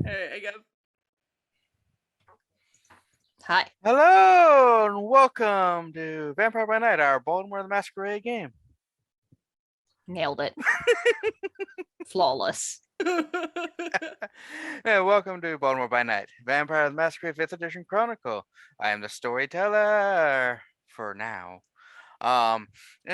Alright, I got. Hi. Hello and welcome to Vampire by Night, our Baltimore the Masquerade game. Nailed it. Flawless. Yeah, welcome to Baltimore by Night, Vampire the Masquerade 5th Edition Chronicle. I am the storyteller for now. And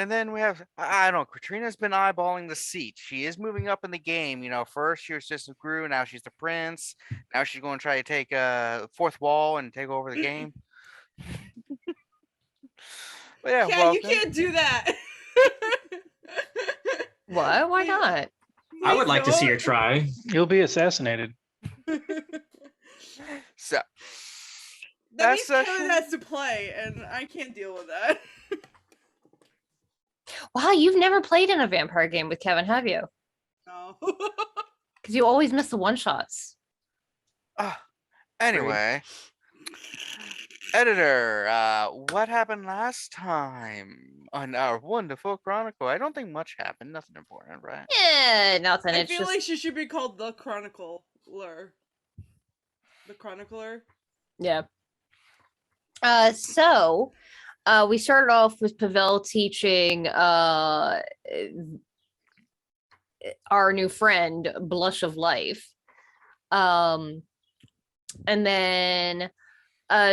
then we have, I don't know, Katrina's been eyeballing the seat. She is moving up in the game. You know, first she was just a crew, now she's the prince. Now she's going to try to take a fourth wall and take over the game. But yeah, Yeah, you can't do that. What? Why not? I would like to see her try. You'll be assassinated. So That means Kevin has to play, and I can't deal with that. Wow, you've never played in a vampire game with Kevin, have you? No. Because you always miss the one-shots. Anyway, editor, what happened last time on our wonderful chronicle? I don't think much happened. Nothing important, right? Yeah, nothing. I feel like she should be called the Chronicler. The Chronicler? Yeah. So we started off with Pavel teaching our new friend Blush of Life. And then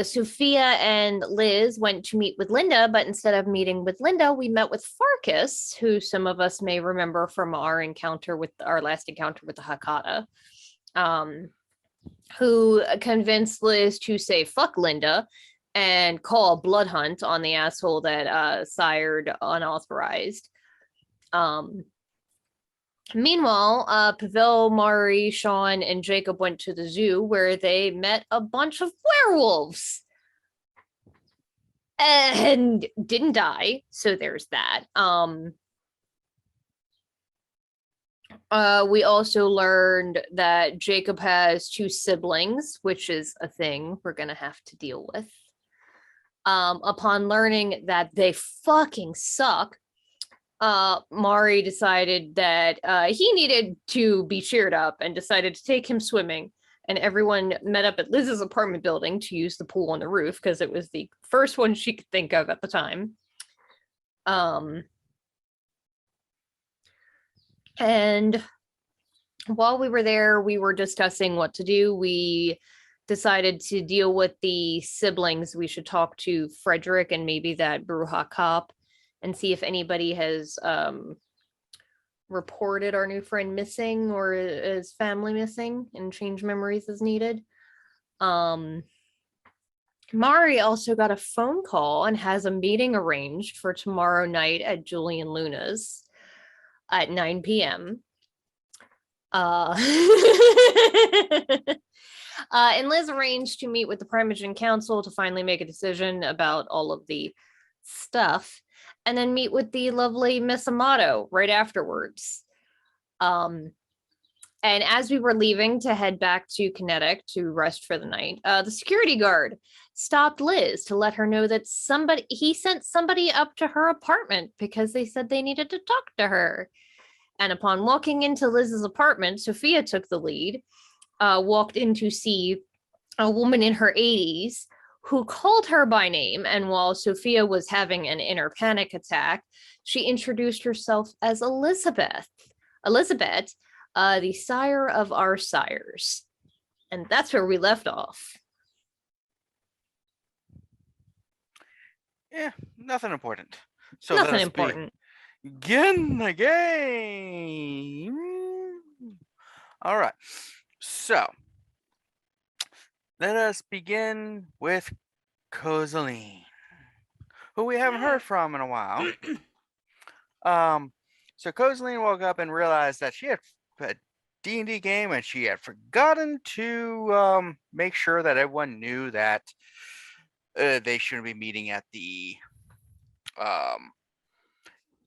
Sophia and Liz went to meet with Linda, but instead of meeting with Linda, we met with Farkas, who some of us may remember from our last encounter with the Hakata, who convinced Liz to say fuck Linda and call a blood hunt on the asshole that sired unauthorized. Meanwhile, Pavel, Mari, Sean, and Jacob went to the zoo where they met a bunch of werewolves and didn't die. So there's that. We also learned that Jacob has 2 siblings, which is a thing we're going to have to deal with. Upon learning that they fucking suck, Mari decided that he needed to be cheered up and decided to take him swimming. And everyone met up at Liz's apartment building to use the pool on the roof because it was the first one she could think of at the time. And while we were there, we were discussing what to do. We decided to deal with the siblings. We should talk to Frederick and maybe that Brujah cop and see if anybody has reported our new friend missing or is family missing and change memories as needed. Mari also got a phone call and has a meeting arranged for tomorrow night at Julian Luna's at 9 p.m. And Liz arranged to meet with the Primogen Council to finally make a decision about all of the stuff, and then meet with the lovely Miss Amato right afterwards. And as we were leaving to head back to Kinetic to rest for the night, the security guard stopped Liz to let her know that he sent somebody up to her apartment because they said they needed to talk to her. And upon walking into Liz's apartment, Sophia took the lead, walked in to see a woman in her 80s who called her by name. And while Sophia was having an inner panic attack, she introduced herself as Elizabeth, the sire of our sires. And that's where we left off. Yeah, nothing important. So Nothing important. Get in the game. All right. So let us begin with Kozaline, who we haven't heard from in a while. So Kozaline woke up and realized that she had a D&D game and she had forgotten to make sure that everyone knew that they shouldn't be meeting at the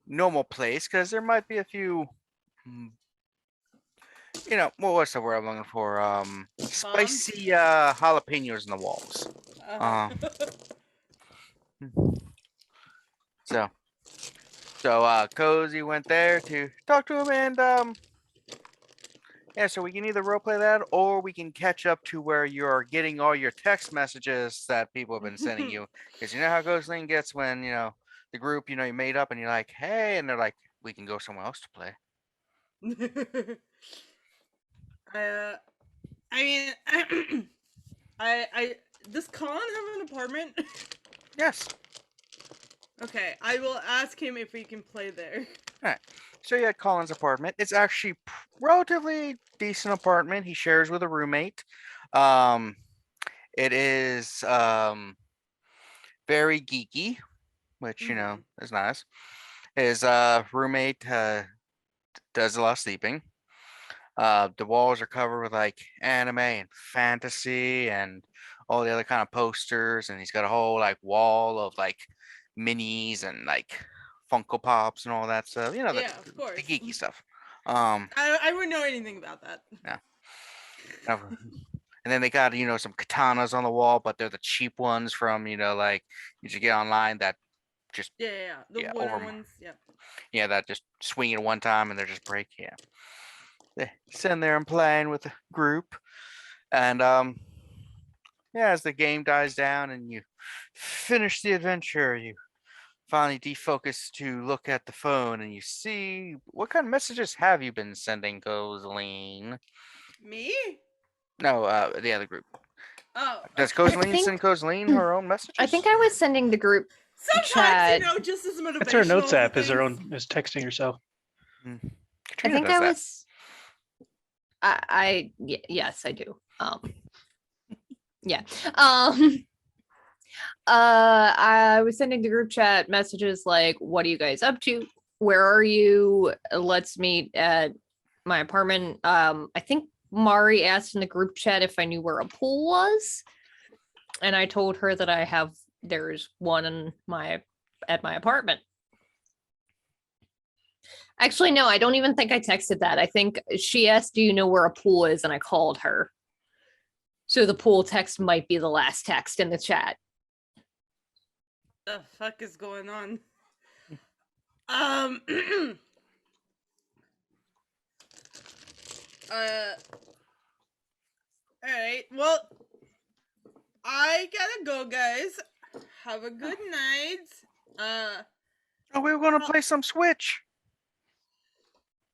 normal place because there might be a few, what's the word I'm looking for? Spicy jalapenos in the walls. So Cozy went there to talk to him, and Yeah, so we can either roleplay that, or we can catch up to where you're getting all your text messages that people have been sending you. Because you know how Kozaline gets when, the group, you made up and you're like, hey, and they're like, we can go somewhere else to play. I mean, does Colin have an apartment? Yes. Okay, I will ask him if we can play there. Alright. So yeah, Colin's apartment. It's actually relatively decent apartment. He shares with a roommate. It is very geeky, which is nice. His roommate does a lot of sleeping. The walls are covered with like anime and fantasy and all the other kind of posters, and he's got a whole like wall of like minis and like Funko Pops and all that stuff. Yeah, of course. The geeky stuff. I wouldn't know anything about that. Yeah. And then they got some katanas on the wall, but they're the cheap ones from like you should get online that just The winter ones. Yeah, that just swing it one time and they're just break. Yeah. They sitting there and playing with the group, and as the game dies down and you finish the adventure, you finally defocus to look at the phone and you see what kind of messages have you been sending, Kozaline? Me? No, the other group. Oh. Does Kozaline send Kozaline her own messages? I think I was sending the group sometimes, chat. just as motivational. That's her notes app. Is texting herself. I think I was. Yes, I do. Yeah. I was sending the group chat messages like, "What are you guys up to? Where are you? Let's meet at my apartment." I think Mari asked in the group chat if I knew where a pool was, and I told her that there's one at my apartment. Actually, no, I don't even think I texted that. I think she asked, "Do you know where a pool is?" and I called her. So the pool text might be the last text in the chat. The fuck is going on? Alright, well, I gotta go, guys. Have a good night. We were gonna play some Switch.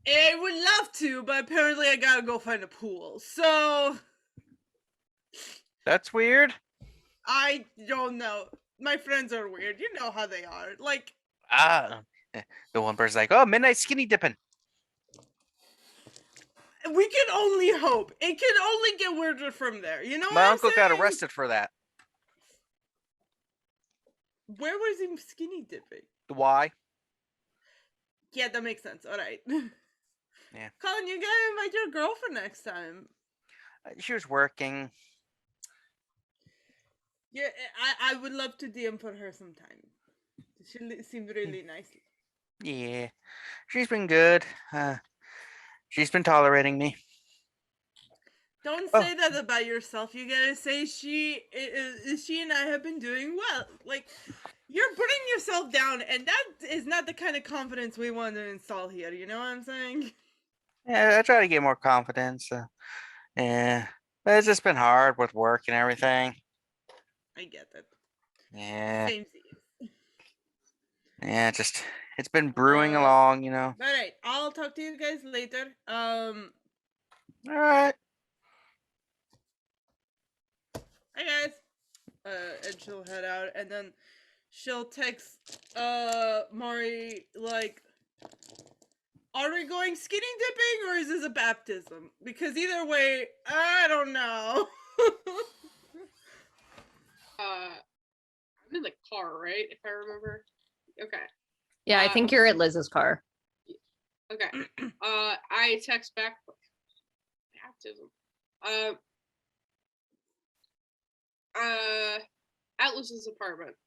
I would love to, but apparently I gotta go find a pool. So that's weird. I don't know. My friends are weird. You know how they are. Like the one person's like, "Oh, midnight skinny dipping." We can only hope. It can only get weirder from there. You know. My uncle got arrested for that. Where was he skinny dipping? Why? Yeah, that makes sense. All right. Yeah. Colin, you gotta invite your girlfriend next time. She was working. Yeah, I would love to DM for her sometime. She seemed really nice. Yeah, she's been good. She's been tolerating me. Don't say that about yourself. You gotta say she and I have been doing well. Like, you're putting yourself down, and that is not the kind of confidence we want to install here. You know what I'm saying? Yeah, I try to get more confidence. Yeah, but it's just been hard with work and everything. I get that. Yeah. Same. Yeah, it's been brewing along, All right, I'll talk to you guys later. All right. Hi guys. And she'll head out, and then she'll text Mari like, "Are we going skinny dipping or is this a baptism? Because either way, I don't know." I'm in the car, right? If I remember. Okay. Yeah, I think you're at Liz's car. Okay. I text back. Baptism. Atlas's apartment.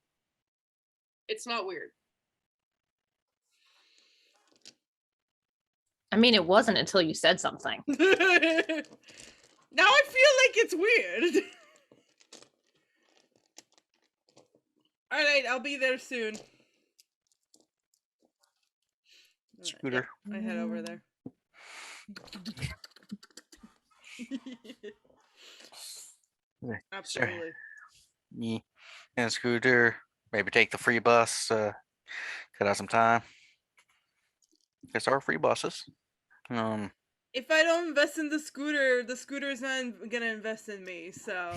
It's not weird. I mean, it wasn't until you said something. Now I feel like it's weird. All right, I'll be there soon. Scooter. Yeah, I head over there. Sure. Absolutely. Yeah. And Scooter, maybe take the free bus, cut out some time. Guess our free buses. If I don't invest in the scooter is not gonna invest in me. So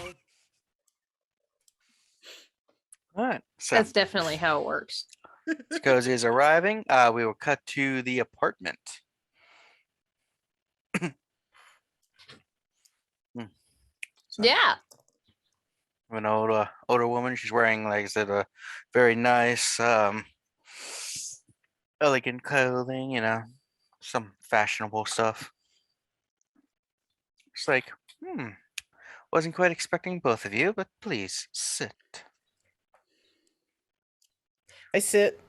All right. So That's definitely how it works. as Cozy is arriving, we will cut to the apartment. So, Yeah. an older woman. She's wearing, like I said, a very nice, elegant clothing. Some fashionable stuff. It's like, wasn't quite expecting both of you, but please sit. I sit.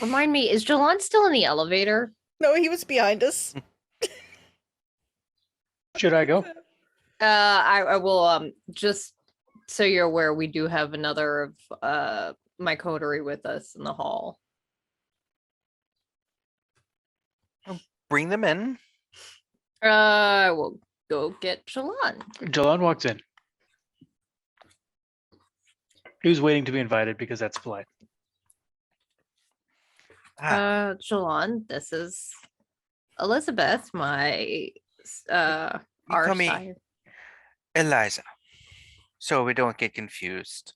Remind me, is Jilon still in the elevator? No, he was behind us. Should I go? I will just so you're aware, we do have another of my coterie with us in the hall. Bring them in. We'll go get Jilon. Jilon walks in. He was waiting to be invited because that's polite. Jilon, this is Elizabeth, my You our call me sire. Eliza, so we don't get confused.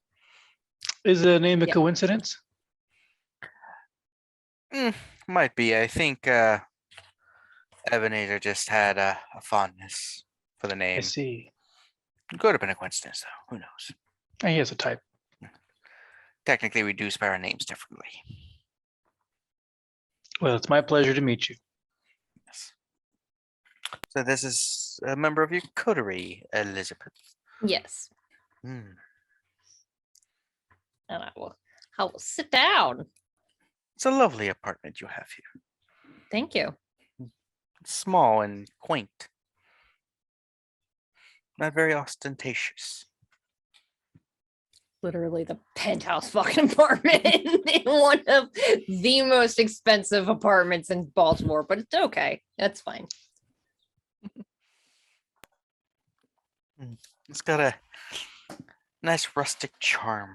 Is the name a Yeah. coincidence? Might be. I think Ebenezer just had a fondness for the I name. see. Could have been a coincidence, though. Who knows? He has a type. Technically, we do spell our names differently. Well, it's my pleasure to meet you. Yes. So this is a member of your coterie, Elizabeth. Yes. Hmm. And I will sit down. It's a lovely apartment you have here. Thank you. Small and quaint. Not very ostentatious. Literally the penthouse fucking apartment in one of the most expensive apartments in Baltimore, but it's okay. That's fine. It's got a nice rustic charm.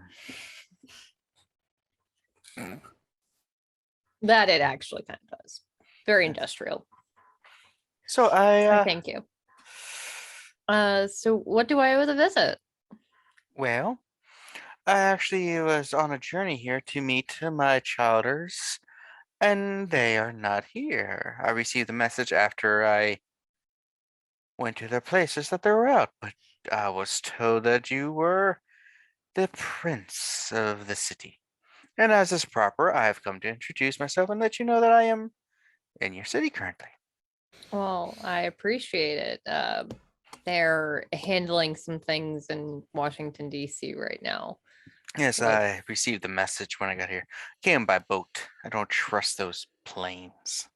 That it actually kind of does. Very industrial. So Thank you. So what do I owe the visit? Well, I actually was on a journey here to meet my childers, and they are not here. I received a message after I went to their places that they were out, but I was told that you were the prince of the city. And as is proper, I have come to introduce myself and let you know that I am in your city currently. Well, I appreciate it. They're handling some things in Washington, D.C. right now. Yes, Like- I received the message when I got here. Came by boat. I don't trust those planes.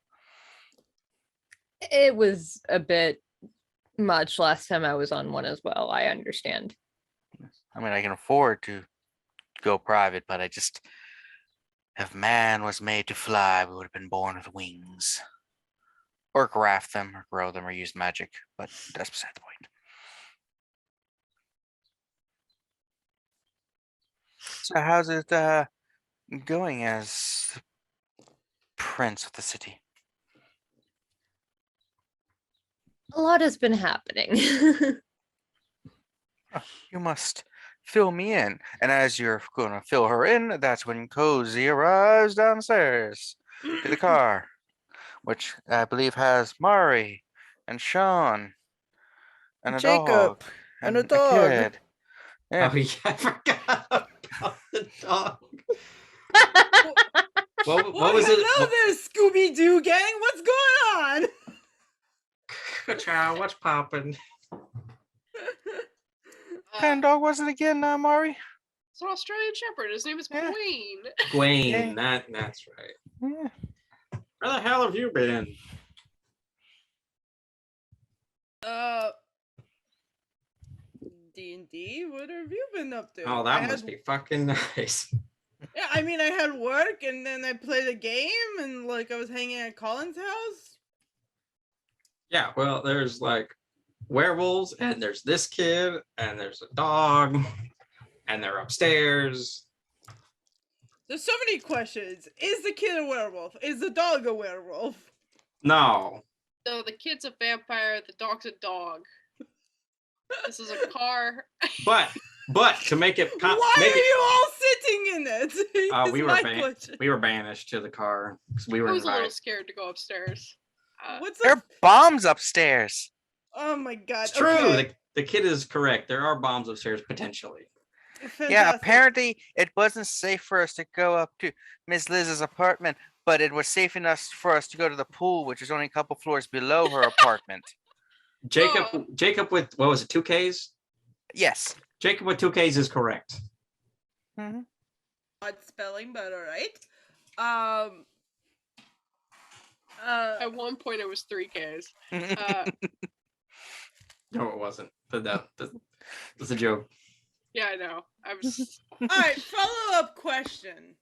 It was a bit much last time I was on one as well. I understand. I mean, I can afford to go private, but I just, if man was made to fly, we would have been born with wings. Or graft them, or grow them, or use magic, but that's beside the point. So how's it going as prince of the city? A lot has been happening. You must fill me in. And as you're going to fill her in, that's when Cozy arrives downstairs to the car, which I believe has Mari and Sean and a Jacob dog and a dog. kid. Yeah. Oh yeah, I forgot about the dog. What Well, was it? hello there, Scooby Doo gang. What's going on? Good child, what's popping? What kind of dog was it again, Mari? It's an Australian Shepherd. His name is Yeah. Queen. Gwen, that's right. Yeah. Where the hell have you been? D&D. What have you been up to? Oh, that must be fucking nice. Yeah, I mean, I had work, and then I played a game, and like I was hanging at Colin's house. Yeah, well, there's like werewolves, and there's this kid, and there's a dog, and they're upstairs. There's so many questions. Is the kid a werewolf? Is the dog a werewolf? No. So the kid's a vampire, the dog's a dog. This is a car. But to make it Why make are it, you all sitting in it? Is we my were question. we were banished to the car because we were I was a little invited. scared to go upstairs. What's There up? are bombs upstairs. Oh my god. It's true. Okay. The kid is correct. There are bombs upstairs potentially. Yeah, Fantastic. apparently it wasn't safe for us to go up to Miss Liz's apartment, but it was safe enough for us to go to the pool, which is only a couple floors below her apartment. Jacob with what was it? 2Ks. Yes. Jacob with 2Ks is correct. Mm-hmm. Odd spelling, but alright. At one point, it was 3Ks. No, it wasn't. But that's a joke. Yeah, I know. I was. Alright, follow-up question.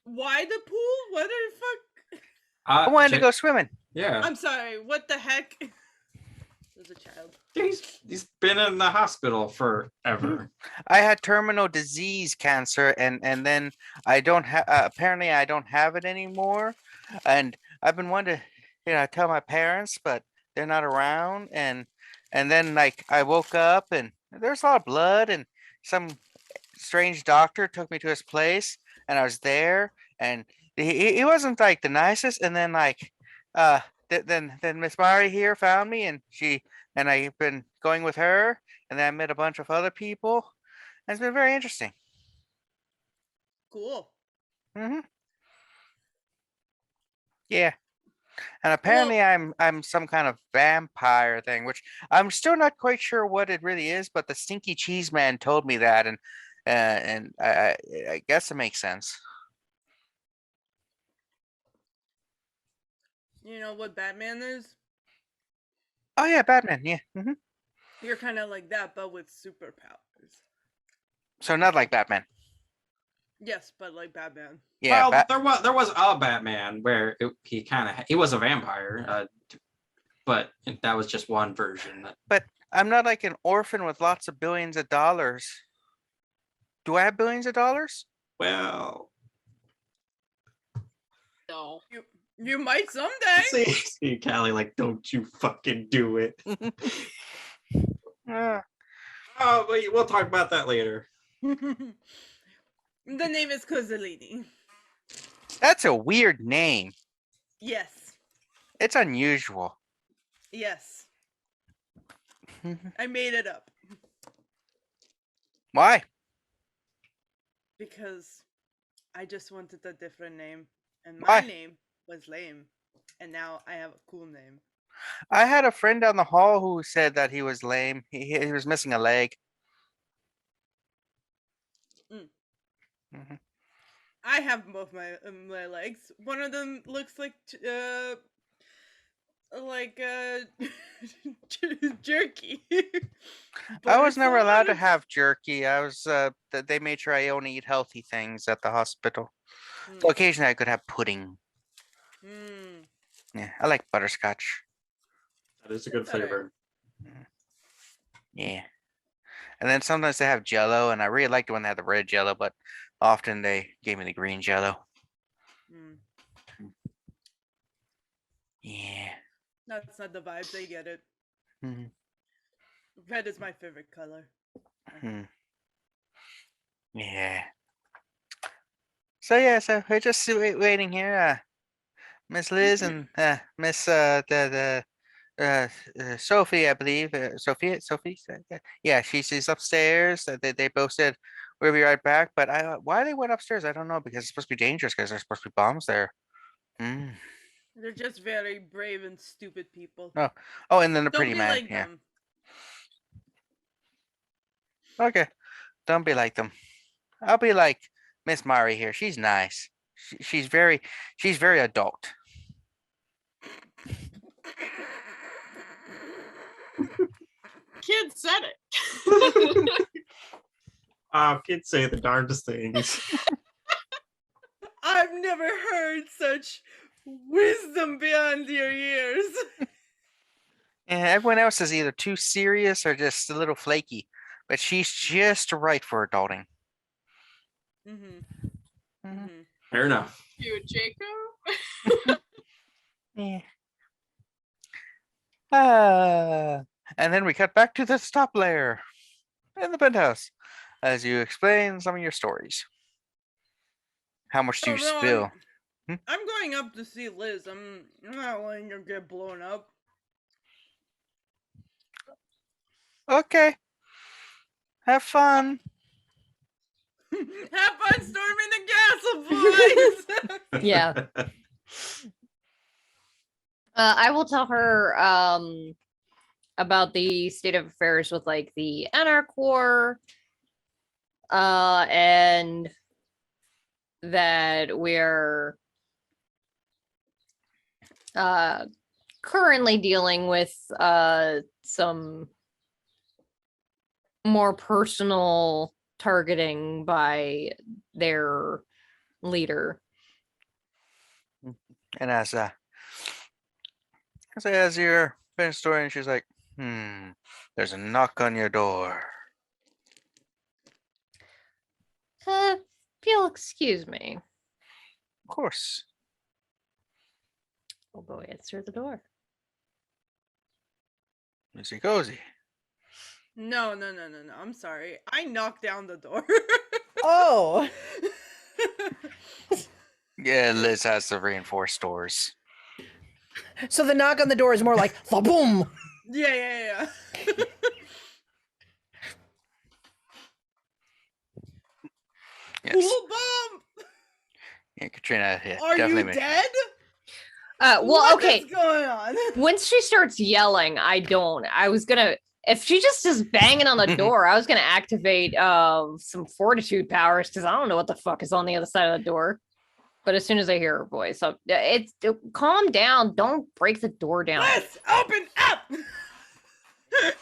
Why the pool? What the fuck? I wanted to go swimming. Yeah. I'm sorry, what the heck? As a child. He's been in the hospital forever. I had terminal disease cancer, and then I don't have. Apparently, I don't have it anymore, and I've been wanting to, tell my parents, but they're not around. And then like I woke up, and there's a lot of blood, and some strange doctor took me to his place, and I was there, and he wasn't like the nicest. And then like then Miss Mari here found me, and I've been going with her, and then I met a bunch of other people, and it's been very interesting. Cool. Mm-hmm. Yeah, and apparently I'm some kind of vampire thing, which I'm still not quite sure what it really is, but the Stinky Cheese Man told me that, and I guess it makes sense. You know what Batman is? Oh yeah, Batman. Yeah. Mm-hmm. You're kind of like that, but with superpowers. So not like Batman. Yes, but like Batman. Yeah. Well, there was a Batman where he was a vampire, but that was just one version. But I'm not like an orphan with lots of billions of dollars. Do I have billions of dollars? Well, No. You might someday. see, Callie, like, don't you fucking do it. Oh, we'll talk about that later. The name is Kozaline. That's a weird name. Yes. It's unusual. Yes. I made it up. Why? Because I just wanted a different name. And my Why? name was lame. And now I have a cool name. I had a friend down the hall who said that he was lame. He was missing a leg. Mm-hmm. I have both my legs. One of them looks like jerky. I was it's never a allowed lot to of- have jerky. I was they made sure I only eat healthy things at the hospital. Mm. So occasionally I could have pudding. Mm. Yeah, I like butterscotch. That is a good That's alright. flavor. Yeah. And then sometimes they have Jello, and I really liked it when they had the red Jello, but often they gave me the green Jello. Mm. Yeah. That's not the vibes. I get it. Mhm. Red is my favorite color. Hmm. Yeah. So yeah, so we're just waiting here. Miss Liz and Miss Sophie, I believe. Sophie. Yeah, she's upstairs. They both said we'll be right back. But why they went upstairs, I don't know, because it's supposed to be dangerous because there's supposed to be bombs there. Mm. They're just very brave and stupid people. Oh, and then the Don't pretty be man. like Yeah. them. Okay. Don't be like them. I'll be like Miss Mari here. She's nice. She's very adult. Kid said it. Oh, kids say the darndest things. I've never heard such wisdom beyond your years. And everyone else is either too serious or just a little flaky. But she's just right for adulting. Mm-hmm. Mhm. Mm-hmm. Fair enough. You, Jacob? Yeah. And then we cut back to the top layer in the penthouse as you explain some of your stories. How much do Oh, you no, spill? I'm going up to see Liz. I'm not letting her get blown up. Okay. Have fun. Have fun storming the castle, boys! Yeah. I will tell her about the state of affairs with like the Anarch War, and that we're currently dealing with some more personal targeting by their leader. And as you're finished story, and she's like, there's a knock on your door. If you'll excuse me, Of course. we'll go answer the door. Missy Cozy. No. I'm sorry. I knocked down the door. Oh, Yeah, Liz has the reinforced doors. so the knock on the door is more like the boom. Yeah. Yes. Pool bomb! Yeah, Katrina, yeah, Are definitely you me. dead? Well, What okay. is going on? Once she starts yelling, I was gonna, if she just is banging on the door, I was gonna activate some fortitude powers because I don't know what the fuck is on the other side of the door. But as soon as I hear her voice, calm down. Don't break the door down. Let's open up!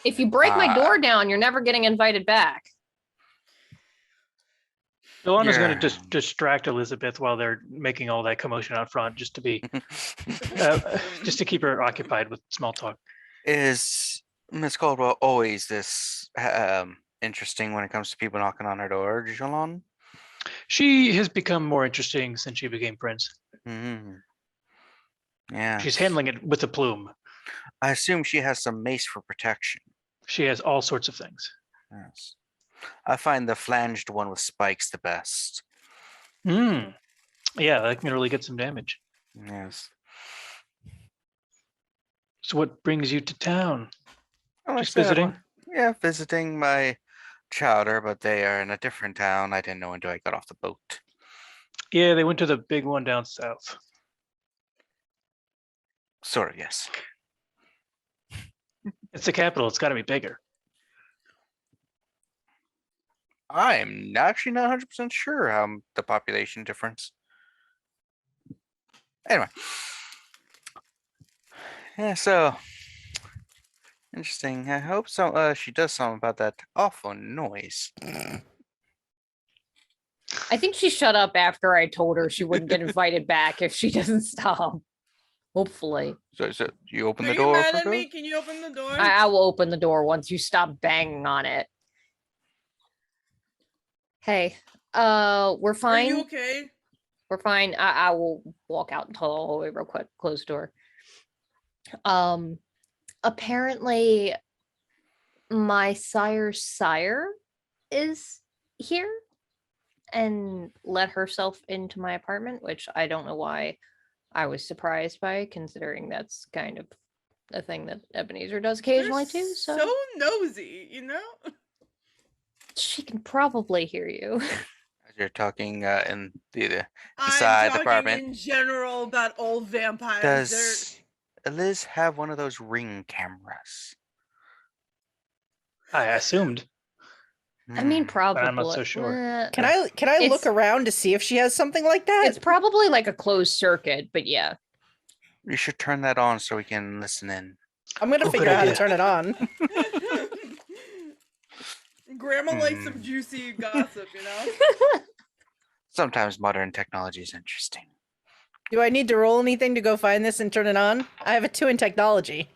If you break my door down, you're never getting invited back. Ilana's going Yeah. to just distract Elizabeth while they're making all that commotion out front, just to be, just to keep her occupied with small talk. Is Miss Caldwell always this interesting when it comes to people knocking on her door, Jilon? She has become more interesting since she became prince. Mm-hmm. Yeah. She's handling it with a plume. I assume she has some mace for protection. She has all sorts of things. Yes. I find the flanged one with spikes the best. Yeah, that can really get some damage. Yes. So what brings you to town? Well, like Just I said, visiting? Yeah, visiting my chowder, but they are in a different town. I didn't know until I got off the boat. Yeah, they went to the big one down south. Sort of, yes. It's the capital. It's got to be bigger. I'm actually not 100% sure how the population difference. Anyway. Yeah, so interesting. I hope she does something about that awful noise. I think she shut up after I told her she wouldn't get invited back if she doesn't stop. Hopefully. So you open Are the you door mad for at me? her? Can you open the door? I will open the door once you stop banging on it. Hey, we're Are fine. you okay? We're fine. I will walk out until the hallway real quick. Close the door. Apparently my sire's sire is here and let herself into my apartment, which I don't know why I was surprised by, considering that's kind of a thing that Ebenezer does occasionally They're too. So nosy, you know? she can probably hear you. As you're talking in the I'm side talking apartment. in general about old vampires. Does Liz have one of those ring cameras? I assumed. I mean, Hmm. probably. I'm not so sure. Can I look It's- around to see if she has something like that? It's probably like a closed circuit, but yeah. You should turn that on so we can listen in. I'm gonna Oh, figure good out how to idea. turn it on. Grandma likes some juicy gossip, you know? Sometimes modern technology is interesting. Do I need to roll anything to go find this and turn it on? I have a 2 in technology.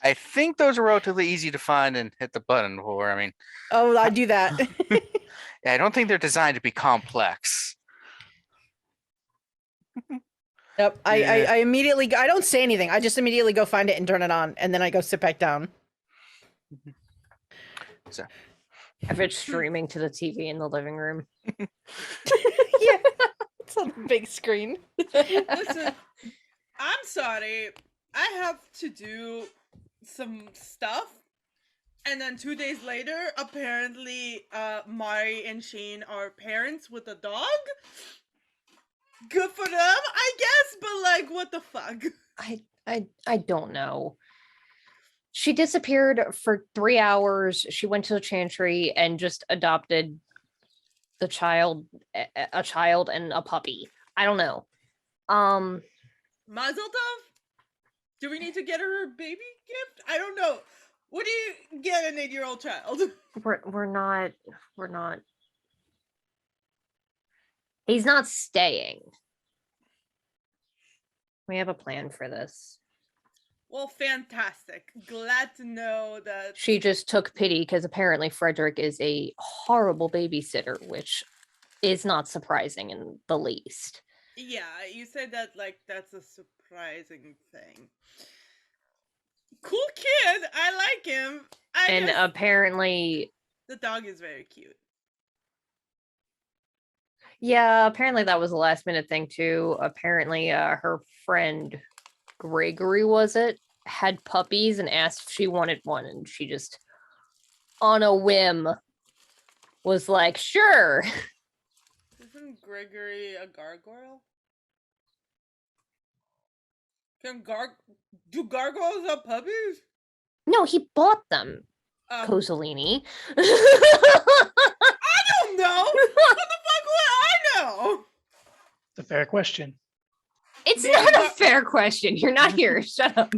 I think those are relatively easy to find and hit the button for. I mean, Oh, I do that. yeah, I don't think they're designed to be complex. Yep. Yeah. I immediately I don't say anything. I just immediately go find it and turn it on, and then I go sit back down. So, If it's streaming to the TV in the living room. Yeah. It's on the big screen. Listen, I'm sorry. I have to do some stuff. And then 2 days later, apparently, Mari and Shane are parents with a dog. Good for them, I guess, but like, what the fuck? I don't know. She disappeared for 3 hours. She went to the chantry and just adopted a child and a puppy. I don't know. Mazel tov? Do we need to get her a baby gift? I don't know. What do you get an 8-year-old child? We're not. He's not staying. We have a plan for this. Well, fantastic. Glad to know that. She just took pity because apparently Frederick is a horrible babysitter, which is not surprising in the least. Yeah, you said that like that's a surprising thing. Cool kid. I like him. And guess apparently, the dog is very cute. yeah, apparently that was a last minute thing too. Apparently, her friend Gregory, was it, had puppies and asked if she wanted one, and she just, on a whim, was like, sure. Isn't Gregory a gargoyle? Do gargoyles have puppies? No, he bought them, Oh. Kozaline. I don't know. What the fuck would I know? It's a fair question. It's Maybe not a gar- fair question. You're not here. Shut up.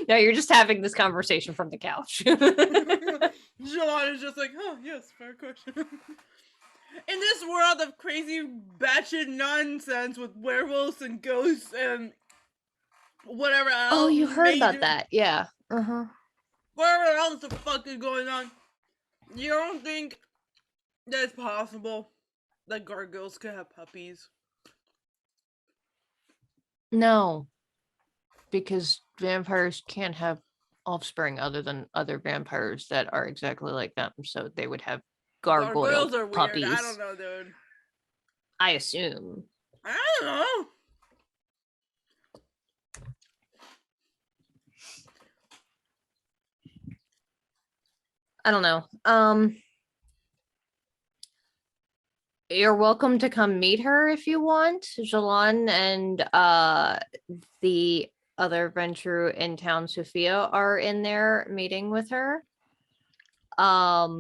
No, you're just having this conversation from the couch. Jilon is just like, oh yes, fair question. In this world of crazy batshit nonsense with werewolves and ghosts and whatever else. Oh, you heard about major- that? Yeah. Uh-huh. Whatever else the fuck is going on. You don't think that it's possible that gargoyles could have puppies? No, because vampires can't have offspring other than other vampires that are exactly like them. So they would have gargoyle Gargoyles are weird. puppies. I don't know, dude. I assume. I don't know. I don't know. You're welcome to come meet her if you want. Jilon and the other Ventrue in town, Sophia, are in there meeting with her. Now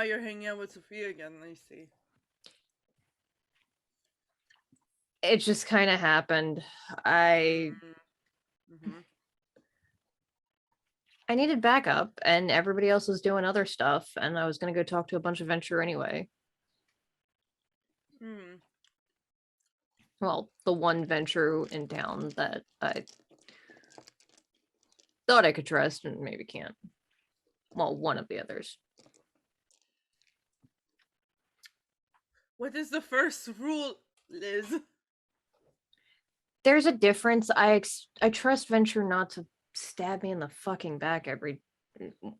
you're hanging out with Sophia again, I see. It just kind of happened. I needed backup, and everybody else was doing other stuff, and I was gonna go talk to a bunch of Ventrue anyway. Well, the one Ventrue in town that I thought I could trust and maybe can't. Well, one of the others. What is the first rule, Liz? There's a difference. I trust Ventrue not to stab me in the fucking back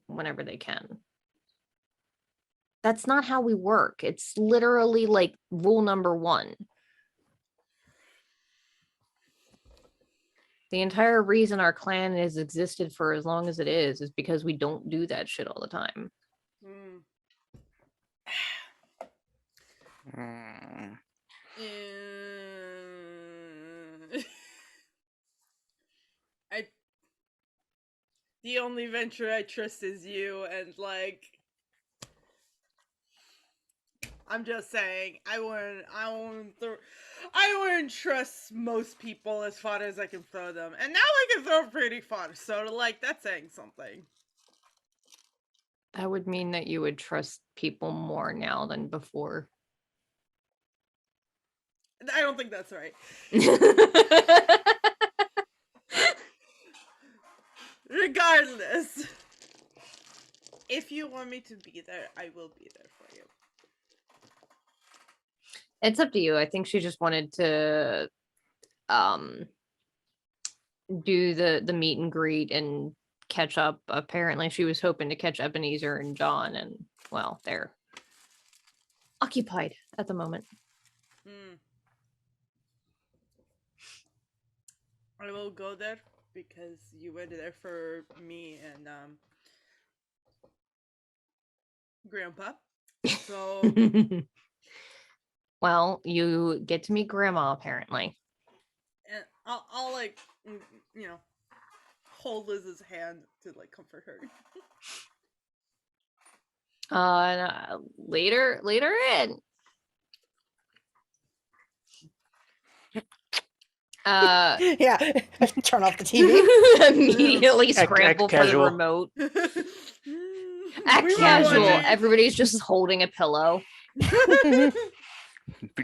whenever they can. That's not how we work. It's literally like rule number 1. The entire reason our clan has existed for as long as it is because we don't do that shit all the time. The only Ventrue I trust is you, and like, I'm just saying, I wouldn't trust most people as far as I can throw them, and now I can throw pretty far. So like, that's saying something. That would mean that you would trust people more now than before. I don't think that's right. Regardless, if you want me to be there, I will be there for you. It's up to you. I think she just wanted to do the meet and greet and catch up. Apparently she was hoping to catch Ebenezer and John, and well, they're occupied at the moment. I will go there because you went there for me and Grandpa. So Well, you get to meet Grandma apparently. and I'll like you know hold Liz's hand to like comfort her. Later in. Yeah. Turn off the TV. Immediately Act scramble for the casual. remote. We were Casual. watching- Everybody's just holding a pillow.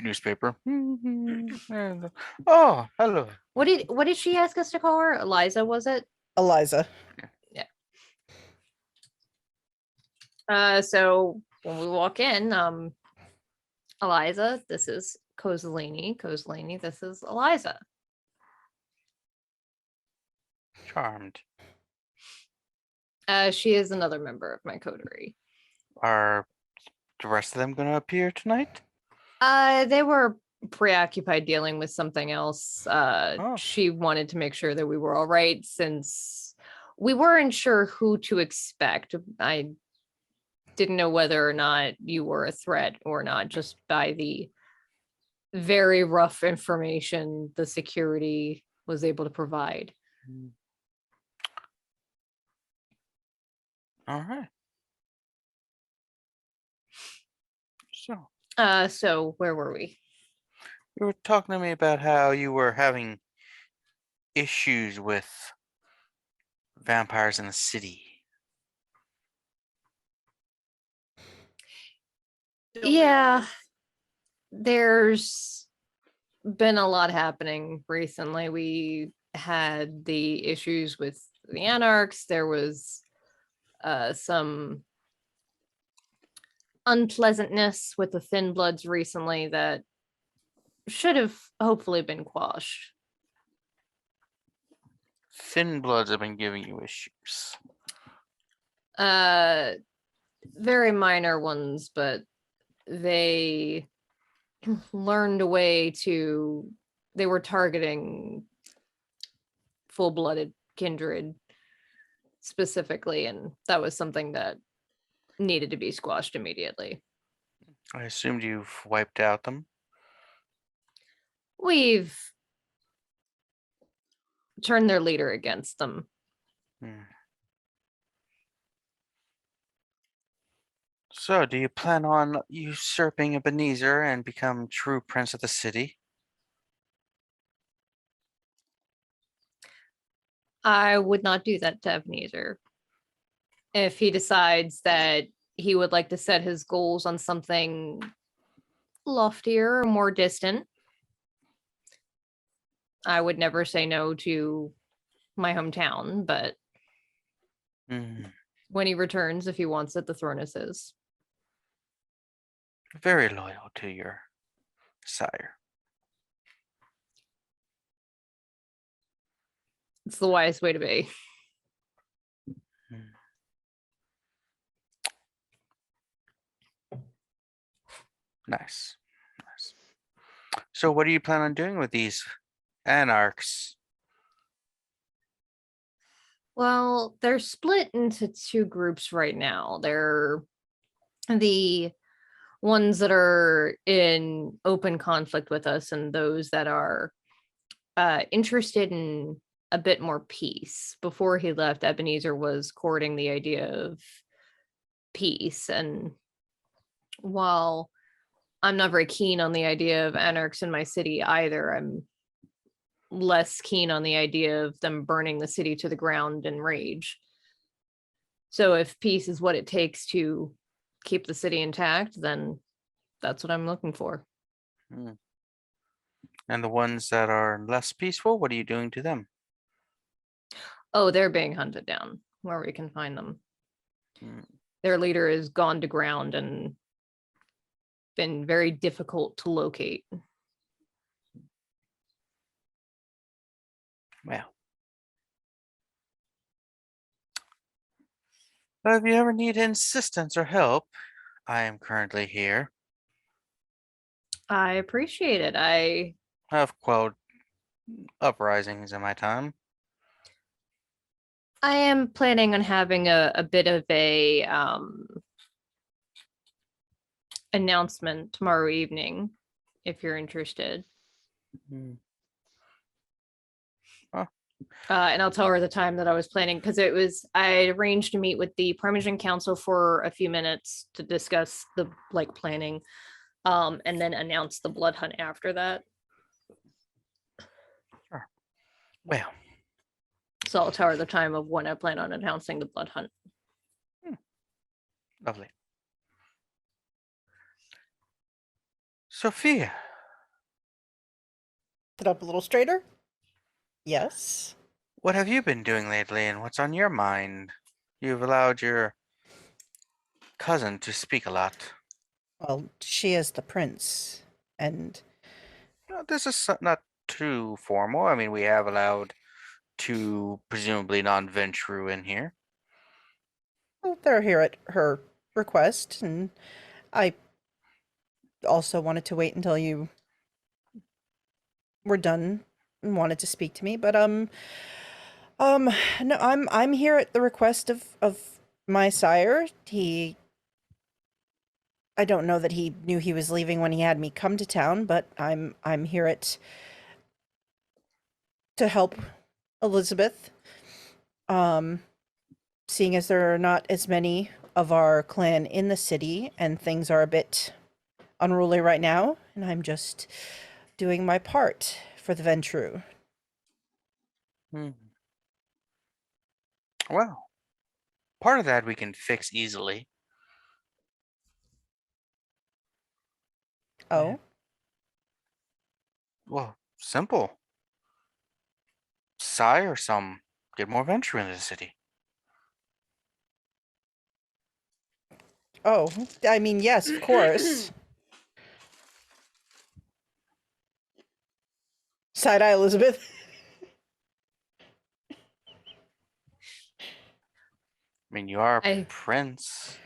Newspaper. And, oh, hello. What did she ask us to call her? Eliza, was it? Eliza. So when we walk in, Eliza, this is Kozaline. Kozaline, this is Eliza. Charmed. She is another member of my coterie. Are the rest of them going to appear tonight? They were preoccupied dealing with something else. Oh. She wanted to make sure that we were all right since we weren't sure who to expect. I didn't know whether or not you were a threat or not, just by the very rough information the security was able to provide. All right. So, So where were we? you were talking to me about how you were having issues with vampires in the city. Yeah, there's been a lot happening recently. We had the issues with the Anarchs. There was some unpleasantness with the Thin Bloods recently that should have hopefully been quashed. Thin Bloods have been giving you issues. Very minor ones, but they learned a way to, they were targeting full-blooded kindred specifically, and that was something that needed to be squashed immediately. I assumed you've wiped out them. We've turned their leader against them. So, do you plan on usurping Ebenezer and become true prince of the city? I would not do that to Ebenezer. If he decides that he would like to set his goals on something loftier or more distant, I would never say no to my hometown, but when he returns, if he wants it, the throne is his. Very loyal to your sire. It's the wisest way to be. Nice. Nice. So, what do you plan on doing with these anarchs? Well, they're split into two groups right now. They're the ones that are in open conflict with us and those that are interested in a bit more peace. Before he left, Ebenezer was courting the idea of peace. And while I'm not very keen on the idea of anarchs in my city either, I'm less keen on the idea of them burning the city to the ground in rage. So if peace is what it takes to keep the city intact, then that's what I'm looking for. And the ones that are less peaceful, what are you doing to them? Oh, they're being hunted down where we can find them. Their leader is gone to ground and been very difficult to locate. Well. But if you ever need assistance or help, I am currently here. I appreciate it. I've quelled uprisings in my time. I am planning on having a bit of a announcement tomorrow evening, if you're interested. And I'll tell her the time that I was planning because I arranged to meet with the Parmesan Council for a few minutes to discuss the planning, and then announce the blood hunt after that. Sure. Well. So I'll tell her the time of when I plan on announcing the blood hunt. Lovely. Sophia. Sit up a little straighter. Yes. What have you been doing lately and what's on your mind? You've allowed your cousin to speak a lot. Well, she is the prince, and This is not too formal. I mean, we have allowed two presumably non-Ventrue in here. well, they're here at her request, and I also wanted to wait until you were done and wanted to speak to me, but no, I'm here at the request of my sire. I don't know that he knew he was leaving when he had me come to town, but I'm here to help Elizabeth. Seeing as there are not as many of our clan in the city and things are a bit unruly right now, and I'm just doing my part for the Ventrue. Well, part of that we can fix easily. Oh? Well, simple. Sire some get more Ventrue in the city. Oh, I mean, yes, of course. Side-eye, Elizabeth. I mean, you are I- prince.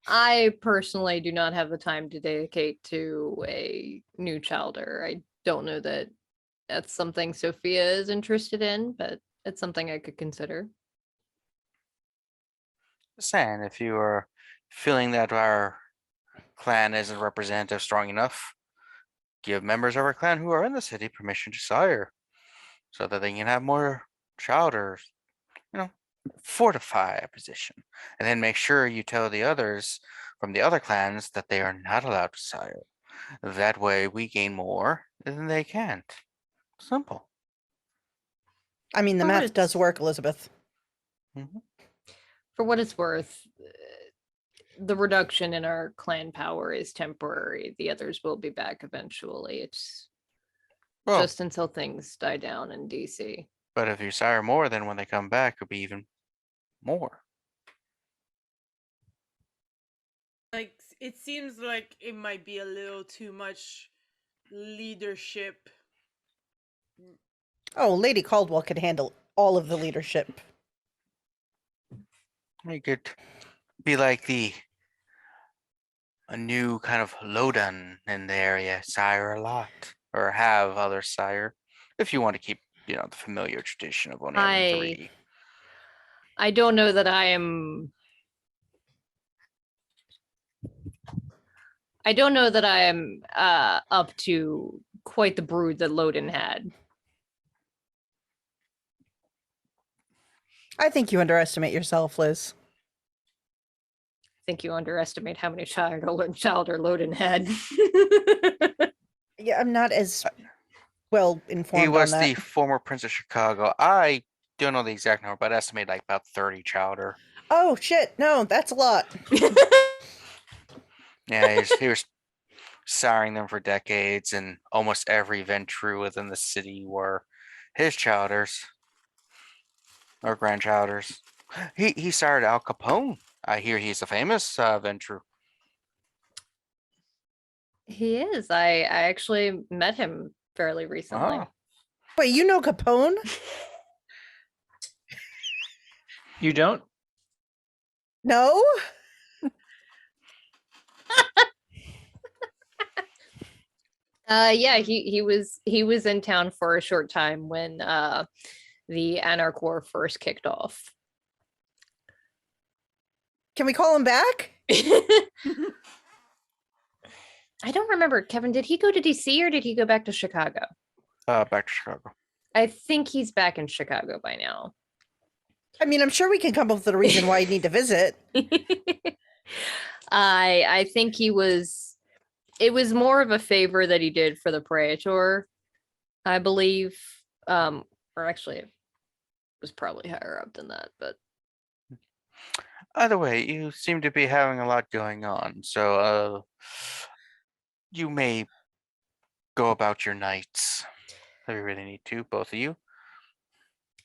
I personally do not have the time to dedicate to a new childer. I don't know that that's something Sophia is interested in, but it's something I could consider. Just saying, if you are feeling that our clan isn't representative strong enough, give members of our clan who are in the city permission to sire, so that they can have more childers, fortify a position, and then make sure you tell the others from the other clans that they are not allowed to sire. That way we gain more than they can't. Simple. I mean, the For what math does it's- work, Elizabeth. For what it's worth, the reduction in our clan power is temporary. The others will be back eventually. It's Well, just until things die down in DC. but if you sire more, then when they come back, it'll be even more. Like, it seems like it might be a little too much leadership. Oh, Lady Caldwell could handle all of the leadership. You could be like a new kind of lowdown in the area, sire a lot, or have others sire, if you want to keep, the familiar tradition of only having three. I don't know that I am. I don't know that I am up to quite the brood that Loden had. I think you underestimate yourself, Liz. I think you underestimate how many childer Loden had. Yeah, I'm not as well informed He was on the that. former Prince of Chicago. I don't know the exact number, but I estimate like about 30 chowder. Oh, shit. No, that's a lot. Yeah, he was siring them for decades, and almost every Ventrue within the city were his chowders. or grandchilders. He started Al Capone. I hear he's a famous Ventrue. He is. I actually met him fairly recently. Ah. Wait, you know Capone? You don't? No? Yeah, he was in town for a short time when the Anarch War first kicked off. Can we call him back? I don't remember, Kevin, did he go to DC or did he go back to Chicago? Back to Chicago. I think he's back in Chicago by now. I mean, I'm sure we can come up with a reason why you need to visit. I think it was more of a favor that he did for the Praetor, I believe. Or actually it was probably higher up than that, but Either way, you seem to be having a lot going on, so you may go about your nights. If you really need to, both of you.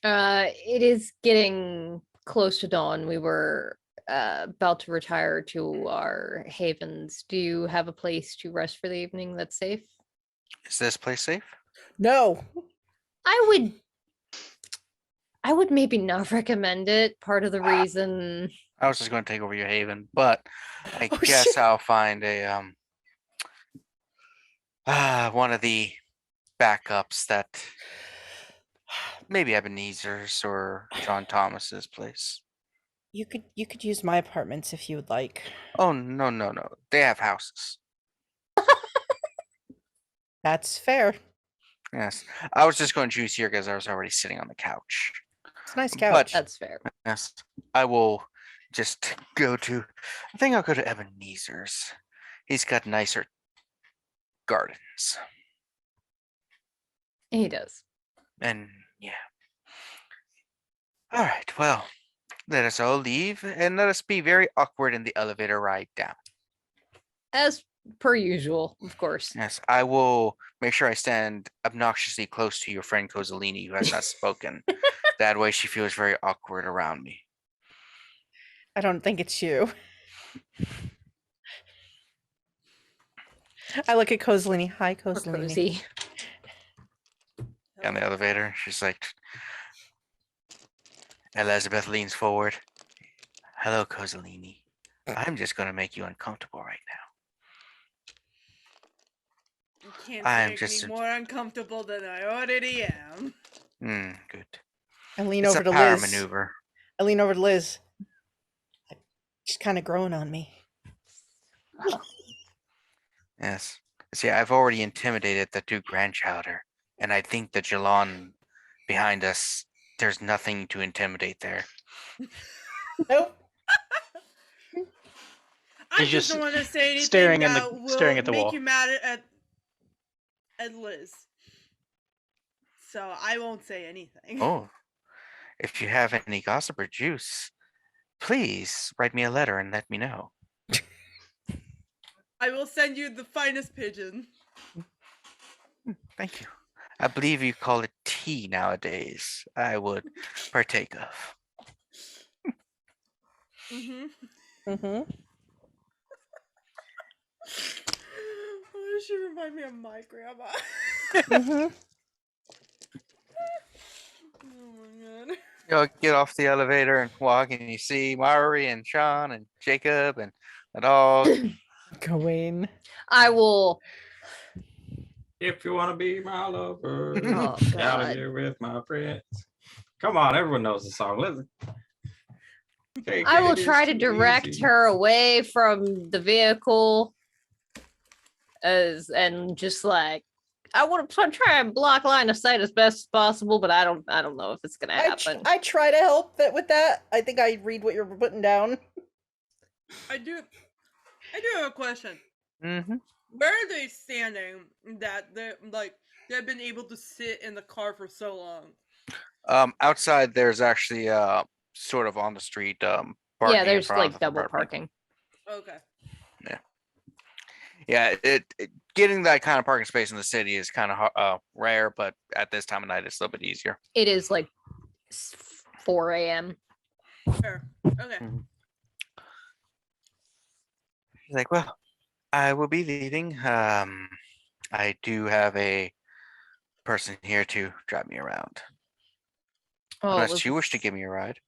it is getting close to dawn. We were about to retire to our havens. Do you have a place to rest for the evening that's safe? Is this place safe? No. I would maybe not recommend it. Part of the reason I was just going to take over your haven, but I Oh, guess shit. I'll find a one of the backups that maybe Ebenezer's or John Thomas's place. You could use my apartments if you would like. Oh no. They have houses. That's fair. Yes. I was just going to choose here because I was already sitting on the couch. It's a nice But- couch. that's fair. Yes. I will just go to I think I'll go to Ebenezer's. He's got nicer gardens. He does. And yeah. All right. Well, let us all leave and let us be very awkward in the elevator ride down. As per usual, of course. Yes, I will make sure I stand obnoxiously close to your friend Kozaline, who has not spoken. That way she feels very awkward around me. I don't think it's you. I look at Kozaline. Hi, Or Kozaline. cozy. On the elevator, she's like, Elizabeth leans forward. Hello, Kozaline. I'm just going to make you uncomfortable right now. You can't I'm make just me more uncomfortable than I already am. Good. I lean It's over a to power Liz. maneuver. I lean over to Liz. She's kind of growing on me. Yes. See, I've already intimidated the two grandchilder, and I think the Jilon behind us, there's nothing to intimidate there. Nope. I He's just just don't want to say anything staring in the- that will staring at the make wall. you mad at Liz. So I won't say anything. Oh, if you have any gossip or juice, please write me a letter and let me know. I will send you the finest pigeon. Thank you. I believe you call it tea nowadays. I would partake of. Mm-hmm. Mm-hmm. Oh, she remind me of my grandma. Mm-hmm. Oh my god. You get off the elevator and walk, and you see Mari and Sean and Jacob and the dog. Gawain. I will. If you want to be my lover, Oh, out God. of here with my friends. Come on, everyone knows the song. Listen. I will try to direct her away from the vehicle, and just like I want to try and block line of sight as best as possible, but I don't know if it's gonna happen. I try to help with that. I think I read what you're putting down. I do have a question. Mm-hmm. Where are they standing that they've been able to sit in the car for so long? Outside, there's actually sort of on the street parking Yeah, in there's front like of the double apartment. parking. Okay. Yeah, getting that kind of parking space in the city is kind of rare, but at this time of night, it's a little bit easier. It is like 4 a.m. Fair. Okay. He's like, well, I will be leaving. I do have a person here to drive me around. Oh, Unless you wish to give me a ride.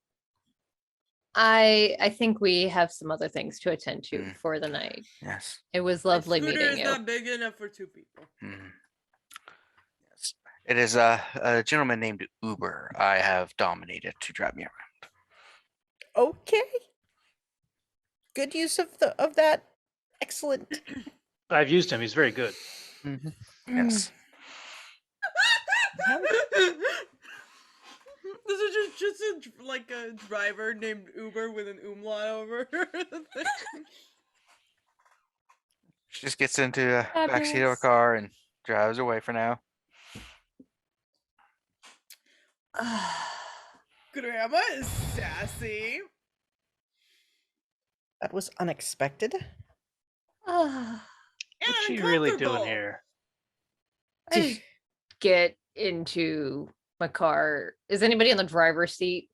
I think we have some other things to attend to for the night. Yes. It was My lovely scooter meeting is you. not big enough for 2 people. Yes. It is a gentleman named Uber. I have dominated to drive me around. Okay. Good use of that. Excellent. I've used him. He's very good. Yes. This is just like a driver named Uber with an umlaut over the thing. She just gets into the backseat of a Fabulous. car and drives away for now. Grandma is sassy. That was unexpected. And What's she really doing uncomfortable. here? I just get into my car. Is anybody in the driver's seat?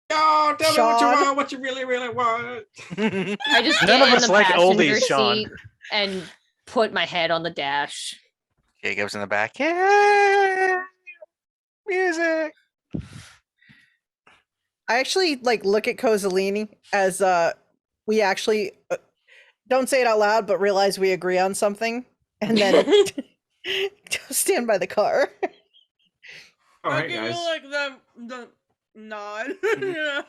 Oh, tell me what you Sean? want, what you really, really want. I just None get of in us the like passenger oldies, Sean. seat and put my head on the dash. Jacob's in the back. Yeah, music. I actually look at Kozaline as we actually don't say it out loud, but realize we agree on something, and then stand by the car. All I right, give guys. you like the nod. Yeah.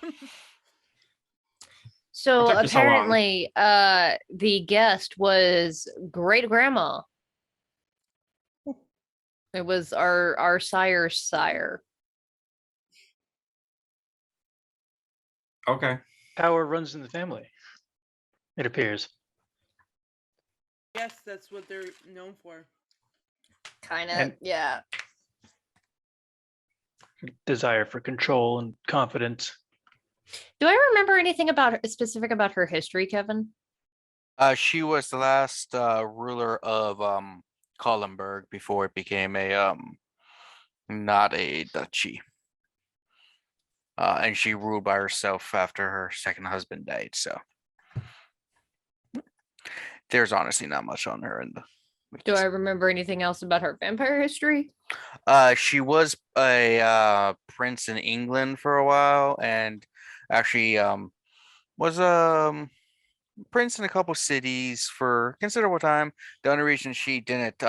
So What took you so long? apparently, the guest was great grandma. It was our sire's sire. Okay. Power runs in the family. It appears. Yes, that's what they're known for. Kind of, And- yeah. Desire for control and confidence. Do I remember anything specific about her history, Kevin? She was the last ruler of Collenberg before it became a not a duchy. And she ruled by herself after her second husband died. So there's honestly not much on her in the Do I wikis. remember anything else about her vampire history? She was a prince in England for a while, and actually was prince in a couple cities for considerable time. The only reason she didn't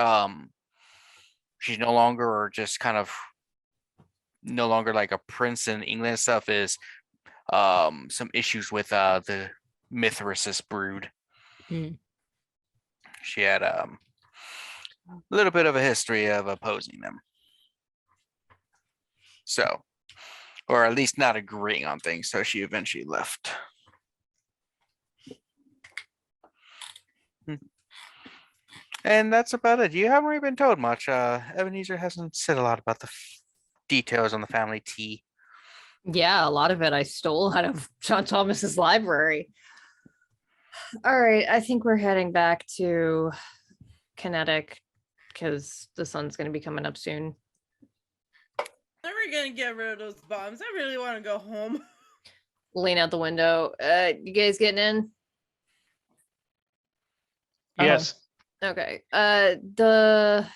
she's no longer, or just kind of no longer like a prince in England and stuff, is some issues with the Mithrasis brood. Hmm. She had a little bit of a history of opposing them. So, or at least not agreeing on things, so she eventually left. And that's about it. You haven't really been told much. Ebenezer hasn't said a lot about the details on the family tea. Yeah, a lot of it I stole out of John Thomas's library. All right, I think we're heading back to Kinetic because the sun's going to be coming up soon. Are we gonna get rid of those bombs? I really want to go home. Lean out the window. You guys getting in? Yes. Okay. The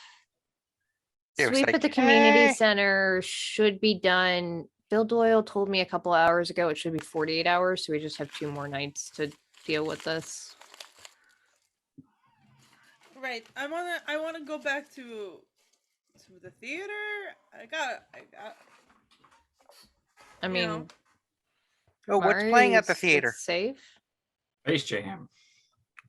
It was sweep like, at the community "Eh." center should be done. Bill Doyle told me a couple hours ago it should be 48 hours, so we just have 2 more nights to deal with this. Right. I wanna go back to the theater. I got. I You mean, know. Oh, what's playing at the Mari's- theater? it's safe. Space Jam.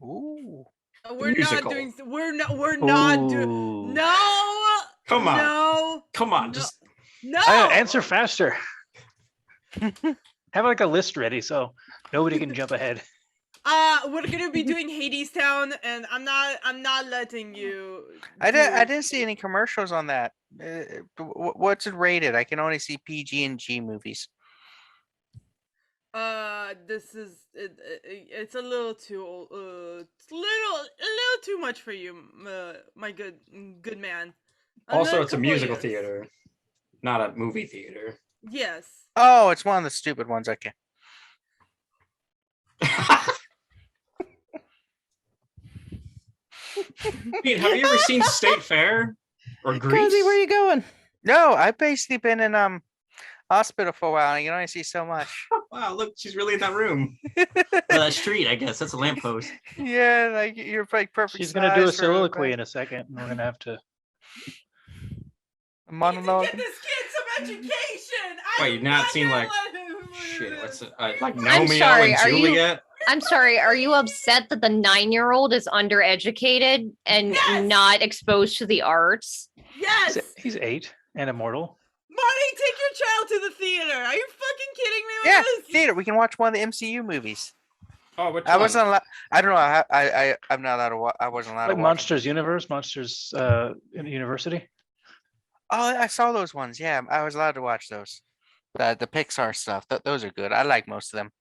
Ooh. We're not musical. doing. We're not doing. Ooh. No. Come on. No. Come on, No. just No. Answer faster. Have like a list ready so nobody can jump ahead. We're gonna be doing Hades Town, and I'm not letting you. I do- didn't see any commercials on that. What's it rated? I can only see PG and G movies. This is it's a little too old. It's a little too much for you, my good man. also Another it's a couple of musical years. theater, not a movie theater. Yes. Oh, it's one of the stupid ones. Okay. Pete, have you ever seen State Fair or Greece? Cozy, where you going? No, I've basically been in hospital for a while, and you can only see so much. Wow, look, she's really in that room. Or that street, I guess. That's a lamppost. Yeah, like you're like perfect. She's gonna do a size for soliloquy in a second, and we're gonna have to. a Need to monologue. get this kid some education. Wait, I'm you've not seen, gonna like, let him- Shit, what's it? Like I'm Romeo sorry, and are you- Juliet? I'm sorry, are you upset that the 9-year-old is undereducated and Yes! not exposed to the arts? Yes. He's 8 and immortal. Marty, take your child to the theater. Are you fucking kidding me with Yeah, this? theater. We can watch one of the MCU movies. Oh, which I one? wasn't allowed. I don't know. I'm not allowed to. I wasn't allowed Like to watch. Monsters Universe, Monsters in University. Oh, I saw those ones. Yeah, I was allowed to watch those. The Pixar stuff. Those are good. I like most of them.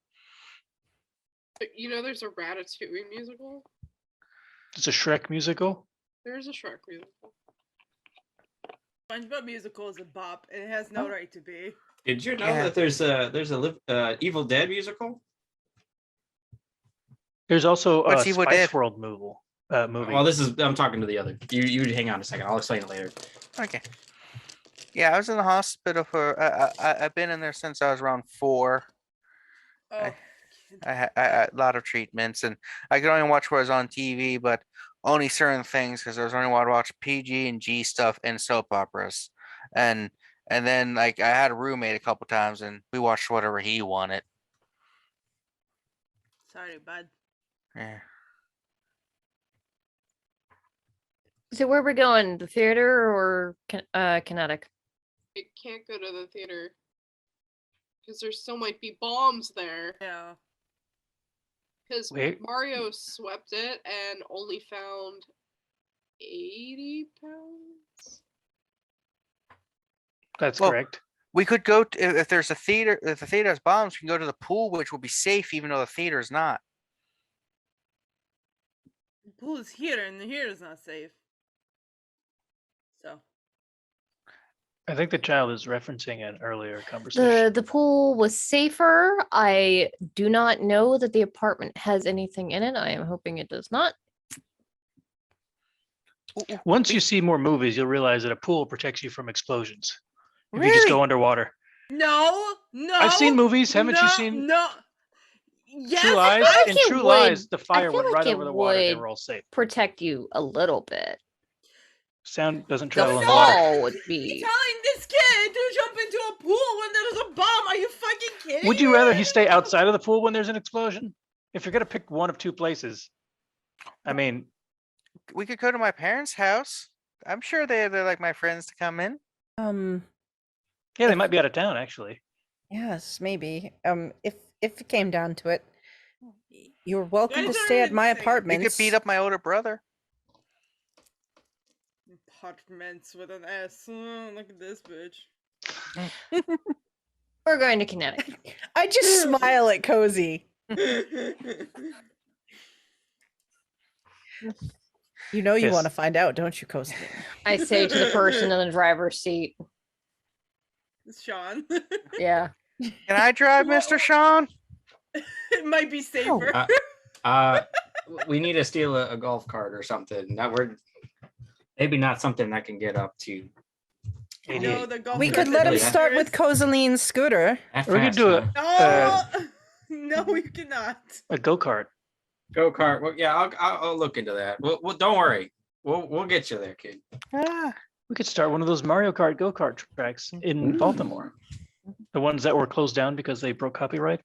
You know, there's a Ratatouille musical. It's a Shrek musical. There's a Shrek musical. SpongeBob musical is a bop, and it has no right to be. Did you know Yeah. that there's a Evil Dead musical? There's also a What's Evil Spice Dead? World movie. Well, this is I'm talking to the other. You hang on a second. I'll explain it later. Okay. Yeah, I was in the hospital for. I've been in there since I was around 4. Oh, I had a lot of treatments, and I could only watch what was on TV, but only certain things because I was only allowed to watch PG and G stuff and soap operas, and then like I had a roommate a couple times, and we watched whatever he wanted. sorry, bud. Yeah. So where we going? The theater or kinetic? It can't go to the theater because there still might be bombs there. Yeah. Because Wait. Mario swept it and only found 80 pounds. That's Well, correct. We could go if there's a theater. If the theater has bombs, we can go to the pool, which will be safe, even though the theater is not. The pool is here, and here is not safe. So. I think the child is referencing an earlier conversation. The pool was safer. I do not know that the apartment has anything in it. I am hoping it does not. Once you see more movies, you'll realize that a pool protects you from explosions. If you just Really? go underwater. No. I've seen movies. Haven't you seen No. Yes. True Lies? like In it True would- Lies, the I fire feel went like right it over the water. They would were all safe. protect you a little bit. Sound doesn't The travel in water. fall would You're be. telling this kid to jump into a pool when there's a bomb? Are you fucking kidding Would you me? rather he stay outside of the pool when there's an explosion? If you're gonna pick one of two places, I mean, We could go to my parents' house. I'm sure they're like my friends to come in. yeah, they might be out of town actually. Yes, maybe. If it came down to it, you're welcome Guys to are stay at my insane. You could You apartment. could beat up my older brother. Apartments with an S. Oh, look at this bitch. We're going to kinetic. I just smile at Cozy. You know you Yes. want to find out, don't you, Cozy? I say to the person in the driver's seat. Sean. Yeah. Can I drive, Mr. Sean? It might be safer. We need to steal a golf cart or something. That we're maybe not something that can get up to. No, the golf We cart's could let him Yeah. start with Kozaline's scooter. That We could fast, do it. huh? No, no, you cannot. A go-kart. Go kart. Well, yeah, I'll look into that. Well, don't worry. We'll get you there, kid. Ah, We could start one of those Mario Kart go-kart tracks in Baltimore. The ones that were closed down because they broke copyright.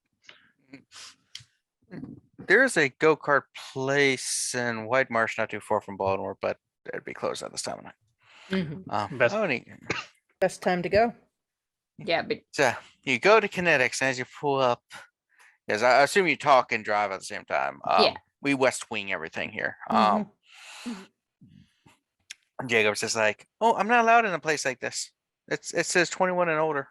there's a go-kart place in White Marsh, not too far from Baltimore, but it'd be closed at this time of night. Best- Best time to go. Yeah, but So you go to Kinetics, and as you pull up, because I assume you talk and drive at the same time. Yeah. We West Wing everything here. Mhm. Jacob's just like, oh, I'm not allowed in a place like this. It says 21 and older.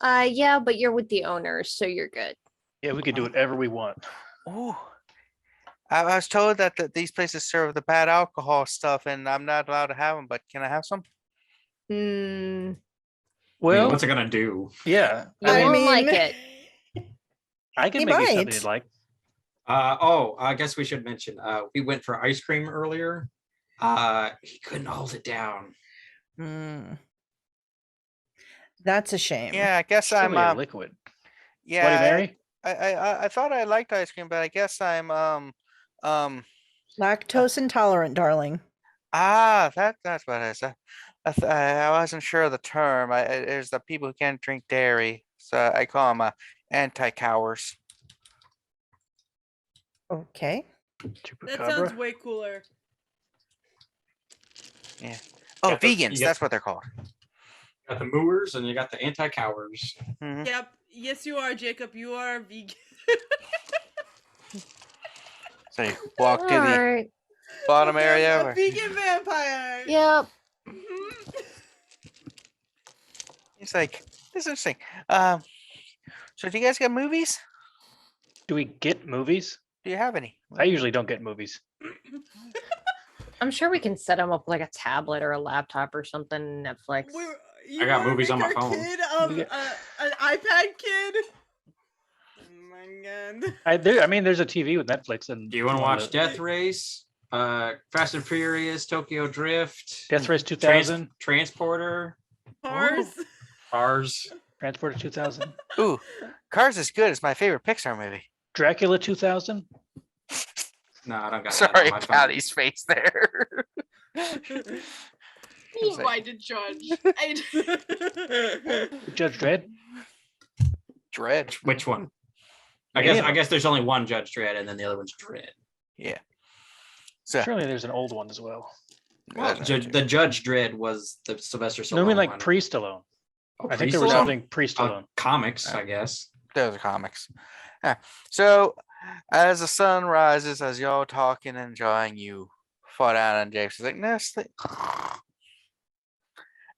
yeah, but you're with the owners, so you're good. Yeah, we could do whatever we want. Oh, I was told that these places serve the bad alcohol stuff, and I'm not allowed to have them. But can I have some? Mm, Well, what's it gonna do? yeah. You I mean, won't like it. I can He make you something might. you'd like. I guess we should mention. We went for ice cream earlier. He couldn't hold it down. That's a shame. Yeah, I guess Surely a I'm liquid. yeah. Bloody Mary? I thought I liked ice cream, but I guess I'm Lactose intolerant, darling. that's what it is. I wasn't sure of the term. There's the people who can't drink dairy, so I call them anti-cowers. Okay. That Chupacabra? sounds way cooler. Yeah. Oh, Got the- you vegans. got- That's what they're called. You got the mooers and you got the anti-cowers. Mhm. Yep. Yes, you are, Jacob. You are vegan. So you walk to the Alright. bottom A area. a Where vegan vampire. Yep. Mhm. it's like, this is interesting. So do you guys get movies? Do we get movies? Do you have any? I usually don't get movies. I'm sure we can set them up like a tablet or a laptop or something. Netflix. You I got wanna movies on make my our phone. Kid, We get- an iPad kid. Oh my god. I mean, there's a TV with Netflix, and Do you want to watch the Death Race? Fast and Furious, Tokyo Drift, Death Race 2000, Transporter, Cars. Cars. Transporter 2000, Ooh, Cars is good. It's my favorite Pixar movie. Dracula 2000. No, I don't got that Sorry, on my phone. Callie's face there. Who am I to judge? Judge Dredd. Dread. Which one? I Yeah. guess there's only one Judge Dredd, and then the other one's Dredd. Yeah. So Surely there's an old one as well. Well, the Judge Dredd was the Sylvester Stallone. No, I mean like one. pre-Stallone. Oh, I think there was pre-Stallone? something pre-Stallone. Comics, I guess. those are comics. Yeah. So as the sun rises, as y'all talking and enjoying, you fall down and Jake's like, no, sleep.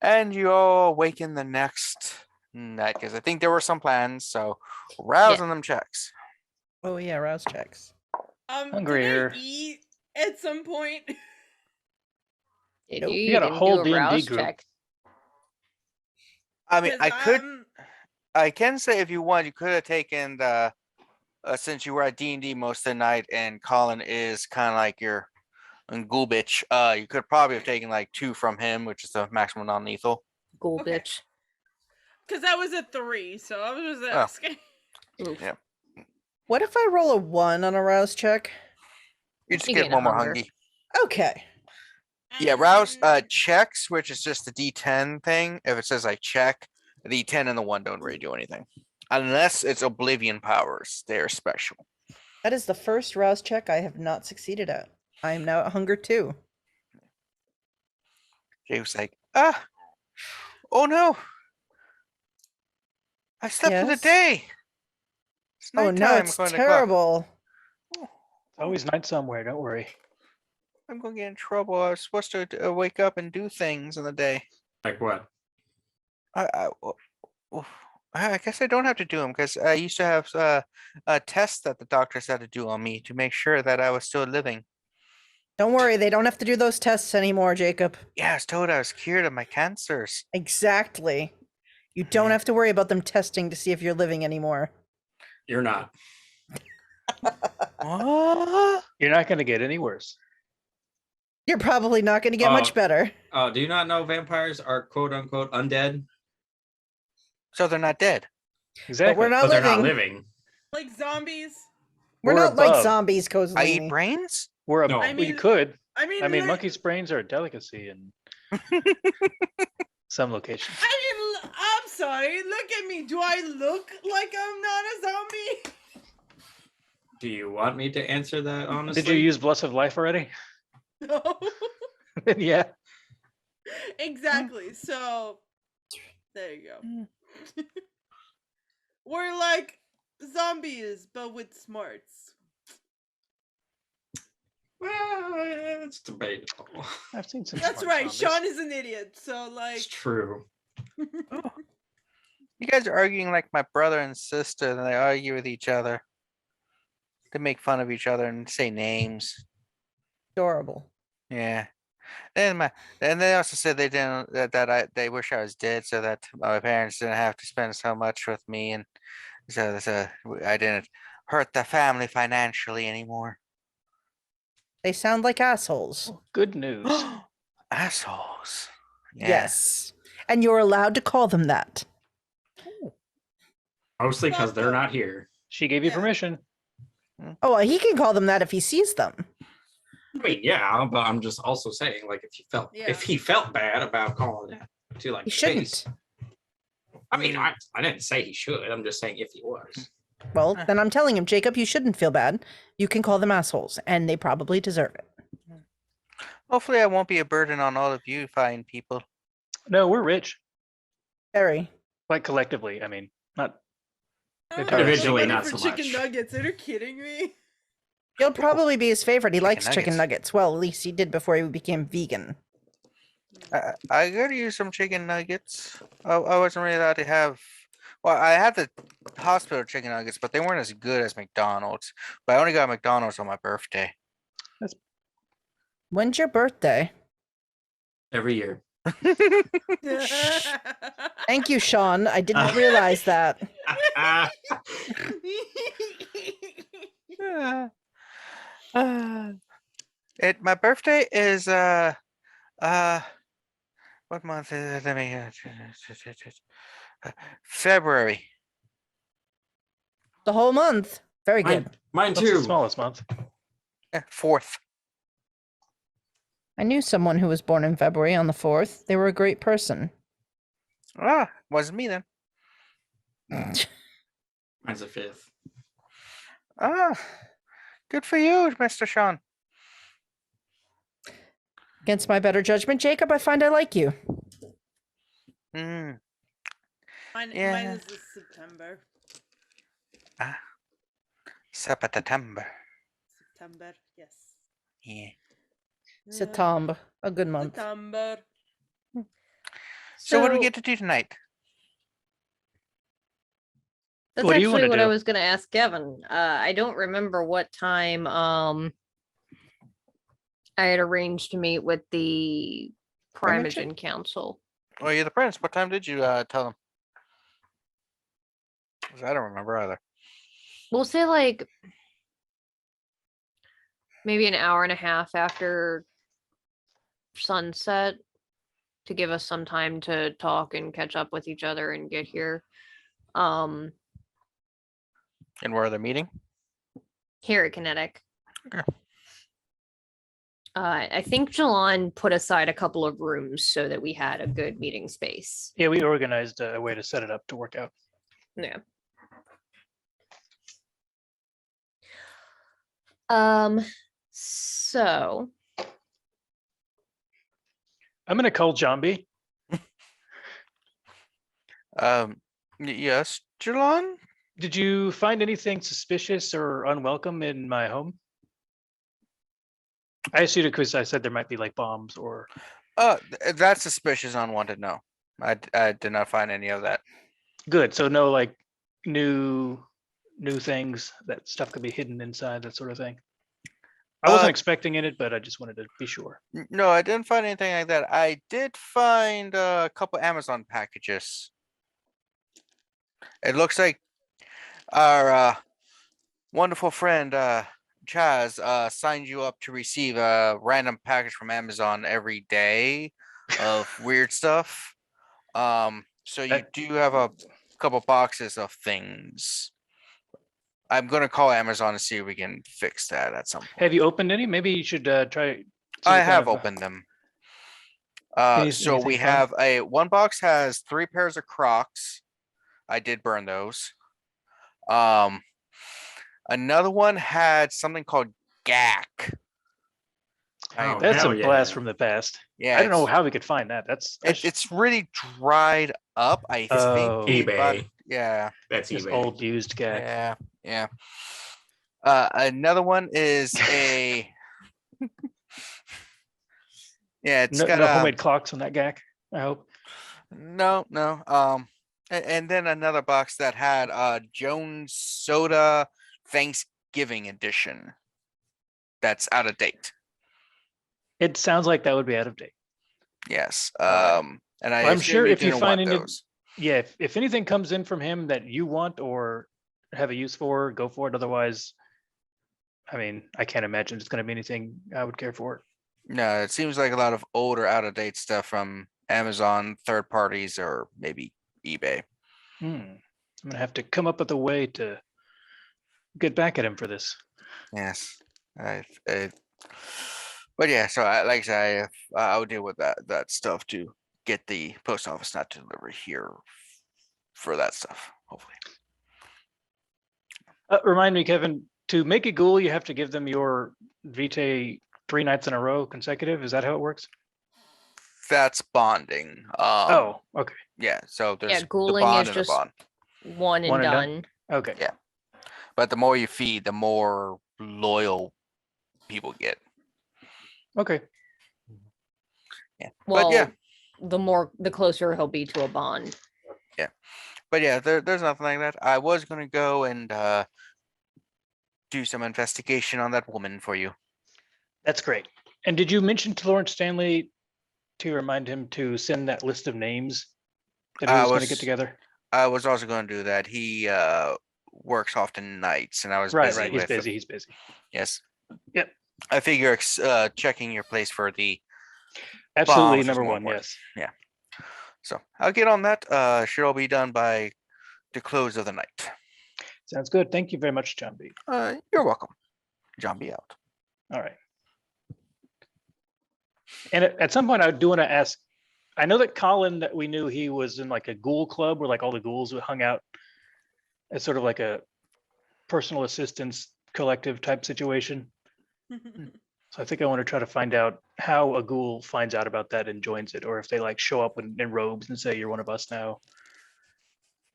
And you all awaken the next night because I think there were some plans. So rousing them checks. Oh yeah, rouse checks. Hungrier. Did I eat at some point? Did Nope. you? You got a didn't whole do D&D rouse group. check. I mean, 'Cause I can say if you want, you could have taken the since you were at D&D most of the night, and Colin is kind of like your ghoul bitch. You could probably have taken like 2 from him, which is the maximum non-lethal. Ghoul Okay. bitch. Because I was at 3, so I was just Oh. asking. Oof. Yeah. What if I roll a 1 on a rouse check? You just You get gain one more hunger. hungry. Okay. Yeah, rouse And- checks, which is just the D10 thing. If it says like check, the D10 and the 1 don't really do anything. Unless it's oblivion powers. They're special. That is the first rouse check I have not succeeded at. I am now at hunger 2. Jay was like, oh no. I slept for the Yes? day. It's Oh no, nighttime, it's according to clock. terrible. Always night somewhere. Don't worry. I'm gonna get in trouble. I was supposed to wake up and do things in the day. Like what? I guess I don't have to do them because I used to have a test that the doctors had to do on me to make sure that I was still living. Don't worry, they don't have to do those tests anymore, Jacob. Yeah, I was told I was cured of my cancers. Exactly. You don't have to worry about them testing to see if you're living anymore. You're not. What? You're not going to get any worse. You're probably not going to get much Oh. better. Do you not know vampires are quote unquote undead? So they're not dead. Exactly. But we're not But they're living. not living. Like zombies. We're We're not like above. zombies, I Kozaline. eat brains? We're No. we I mean, could. I mean, I mean, like- monkey's brains are a delicacy in some locations. I mean, I'm sorry. Look at me. Do I look like I'm not a zombie? Do you want me to answer that honestly? Did you use Bless of Life already? No. Yeah. Exactly. So there you go. We're like zombies, but with smarts. Well, it's debatable. I've seen some. That's smart right. zombies. Sean is an idiot. So like, It's true. You guys are arguing like my brother and sister, and they argue with each other. They make fun of each other and say names. Adorable. Yeah. And they also said they didn't they wish I was dead so that my parents didn't have to spend so much with me, and so I didn't hurt the family financially anymore. They sound like assholes. Good news. Assholes. Yeah. Yes. And you're allowed to call them that. Mostly because they're Fuck 'em. not here. She gave you Yeah. permission. Oh, well, he can call them that if he sees them. I mean, yeah, but I'm just also saying, like, if he felt bad about calling it to like He his face. shouldn't. I mean, I didn't say he should. I'm just saying if he was. Well, then I'm telling him, Jacob, you shouldn't feel bad. You can call them assholes, and they probably deserve it. Hopefully, I won't be a burden on all of you fine people. No, we're rich. Very. Like collectively. I mean, not Individually, Money not for so chicken much. nuggets. Are you kidding me? You'll probably be his favorite. He likes chicken nuggets. nuggets. Well, at least he did before he became vegan. I could use some chicken nuggets. I wasn't really allowed to have. Well, I had the hospital chicken nuggets, but they weren't as good as McDonald's. But I only got McDonald's on my birthday. When's your birthday? Every year. Thank you, Sean. I didn't realize that. My birthday is what month is it? Let me February. The whole month. Very good. Mine That's the too. smallest month. 4th. I knew someone who was born in February on the 4th. They were a great person. Wasn't me then. Mine's the 5th. Good for you, Mr. Sean. Against my better judgment, Jacob, I find I like you. Mm. Mine Yeah. is this September. September. September, yes. Yeah. September. A good month. September. So what do we get to do tonight? That's What do you actually wanna what I do? was going to ask Kevin. I don't remember what time I had arranged to meet with the Primogen? Primogen Council. Oh, you're the prince. What time did you tell them? 'Cause I don't remember either. We'll say like maybe an hour and a half after sunset to give us some time to talk and catch up with each other and get here. And where are they meeting? Here at Kinetic. Okay. I think Jilon put aside a couple of rooms so that we had a good meeting space. Yeah, we organized a way to set it up to work out. Yeah. So I'm gonna call Jambi. Yes, Jilon? Did you find anything suspicious or unwelcome in my home? I assumed it because I said there might be like bombs or. That's suspicious, unwanted. No, I did not find any of that. Good. So no like new things that stuff could be hidden inside, that sort of thing. I wasn't expecting it, but I just wanted to be sure. No, I didn't find anything like that. I did find a couple Amazon packages. It looks like our wonderful friend Chaz signed you up to receive a random package from Amazon every day of weird stuff. So you do have a couple boxes of things. I'm gonna call Amazon to see if we can fix that at some point. Have you opened any? Maybe you should try. see I what kind have of, opened them. So anything we fun? have one box has 3 pairs of Crocs. I did burn those. Another one had something called GAC. Oh, That's hell a blast yeah. from the past. Yeah, I don't know how we could find that. That's it's really dried up. I Oh. think we bought- eBay. yeah, That's just eBay. old used gag. yeah. Another one is a yeah. It's No, got no homemade clocks on that gag. I hope. no. And then another box that had Jones Soda Thanksgiving edition. That's out of date. It sounds like that would be out of date. Yes. Alright. And I Well, I'm assume sure you if you didn't find want any, those. yeah, if anything comes in from him that you want or have a use for, go for it. Otherwise, I mean, I can't imagine it's going to be anything I would care for. No, it seems like a lot of older, out of date stuff from Amazon, third parties, or maybe eBay. I'm gonna have to come up with a way to get back at him for this. Yes. But yeah, so like I said, I'll deal with that stuff to get the post office not to deliver here for that stuff. Hopefully. Remind me, Kevin, to make a ghoul, you have to give them your vitae 3 nights in a row consecutive. Is that how it works? That's bonding. Oh, okay. Yeah. So there's the ghouling bond is and the just bond. one and One and done. done? Okay. Yeah. But the more you feed, the more loyal people get. Okay. Yeah. Well, But yeah. the closer he'll be to a bond. But yeah, there's nothing like that. I was gonna go and do some investigation on that woman for you. That's great. And did you mention to Lawrence Stanley to remind him to send that list of names that he I was going to was- get together? I was also gonna do that. He works often nights, and I was Right, busy right. He's with busy. He's busy. Yes. Yep. I figure checking your place for the Absolutely bombs was number more one. important. Yes. So I'll get on that. Should all be done by the close of the night. Sounds good. Thank you very much, John B. You're welcome. John B out. All right. And at some point, I do want to ask. I know that Colin, that we knew he was in like a ghoul club where like all the ghouls hung out as sort of like a personal assistance collective type situation. So I think I want to try to find out how a ghoul finds out about that and joins it, or if they like show up in robes and say you're one of us now,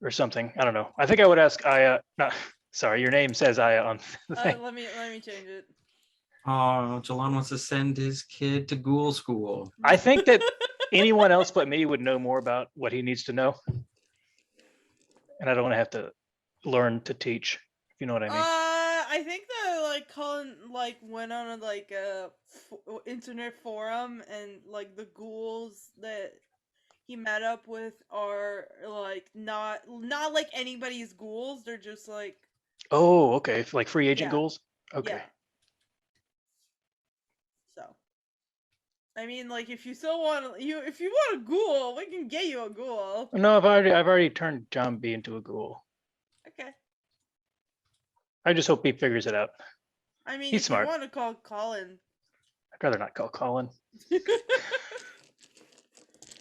or something. I don't know. I think I would ask Aya. Not, sorry, your name says Aya on the thing. let me change it. Oh, Jilon wants to send his kid to ghoul school. I think that anyone else but me would know more about what he needs to know, and I don't want to have to learn to teach. If you know what I mean. I think that like Colin like went on a like a internet forum, and like the ghouls that he met up with are like not like anybody's ghouls. They're just like Oh, okay. Like free agent Yeah. ghouls. Okay. yeah. So, I mean, like if you still want if you want a ghoul, we can get you a ghoul. No, I've already turned John B into a ghoul. Okay. I just hope he figures it out. I mean, He's if smart. you want to call Colin. I'd rather not call Colin. He's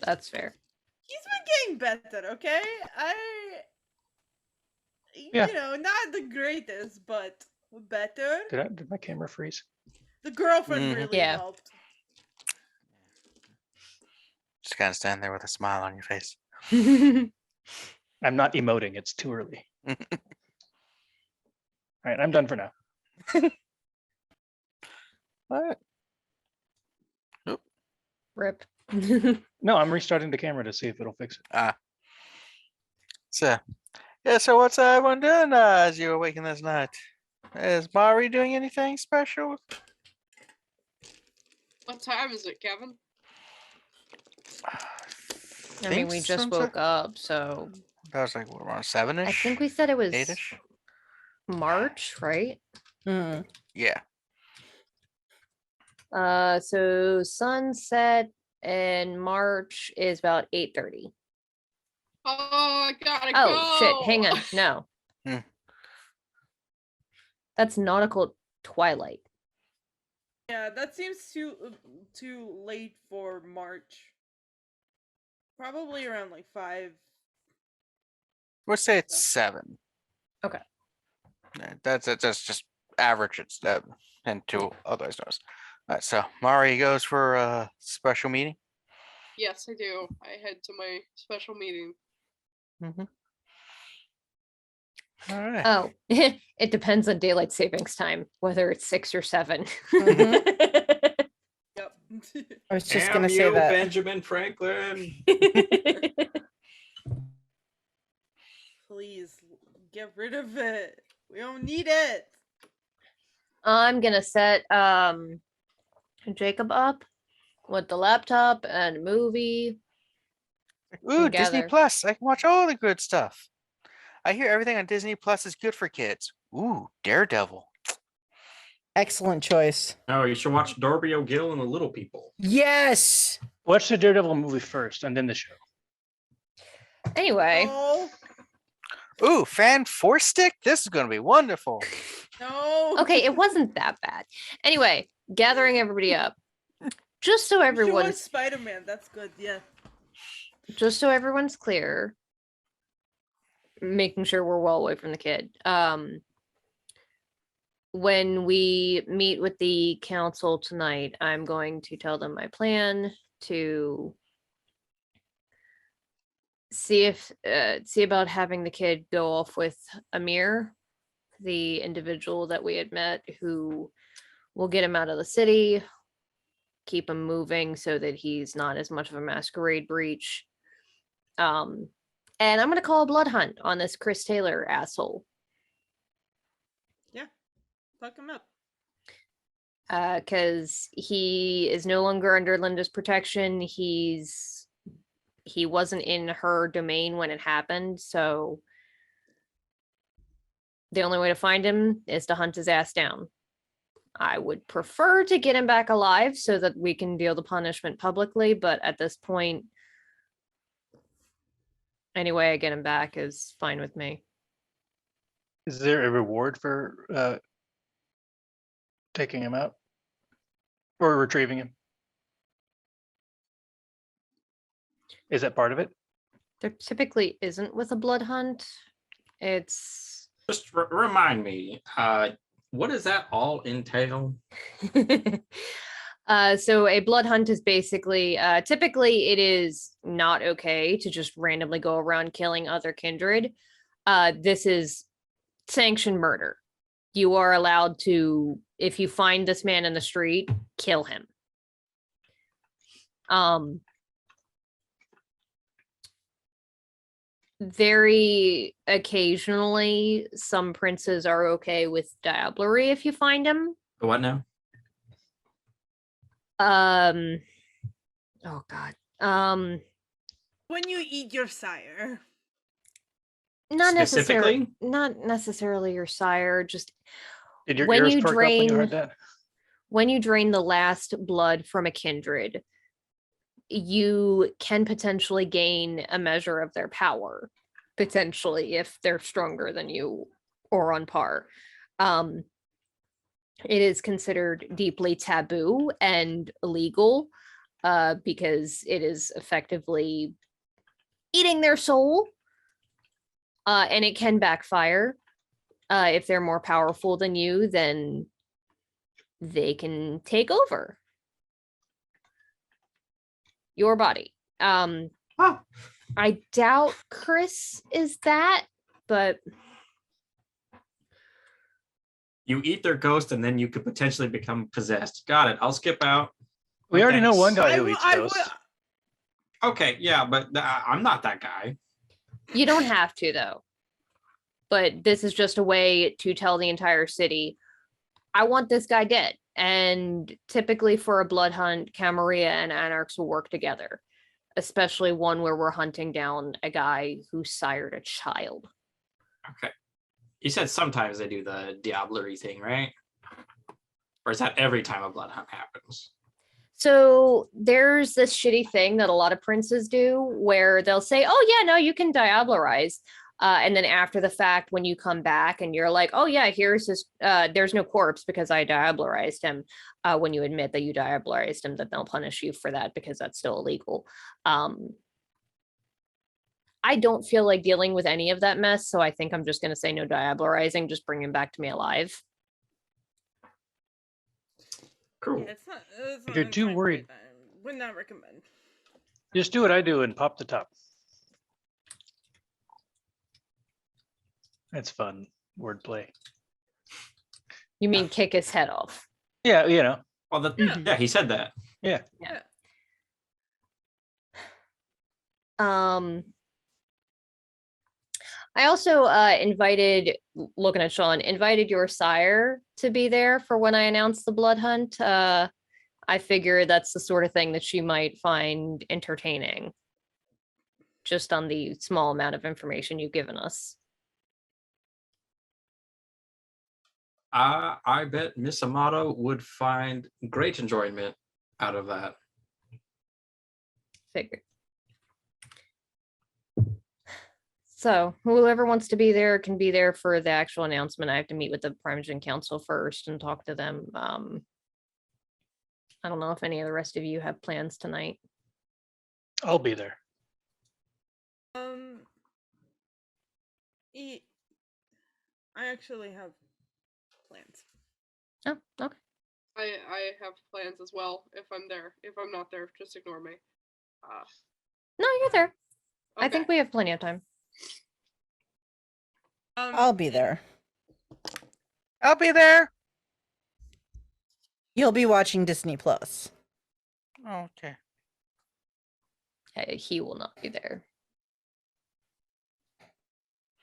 That's fair. been getting better, okay? Yeah. You know, not the greatest, but better. Did my camera freeze? The girlfriend Mhm. really Yeah. helped. Just kind of stand there with a smile on your face. I'm not emoting. It's too early. All right, I'm done for now. All right. Rip. No, I'm restarting the camera to see if it'll fix it. So, yeah. So what's everyone doing as you awaken this night? Is Mari doing anything special? What time is it, Kevin? I mean, we just woke up, so That was like what, around 7ish. I think we said it was 8ish. March, right? Mm. Yeah. So sunset in March is about 8:30. Oh, I gotta Oh go. shit! Hang on, no. Hmm. That's nautical twilight. Yeah, that seems too late for March. Probably around like 5. Let's say it's 7. Okay. Yeah, that's just average. It's and to otherwise knows. All right, so Mari goes for a special meeting. Yes, I do. I head to my special meeting. Mm-hmm. All right. Oh, it depends on daylight savings time, whether it's 6 or 7. Yep. I was just Damn gonna say you, that. Benjamin Franklin. Please get rid of it. We don't need it. I'm gonna set Jacob up with the laptop and a movie. Ooh, Disney gather. Plus. I can watch all the good stuff. I hear everything on Disney Plus is good for kids. Ooh, Daredevil. Excellent choice. Oh, you should watch Darby O'Gill and the Little People. Yes. Watch the Daredevil movie first and then the show. Anyway, No. Ooh, fan force stick. This is gonna be wonderful. No. okay, it wasn't that bad. Anyway, gathering everybody up. Just so You should watch everyone's Spider-Man. That's good. Yeah. clear, making sure we're well away from the kid. When we meet with the council tonight, I'm going to tell them my plan to see about having the kid go off with Amir, the individual that we had met, who will get him out of the city, keep him moving so that he's not as much of a masquerade breach. And I'm gonna call a blood hunt on this Chris Taylor asshole. Fuck him up. Because he is no longer under Linda's protection. He wasn't in her domain when it happened, so the only way to find him is to hunt his ass down. I would prefer to get him back alive so that we can deal the punishment publicly, but at this point, any way I get him back is fine with me. Is there a reward for taking him out or retrieving him? Is that part of it? There typically isn't with a blood hunt. It's Just remind me, what does that all entail? so a blood hunt is basically typically it is not okay to just randomly go around killing other kindred. This is sanctioned murder. You are allowed to, if you find this man in the street, kill him. Very occasionally, some princes are okay with diablerie if you find him. What now? Oh God. When you eat your sire. Not necessarily. Specifically? Not necessarily your sire. Just Did your when ears you perk up when you drain- heard that? when you drain the last blood from a kindred, you can potentially gain a measure of their power, potentially if they're stronger than you or on par. It is considered deeply taboo and illegal because it is effectively eating their soul, and it can backfire. If they're more powerful than you, then they can take over your body. Oh, I doubt Chris is that, but you eat their ghost and then you could potentially become possessed. Got it. I'll skip out. We already know Thanks. one guy I who w- eats I ghosts. Okay, yeah, but I'm not that guy. you don't have to though. But this is just a way to tell the entire city, I want this guy dead. And typically for a blood hunt, Camarilla and Anarchs will work together, especially one where we're hunting down a guy who sired a child. Okay. You said sometimes they do the diablerie thing, right? Or is that every time a blood hunt happens? So there's this shitty thing that a lot of princes do where they'll say, oh yeah, no, you can diablerize. And then after the fact, when you come back and you're like, oh yeah, here's this, there's no corpse because I diablerized him. When you admit that you diablerized him, that they'll punish you for that because that's still illegal. I don't feel like dealing with any of that mess, so I think I'm just going to say no diablerizing, just bring him back to me alive. Cool. Yeah, it's not If you're too entirely worried- right. I would not recommend. Just do what I do and pop the top. That's fun wordplay. You mean kick his head off? Yeah, you know. Well, Yeah. yeah, he said that. I also invited, invited your sire to be there for when I announced the blood hunt. I figure that's the sort of thing that she might find entertaining, just on the small amount of information you've given us. I bet Miss Amato would find great enjoyment out of that. Figured. So whoever wants to be there can be there for the actual announcement. I have to meet with the Primogen Council first and talk to them. I don't know if any of the rest of you have plans tonight. I'll be there. I actually have plans. Oh, okay. I have plans as well if I'm there. If I'm not there, just ignore me. No, you're there. I think Okay. we have plenty of time. I'll be there. I'll be there. You'll be watching Disney Plus. Okay. Hey, he will not be there.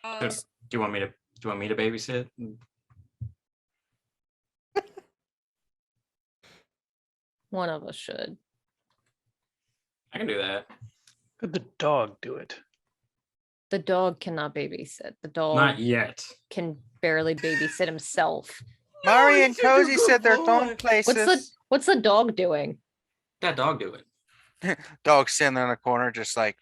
Uh, Do you want me to babysit? One of us should. I can do that. Could the dog do it? The dog cannot babysit. The dog Not yet. can barely babysit himself. Mari No, and he's such a Cozy good said they're boy. going places. What's the dog doing? That dog do it. Dog sitting there in the corner, just like.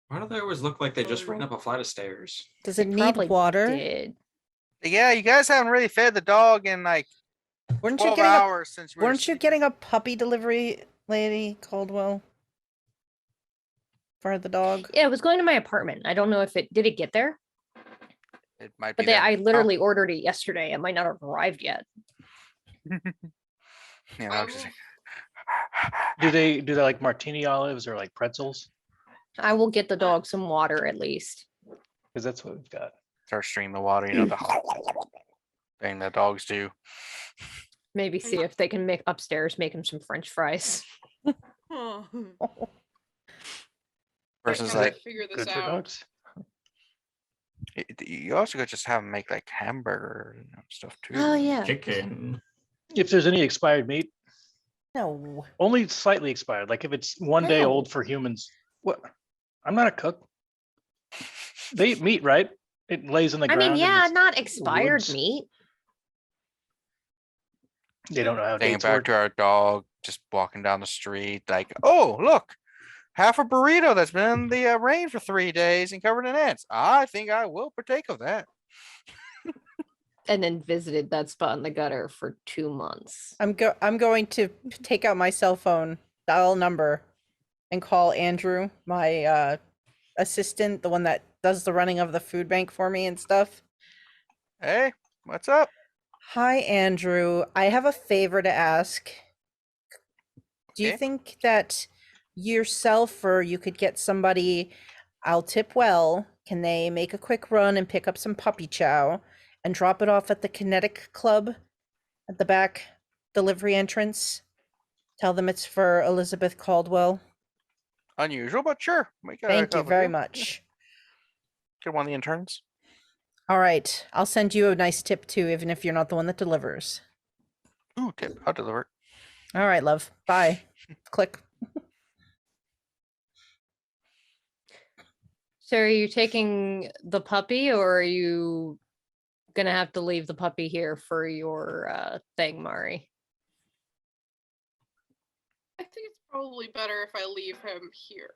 Why do they always look like they just ran up a flight of stairs? Does it need Probably water? did. Yeah, you guys haven't really fed the dog in like Weren't you 12 getting hours since we were weren't you sleeping. getting a puppy delivery, Lady Caldwell? For the dog? Yeah, it was going to my apartment. I don't know if it did it get there, It might but be. I that- literally ordered it yesterday. It might not have arrived yet. Yeah, I dog just will- like, Do they like martini olives or like pretzels? I will get the dog some water at least. Because that's what we've got. start streaming the water. You know the thing that dogs do. Maybe see if they can make him some French fries. Oh. Versus I like can't figure this Good for out. dogs. you also could just have them make like hamburger stuff too. Oh yeah. Chicken. If there's any expired meat, No. only slightly expired. Like if it's 1 day No. old for humans. What? I'm not a cook. They eat meat, right? It lays on the I ground. mean, in yeah, the not expired woods. meat. They don't know how Thinking dates back work. to our dog just walking down the street, like, oh look, half a burrito that's been in the rain for 3 days and covered in ants. I think I will partake of that. And then visited that spot in the gutter for 2 months. I'm going to take out my cell phone, dial a number, and call Andrew, my assistant, the one that does the running of the food bank for me and stuff. Hey, what's up? Hi, Andrew. I have a favor to ask. Do you Okay. think that yourself or you could get somebody, I'll tip well, can they make a quick run and pick up some puppy chow and drop it off at the Kinetic Club at the back delivery entrance? Tell them it's for Elizabeth Caldwell. Unusual, but sure. We got a Thank you couple very here. much. Get one of the interns. All right. I'll send you a nice tip too, even if you're not the one that delivers. Ooh, tip. I'll deliver it. All right, love. Bye. Click. So are you taking the puppy or are you gonna have to leave the puppy here for your thing, Mari? I think it's probably better if I leave him here.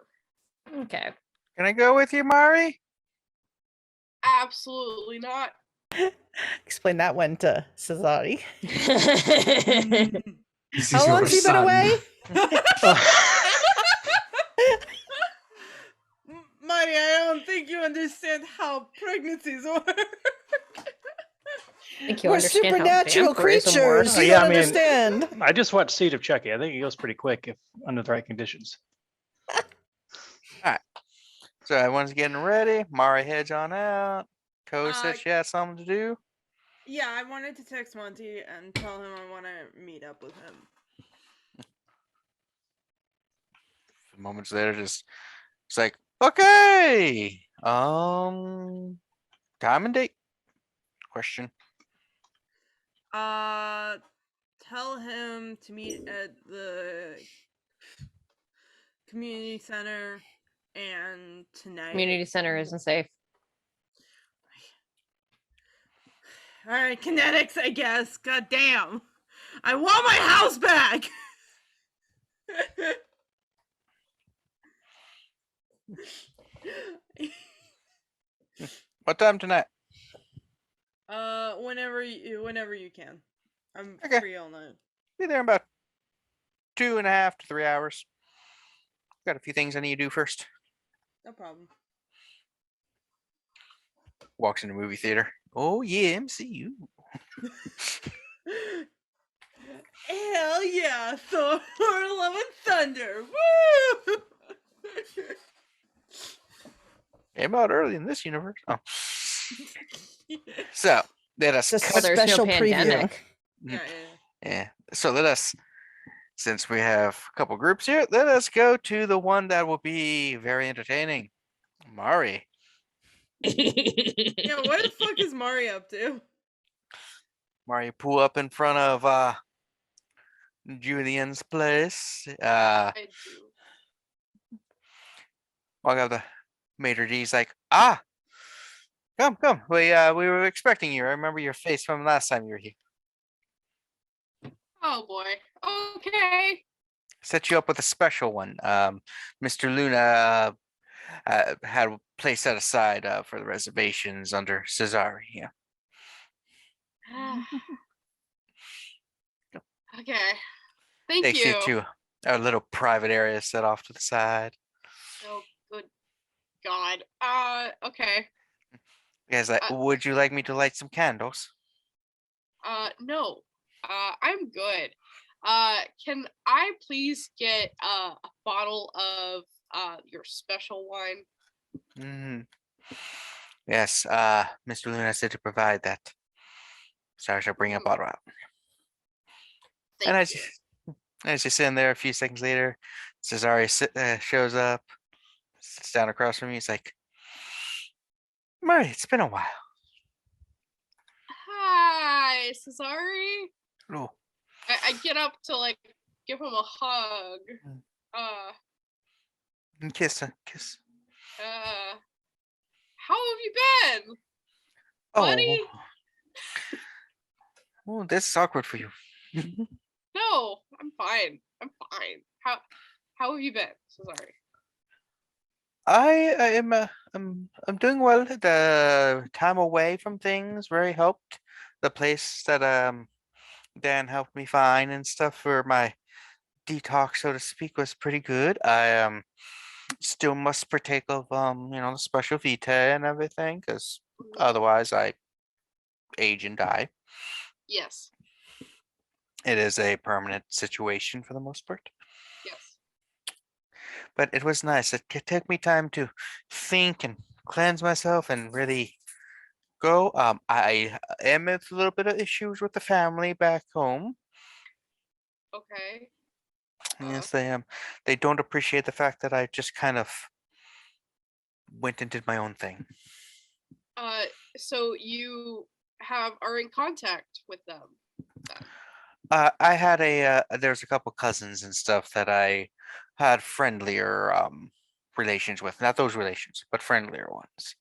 Okay. Can I go with you, Mari? Absolutely not. Explain that one to Cesari. This How is long's your he been son. away? Mari, I don't think you understand how pregnancies work. I think you We're understand how supernatural vampirism works. creatures. Oh, You yeah, don't I mean- understand. I just watched Seed of Chucky. I think it goes pretty quick if under the right conditions. So everyone's getting ready. Mari heads on out. Ko said she had something to do. Yeah, I wanted to text Monty and tell him I want to meet up with him. Moments later, just it's like, okay, time and date. Question. Tell him to meet at the community center and tonight. Community center isn't safe. All right, kinetics, I guess. God damn. I want my house back. What time tonight? Whenever you can. I'm Okay. free all night. Be there in about 2.5 to 3 hours. Got a few things I need to do first. No problem. Walks in the movie theater. Oh yeah, MCU. Hell yeah, Thor, Love and Thunder. Woo! Came out early in this universe. Oh. So let us It's a Well, there's no special preview. pandemic. Yeah. Yeah. So let us, since we have a couple groups here, let us go to the one that will be very entertaining. Mari. Yeah, what the fuck is Mari up to? Mari pull up in front of Julian's place. I do. Walk up the maitre d's like, come. We were expecting you. I remember your face from last time you were here. Oh boy. Okay. Set you up with a special one. Mr. Luna had a place set aside for the reservations under Cesare. Yeah. Okay. Thank Takes you. you to a little private area set off to the side. Oh, good God. Okay. You guys like, would you like me to light some candles? No. I'm good. Can I please get a bottle of your special wine? Yes, Mr. Luna said to provide that. So I shall bring a bottle out. Thank And you. as you're sitting there a few seconds later, Cesare shows up, sits down across from me. He's like, Murray, it's been a while. Hi, Cesare. Oh, I get up to like give him a hug. and kiss. How have you been, Oh, buddy? oh, this is awkward for you. No, I'm fine. How have you been? Cesare? I'm doing well. The time away from things very helped. The place that Dan helped me find and stuff for my detox, so to speak, was pretty good. I still must partake of the special vita and everything, because otherwise I age and die. Yes. It is a permanent situation for the most part. Yes. But it was nice. It took me time to think and cleanse myself and really go. I am with a little bit of issues with the family back home. Okay. Yes, they don't appreciate the fact that I just kind of went and did my own thing. So you are in contact with them then? I had there's a couple cousins and stuff that I had friendlier relations with. Not those relations, but friendlier ones.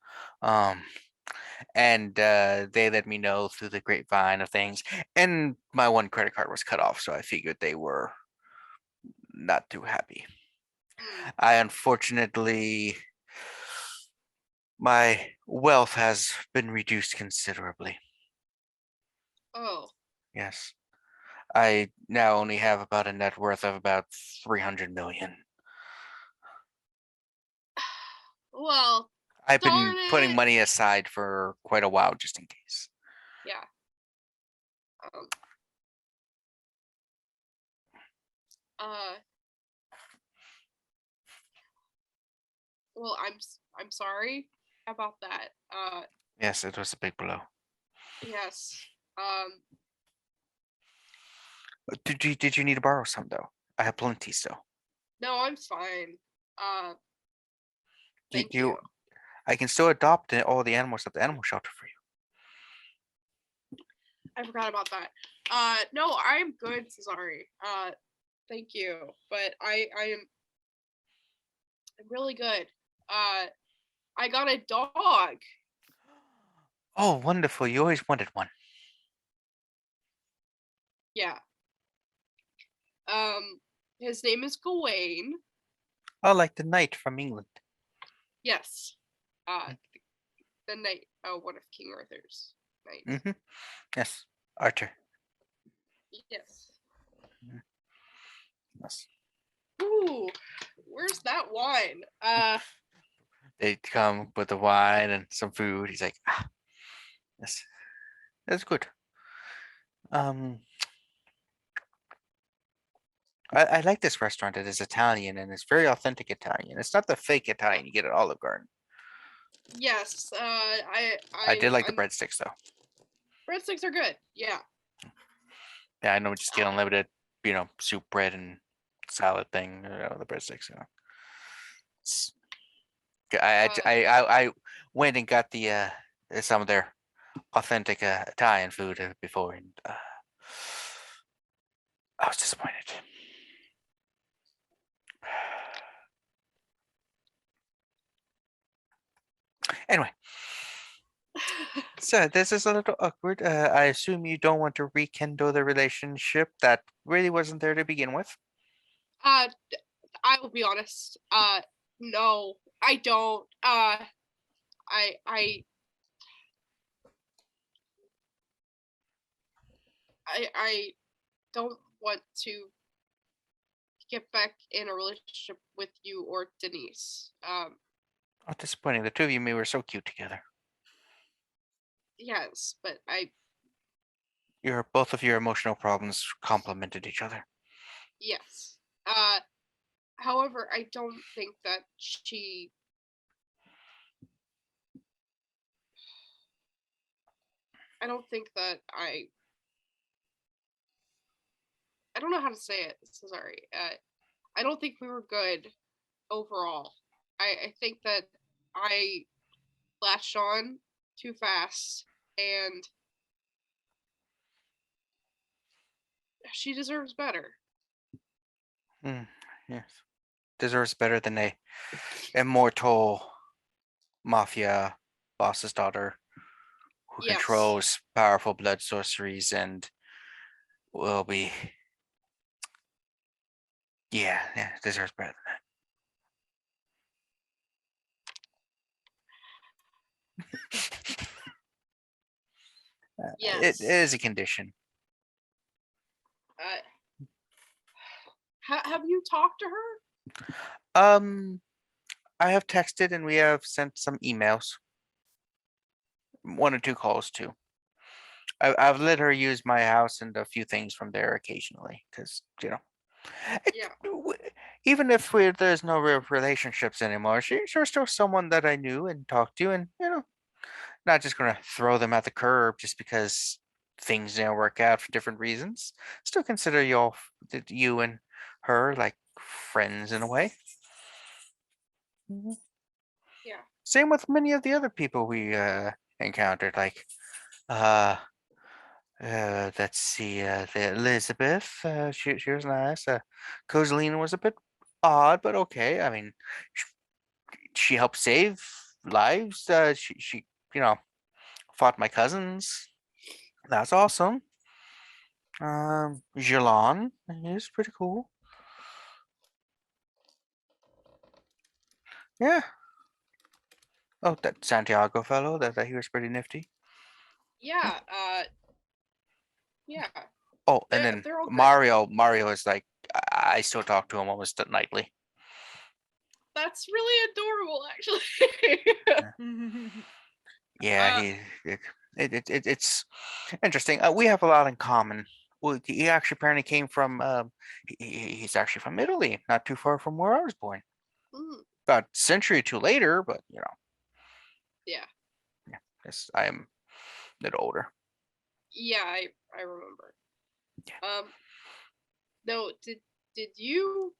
And they let me know through the grapevine of things. And my one credit card was cut off, so I figured they were not too happy. I unfortunately, my wealth has been reduced considerably. Oh. Yes. I now only have about a net worth of about 300 million. Well, I've been darn putting it. money aside for quite a while just in case. Yeah. Well, I'm sorry about that. Yes, it was a big blow. Yes. Did you need to borrow some though? I have plenty still. No, I'm fine. Do Thank you. I can still adopt all the animals at the animal shelter for you. I forgot about that. No, I'm good, Cesare. Thank you. But I'm really good. I got a dog. Oh, wonderful. You always wanted one. Yeah. His name is Gawain. Oh, like the knight from England. Yes. The knight, one of King Arthur's knights. Mm-hmm. Yes, Arthur. Yes. Yes. Ooh, where's that wine? They come with the wine and some food. He's like, yes, that's good. I like this restaurant. It is Italian and it's very authentic Italian. It's not the fake Italian you get at Olive Garden. Yes. I did like the breadsticks though. Breadsticks are good. Yeah. Yeah, I know just get unlimited, soup, bread, and salad thing. The breadsticks. I went and got the some of their authentic Italian food before, and I was disappointed. Anyway, so this is a little awkward. I assume you don't want to rekindle the relationship that really wasn't there to begin with. I will be honest. No, I don't. I don't want to get back in a relationship with you or Denise. Oh, disappointing. The two of you were so cute together. Yes, but Both of your emotional problems complemented each other. yes. However, I don't think that I don't think that I don't know how to say it. So sorry. I don't think we were good overall. I think that I latched on too fast, and she deserves better. Yes. Deserves better than a immortal mafia boss's daughter who Yes. controls powerful blood sorceries and will be deserves better than that. Yes. It is a condition. Have you talked to her? I have texted and we have sent some emails. 1 or 2 calls too. I've let her use my house and a few things from there occasionally because Yeah. even if there's no real relationships anymore, she's still someone that I knew and talked to, and not just gonna throw them at the curb just because things didn't work out for different reasons. Still consider you and her like friends in a way. Yeah. Same with many of the other people we encountered, like let's see, the Elizabeth, she was nice. Kozaline was a bit odd, but okay. I mean, she helped save lives. She fought my cousins. That's awesome. Jilon, he's pretty cool. Yeah. Oh, that Santiago fellow, that he was pretty nifty. Yeah. Yeah. Oh, and then they're all good. Mario is like, I still talk to him almost nightly. That's really adorable, actually. Yeah, it's interesting. We have a lot in common. Well, he actually apparently came from he's actually from Italy, not too far from where I was born. About a century or two later, but Yeah. Yes, I am a little older. Yeah, I remember. No, did you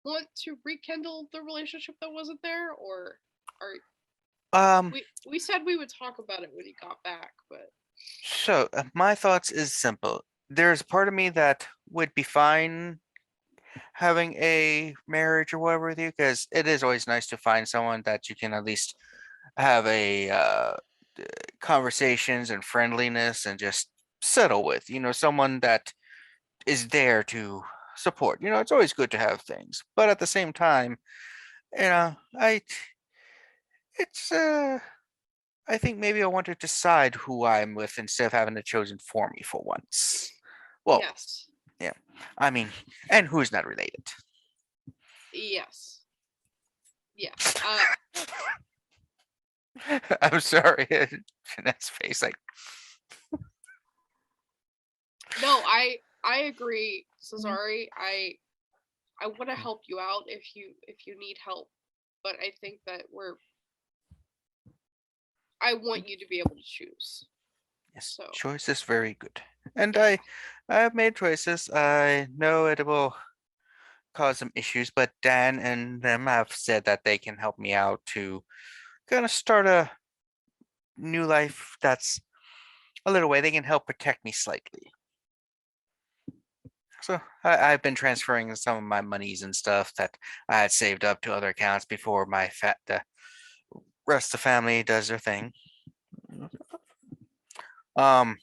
want to rekindle the relationship that wasn't there, or Um, we said we would talk about it when you got back, but So my thoughts is simple. There's a part of me that would be fine having a marriage or whatever with you, because it is always nice to find someone that you can at least have a conversations and friendliness and just settle with. Someone that is there to support. It's always good to have things, but at the same time, I it's I think maybe I want to decide who I'm with instead of having it chosen for me for once. Well, Yes. yeah. I mean, and who's not related? Yes. Yeah. I'm sorry. Jeanette's face, like, No, I agree, Cesare. I want to help you out if you need help, but I think that I want you to be able to choose. yes, So. choice is very good. And I have made choices. I know it will cause some issues, but Dan and them have said that they can help me out to kind of start a new life that's a little way. They can help protect me slightly. So I've been transferring some of my monies and stuff that I had saved up to other accounts before the rest of the family does their thing. Um,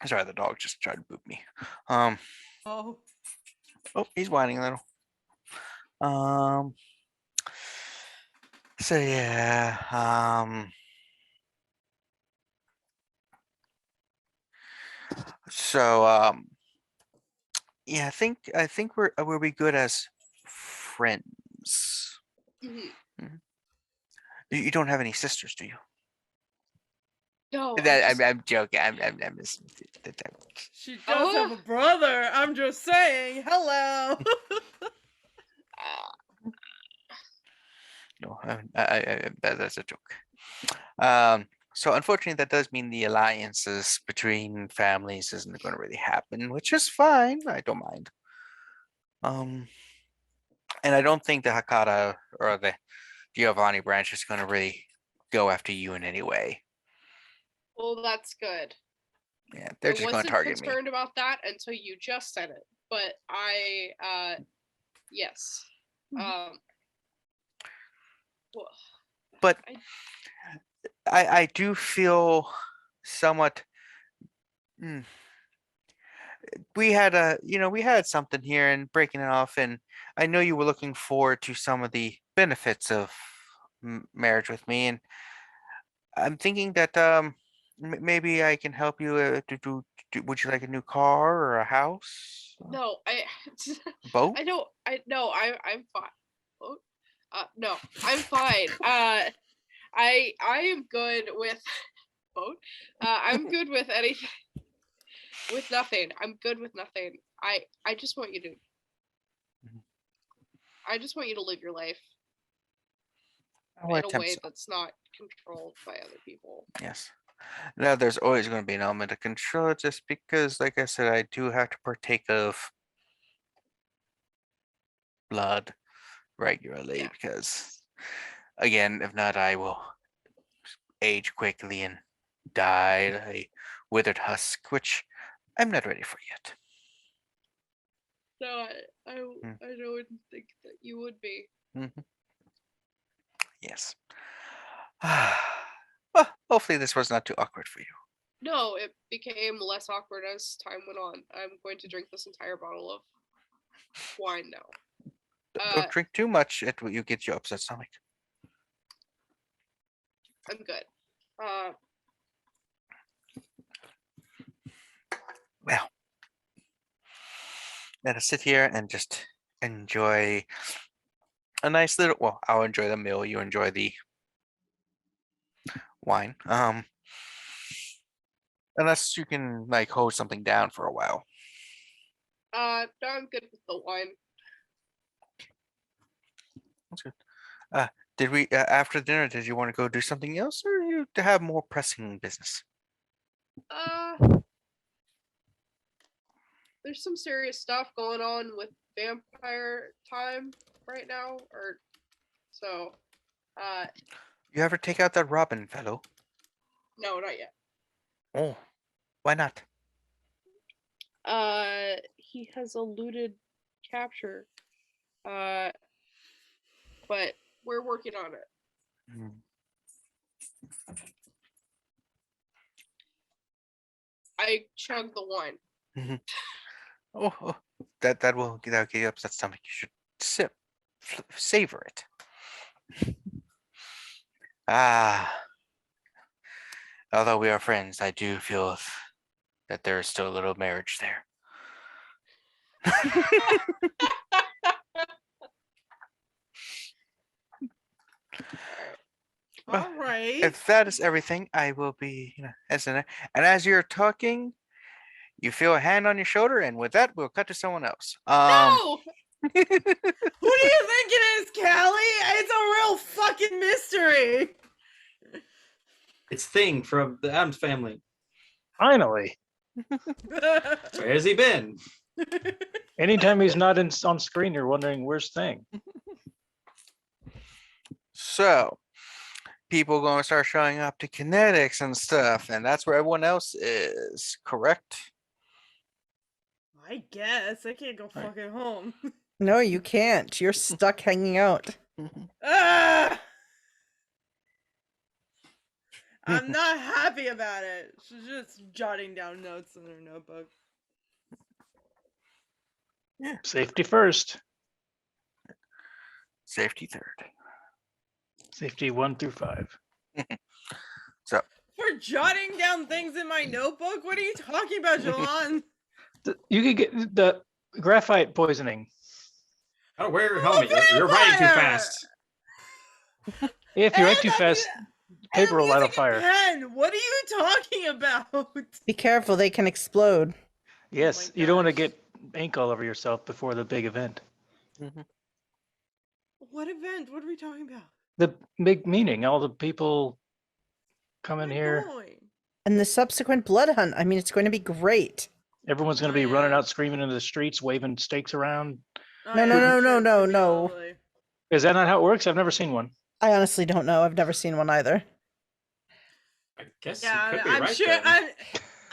sorry, the dog just tried to boop me. Oh, he's whining a little. So yeah. So yeah, I think we'll be good as friends. Mhm. You don't have any sisters, do you? No, I'm joking. I'm just. She does have a brother. I'm just saying. Hello. No, that's a joke. So unfortunately, that does mean the alliances between families isn't going to really happen, which is fine. I don't mind. And I don't think the Hakata or the Giovanni branch is going to really go after you in any way. well, that's good. Yeah, they're just going to target me. I wasn't concerned about that until you just said it, but yes. Well, But I do feel somewhat. We had something here and breaking it off, and I know you were looking forward to some of the benefits of marriage with me, and I'm thinking that maybe I can help you would you like a new car or a house? no, Both? I'm fine. Boat? No, I'm fine. I am good with boat. I'm good with anything. With nothing. I'm good with nothing. I just want you to. I just want you to live your life in a way that's not controlled by other people. Yes. Now, there's always going to be an element of control, just because, like I said, I do have to partake of blood regularly, because, again, if not, I will age quickly and die a withered husk, which I'm not ready for yet. No, I don't think that you would be. Yes. Well, hopefully this was not too awkward for you. No, it became less awkward as time went on. I'm going to drink this entire bottle of wine now. Don't drink too much; it will get you upset stomach. I'm good. Well, let us sit here and just enjoy a nice little. Well, I'll enjoy the meal. You enjoy the wine. Unless you can like hold something down for a while. No, I'm good with the wine. That's good. Did we after dinner? Did you want to go do something else, or you to have more pressing business? There's some serious stuff going on with vampire time right now, or so. You ever take out that Robin fellow? No, not yet. Oh, why not? He has eluded capture. But we're working on it. Hmm. I chugged the wine. Oh, that'll get you upset stomach. You should sip, savor it. Ah, although we are friends, I do feel that there is still a little marriage there. All right. If that is everything, I will be, and as you're talking, you feel a hand on your shoulder, and with that, we'll cut to someone else. No! Who do you think it is, Callie? It's a real fucking mystery. It's Thing from the Adams Family. Finally. Where has he been? Anytime he's not on screen, you're wondering where's Thing. So, people going to start showing up to kinetics and stuff, and that's where everyone else is, correct? I guess I can't go Right. fucking home. No, you can't. You're stuck hanging out. Ah! I'm not happy about it. She's just jotting down notes in her notebook. Safety first. Safety third. Safety 1 through 5. So, For jotting down things in my notebook? What are you talking about, Jilon? You could get the graphite poisoning. Oh, wear your helmet. You're riding too vampire! fast. If you write And too I'm fast, u- paper will and I'm light on using a fire. pen. What are you talking about? Be careful, they can explode. Yes, my you don't want to gosh. get ink all over yourself before the big event. What event? What are we talking about? The big meeting, all the people come in Where here. going? And the subsequent blood hunt. I mean, it's going to be great. Everyone's going Oh, to be running yeah. out screaming into the streets, waving stakes around. Oh, No, yeah, no, I'm no, sure no, it's gonna no, be no. lovely. Is that not how it works? I've never seen one. I honestly don't know. I've never seen one either. I guess Yeah, you could be I'm right sure. then.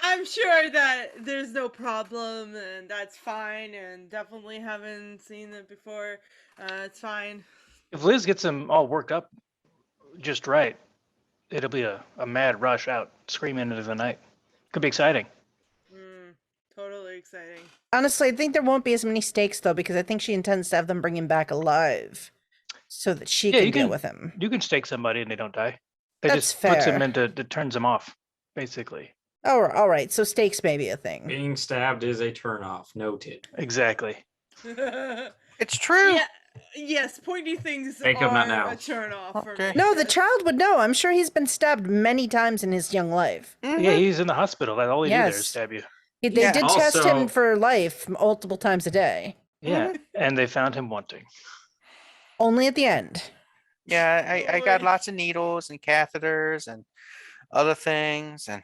I'm sure that there's no problem, and that's fine. And definitely haven't seen it before. It's fine. If Liz gets them all worked up just right, it'll be a mad rush out screaming into the night. Could be exciting. Totally exciting. Honestly, I think there won't be as many stakes though, because I think she intends to have them bring him back alive, so that she Yeah, can you deal can- with him. You can stake somebody and they don't die. They That's just puts them fair. into, it turns them off, basically. Oh, all right. So stakes may be a thing. Being stabbed is a turnoff. Noted. Exactly. it's true. Yeah. Yes, pointy things Jacob, are not now. a turn off for Okay. me. No, the child would know. I'm sure he's been stabbed many times in his young life. Yeah, he's in the hospital. That's all they do there is Yes. stab you. They Yeah. did test Also- him for life multiple times a day. Yeah, and they found him wanting. Only at the end. Yeah, I got Boy. lots of needles and catheters and other things, and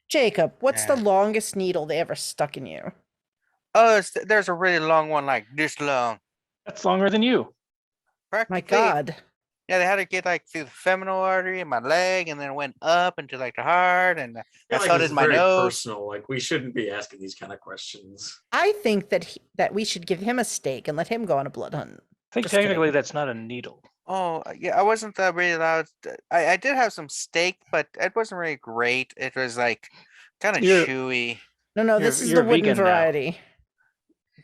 Jacob, what's the Yeah. longest needle they ever stuck in you? there's a really long one, like this long. That's longer than you. My Practically. God. Yeah, they had to get like through the femoral artery in my leg, and then went up into like the heart, and I I feel like felt this it is in my very nose. personal. Like we shouldn't be asking these kind of questions. I think that we should give him a stake and let him go on a blood hunt. I think Just kidding. technically that's not a needle. Oh, yeah, I wasn't really allowed. I did have some steak, but it wasn't really great. It was like kind of You're- chewy. No, You're- this is you're the wooden vegan now. variety.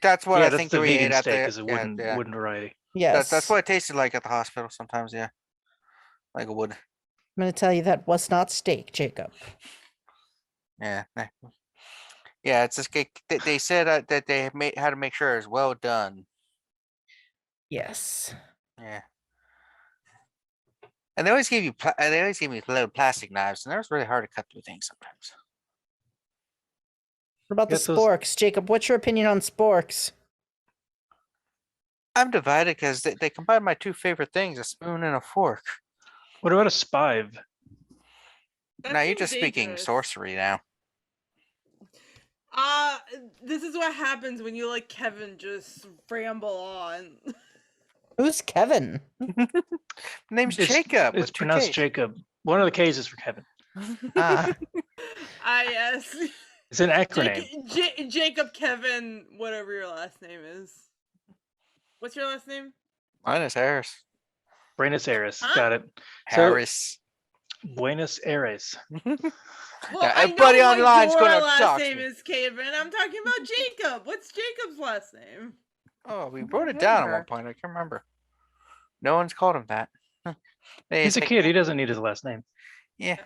That's what Yeah, I that's think the that we vegan ate at steak the. is a Yeah, wooden yeah. wooden variety. Yes. That's what it tasted like at the hospital sometimes. Yeah, like a wood. I'm going to tell you that was not steak, Jacob. Yeah. Yeah, it's just they said that they had to make sure it's well done. Yes. Yeah. And they always give you they always give me little plastic knives, and they're really hard to cut through things sometimes. What about the Get those- sporks? Jacob, what's your opinion on sporks? I'm divided because they combine my two favorite things: a spoon and a fork. What about a spive? That Now you're seems just speaking dangerous. sorcery now. This is what happens when you let Kevin just ramble on. Who's Kevin? Name's It's- Jacob. It's with two pronounced Ks. Jacob. One of the K's is for Kevin. Yes. It's an acronym. Jacob Kevin, whatever your last name is. What's your last name? Mine is Harris. Buenos Aires. Huh? Got it. So, Harris. Buenos Aires. Well, Yeah, I everybody know online's what your gonna last dox name me. is, Kevin. I'm talking about Jacob. What's Jacob's last name? Oh, we I wrote it don't down at one remember. point. I can't remember. No one's called him that. He's a kid. He doesn't need his last name. Yeah.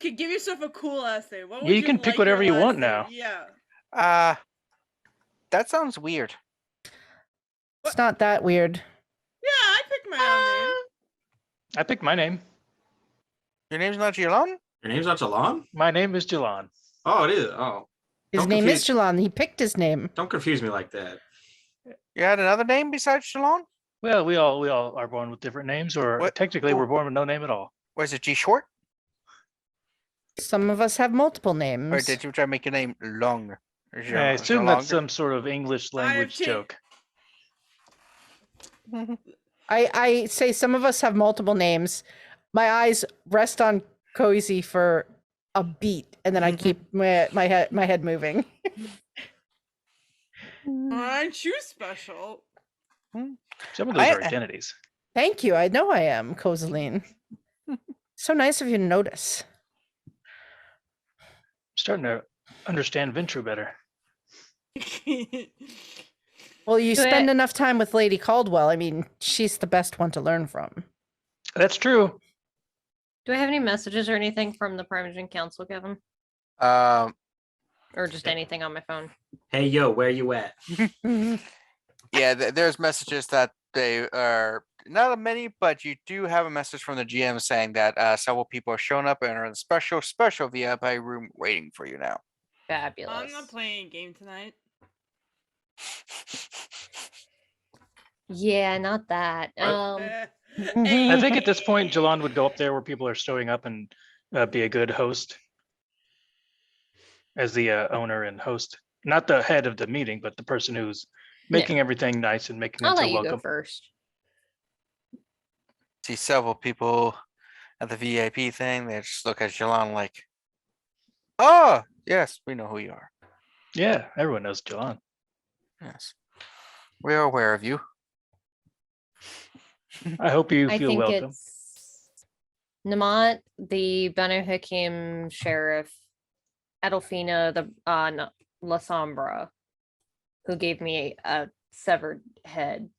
Give yourself a cool last name. What would Yeah, you can pick like your whatever you last want name? now. Yeah. That sounds weird. It's not that weird. Yeah, I picked my own name. I picked my name. Your name's not Jilon? Your name's not Jilon? My name is Jilon. Oh, it is. Oh, His Don't name is confuse- Jilon. He picked his name. don't confuse me like that. You had another name besides Jilon? Well, we all are born with different names, or What? technically we're born with no name at all. Was it G short? Some of us have multiple names. Or did you try to make your name long? I assume that's some sort of English language cha- joke. I say some of us have multiple names. My eyes rest on Cozy for a beat, and then I keep my head moving. Aren't you special? Some of those are identities. Thank you. I know I am, Kozaline. So nice of you to notice. Starting to understand Ventrue better. Well, you Do spend it. enough time with Lady Caldwell. I mean, she's the best one to learn from. That's true. Do I have any messages or anything from the Primogen Council, Kevin? Um, Or just anything on my phone? Hey, yo, where you at? yeah, there's messages that they are not many, but you do have a message from the GM saying that several people are showing up and are in the special VIP room waiting for you now. Fabulous. I'm not playing a game tonight. Yeah, not that. I think at this point, Jilon would go up there where people are showing up and be a good host as the owner and host. Not the head of the meeting, but the person who's making everything nice and making I'll them let feel you welcome. go first. See several people at the VIP thing. They just look at Jilon like, "Oh, yes, we know who you are. Yeah, everyone knows Jilon. Yes, we are aware of you." I hope you I feel think welcome. it's Namat, the Banu Hakim sheriff, Adelfina, the La Sombra, who gave me a severed head,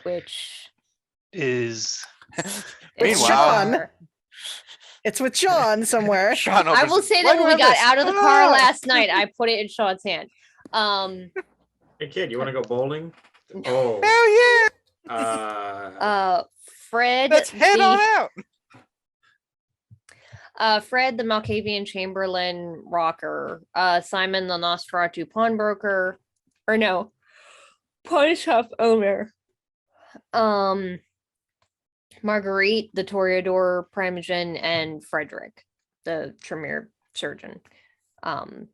which Is It's Meanwhile- Sean. It's with Sean somewhere. Sean I opens will it. say Why that do when I we have got this? out of the car Ah! last night, I put it in Sean's hand. Hey, kid, you want to go bowling? No. Oh, Hell yeah! Fred, Let's head on the out. Fred, the Malkavian Chamberlain rocker, Simon, the Nosferatu pawnbroker, or no, pawn shop owner, Marguerite, the Toreador Primogen, and Frederick, the Tremere surgeon. And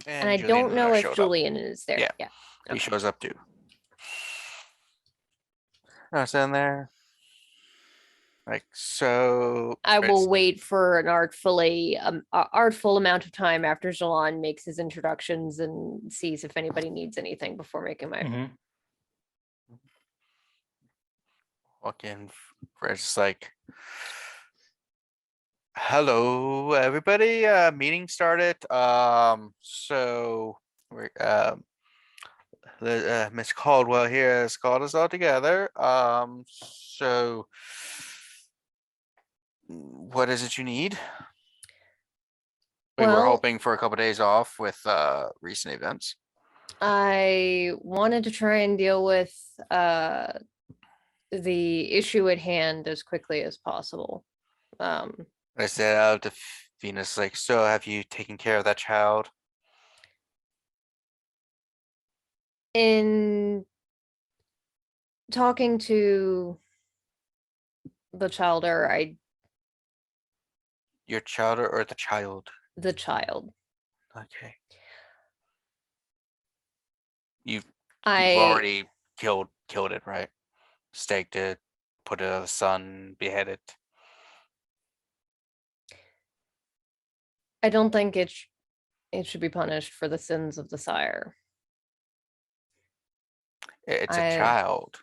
I Julian don't know if showed up. Julian is there. Yeah. Yeah. He Okay. shows up too. That's in there. Like so. I will Fred's- wait for an artful amount of time after Jilon makes his introductions and sees if anybody needs anything before making my. Mhm. Walk in. Fred's just like, "Hello, everybody. Meeting started. So we're Miss Caldwell here has called us all together. So what is it you need? We were Well- hoping for a couple days off with recent events. I wanted to try and deal with the issue at hand as quickly as possible. I said out to Venus, like, so have you taken care of that child? In talking to the childer, Your child or the child? the child, Okay. You've I already killed it, right? Staked it, put it on the sun, beheaded. I don't think it should be punished for the sins of the sire. It's I- a child.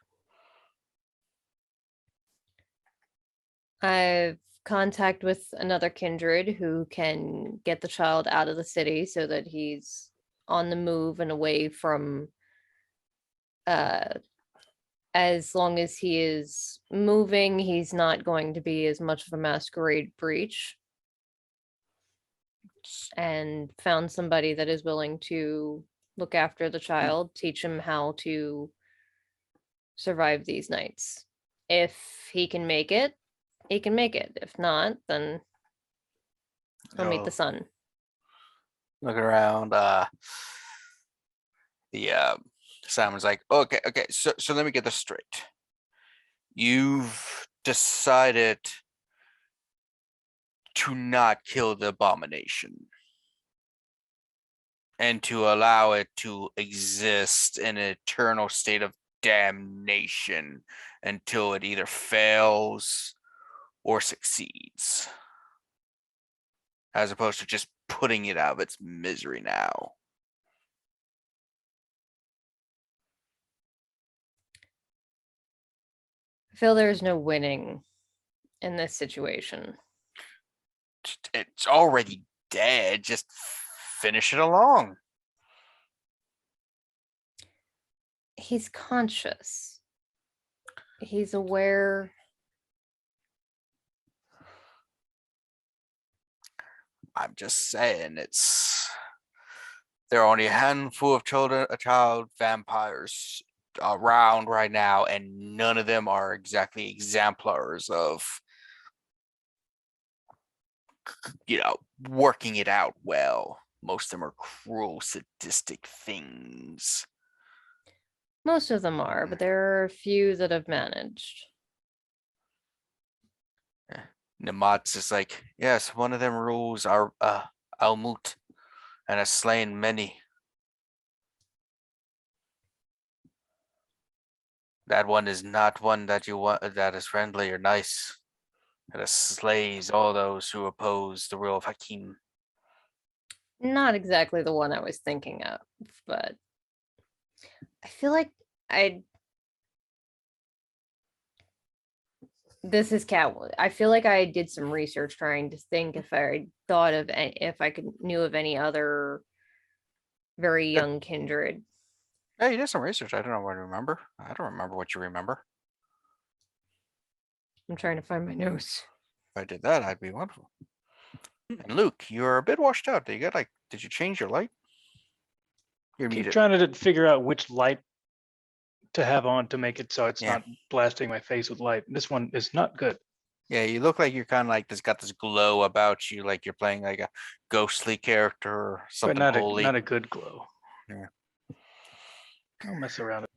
I've contact with another kindred who can get the child out of the city so that he's on the move and away from as long as he is moving, he's not going to be as much of a masquerade breach. And found somebody that is willing to look after the child, teach him how to survive these nights. If he can make it, he can make it. If not, then he'll meet the Oh, sun. looking around, Simon's like, okay, so let me get this straight. You've decided to not kill the abomination and to allow it to exist in an eternal state of damnation until it either fails or succeeds, as opposed to just putting it out of its misery now. I feel there's no winning in this situation. It's already dead. Just finish it along. He's conscious. He's aware. I'm just saying, there are only a handful of child vampires around right now, and none of them are exactly exemplars of, working it out well. Most of them are cruel, sadistic things. Most of them are, but there are a few that have managed. Namat's just like, yes, one of them rules are Almut and has slain many. That one is not one that you want that is friendly or nice. It slays all those who oppose the rule of Hakim. Not exactly the one I was thinking of, but I feel like this is cat. I feel like I did some research trying to think if I thought of if I knew of any other very young kindred. Yeah, you did some research. I don't know what to remember. I don't remember what you remember. I'm trying to find my notes. If I did that, I'd be wonderful. And Luke, you're a bit washed out. Did you change your light? You're Keep muted. trying to figure out which light to have on to make it so it's Yeah. not blasting my face with light. This one is not good. Yeah, you look like you're kind of like got this glow about you, like you're playing like a ghostly character or But something not holy. not a good glow. Yeah. I'll mess around.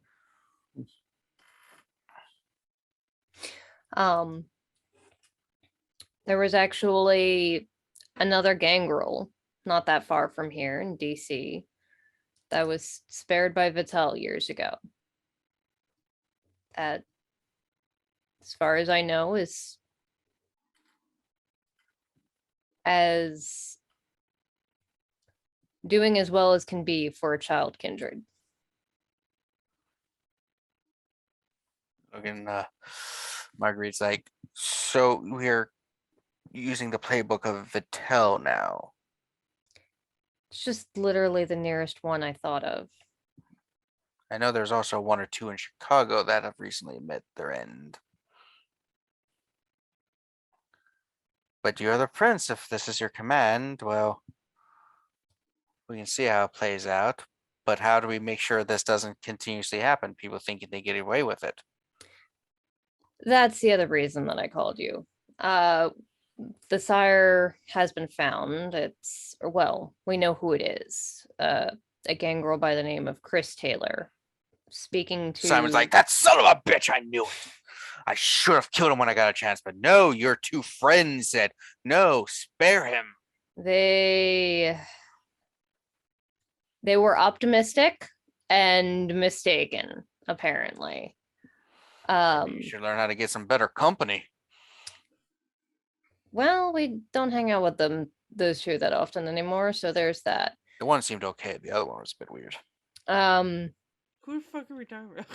There was actually another gangrel not that far from here in DC that was spared by Vittel years ago. That, as far as I know, is as doing as well as can be for a child kindred. Again, Marguerite's like, so we're using the playbook of Vittel now. It's just literally the nearest one I thought of. I know there's also one or two in Chicago that have recently met their end. But you're the prince. If this is your command, well, we can see how it plays out. But how do we make sure this doesn't continuously happen? People thinking they get away with it. That's the other reason that I called you. The sire has been found. We know who it is. A gangrel by the name of Chris Taylor. Speaking to Simon's like, that son of a bitch, I knew it. I should have killed him when I got a chance, but no, your two friends said, no, spare him. They were optimistic and mistaken, apparently. You should learn how to get some better company. Well, we don't hang out with them those two that often anymore. So there's that. The one seemed okay. The other one was a bit weird. Who the fuck are we talking about?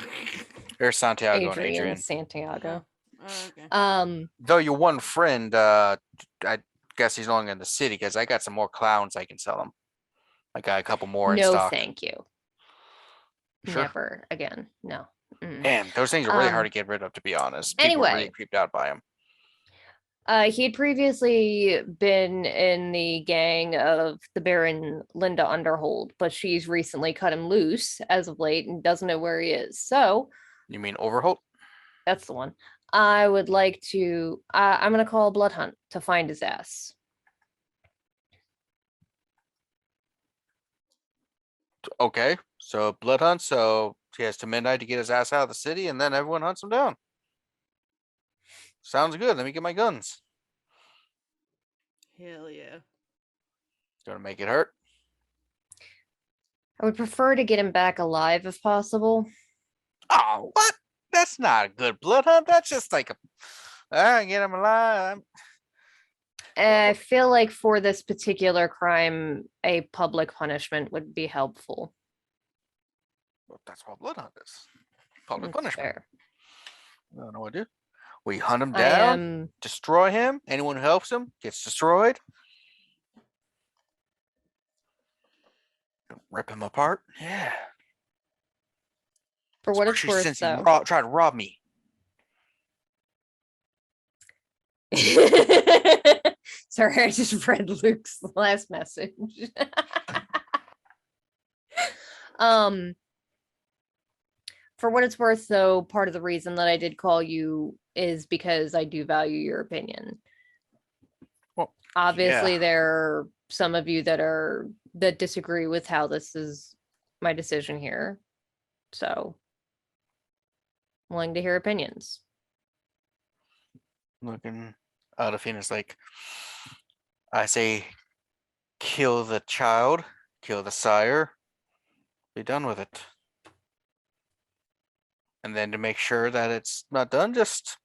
There's Santiago and Adrian Adrian. Santiago. Oh, okay. Though your one friend, I guess he's no longer in the city because I got some more clowns I can sell him. I got a couple more in No, stock. thank you. Sure. Never again. No. Mm-mm. Damn, those things are really hard to Um, get rid of, to be honest. People are really anyway. creeped out by them. He had previously been in the gang of the Baron Linda Underhold, but she's recently cut him loose as of late and doesn't know where he is. So You mean Overholt? that's the one. I would like to. I'm gonna call a blood hunt to find his ass. Okay, so blood hunt. So he has to midnight to get his ass out of the city, and then everyone hunts him down. Sounds good. Let me get my guns. Hell yeah. Gonna make it hurt. I would prefer to get him back alive if possible. Oh, what? That's not a good blood hunt. That's just like get him alive. I feel like for this particular crime, a public punishment would be helpful. Well, that's what blood hunt is. Public That's punishment. fair. I don't know what to do. We hunt him I down, am. destroy him. Anyone who helps him gets destroyed. Rip him apart. Yeah. For what it's Especially worth, since though. he tried to rob me. Sorry, I just read Luke's last message. For what it's worth, though, part of the reason that I did call you is because I do value your opinion. Well, obviously, yeah. there are some of you that disagree with how this is my decision here. So, I'm willing to hear opinions. Looking out of Phoenix, like I say, kill the child, kill the sire, be done with it. And then to make sure that it's not done, just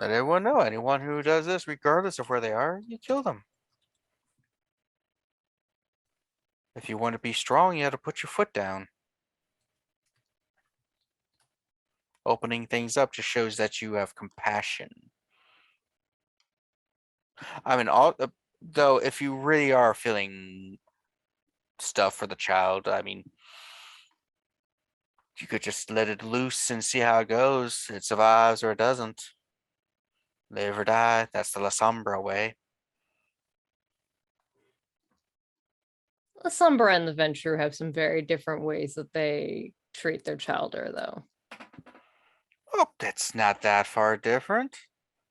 let everyone know. Anyone who does this, regardless of where they are, you kill them. If you want to be strong, you have to put your foot down. Opening things up just shows that you have compassion. I mean, though, if you really are feeling stuff for the child, I mean, you could just let it loose and see how it goes. It survives or it doesn't. Live or die. That's the La Sombra way. The Sombra and the Ventrue have some very different ways that they treat their childer, though. Oh, that's not that far different.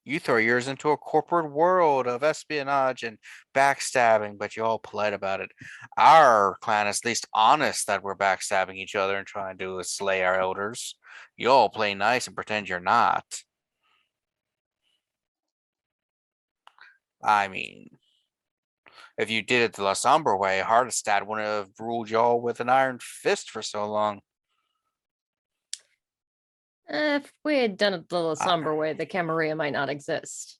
You throw yours into a corporate world of espionage and backstabbing, but you're all polite about it. Our clan is at least honest that we're backstabbing each other and trying to slay our elders. You all play nice and pretend you're not. I mean, if you did it the La Sombra way, Hardestad wouldn't have ruled y'all with an iron fist for so long. If we had done it the somber way, the Camarilla might not exist.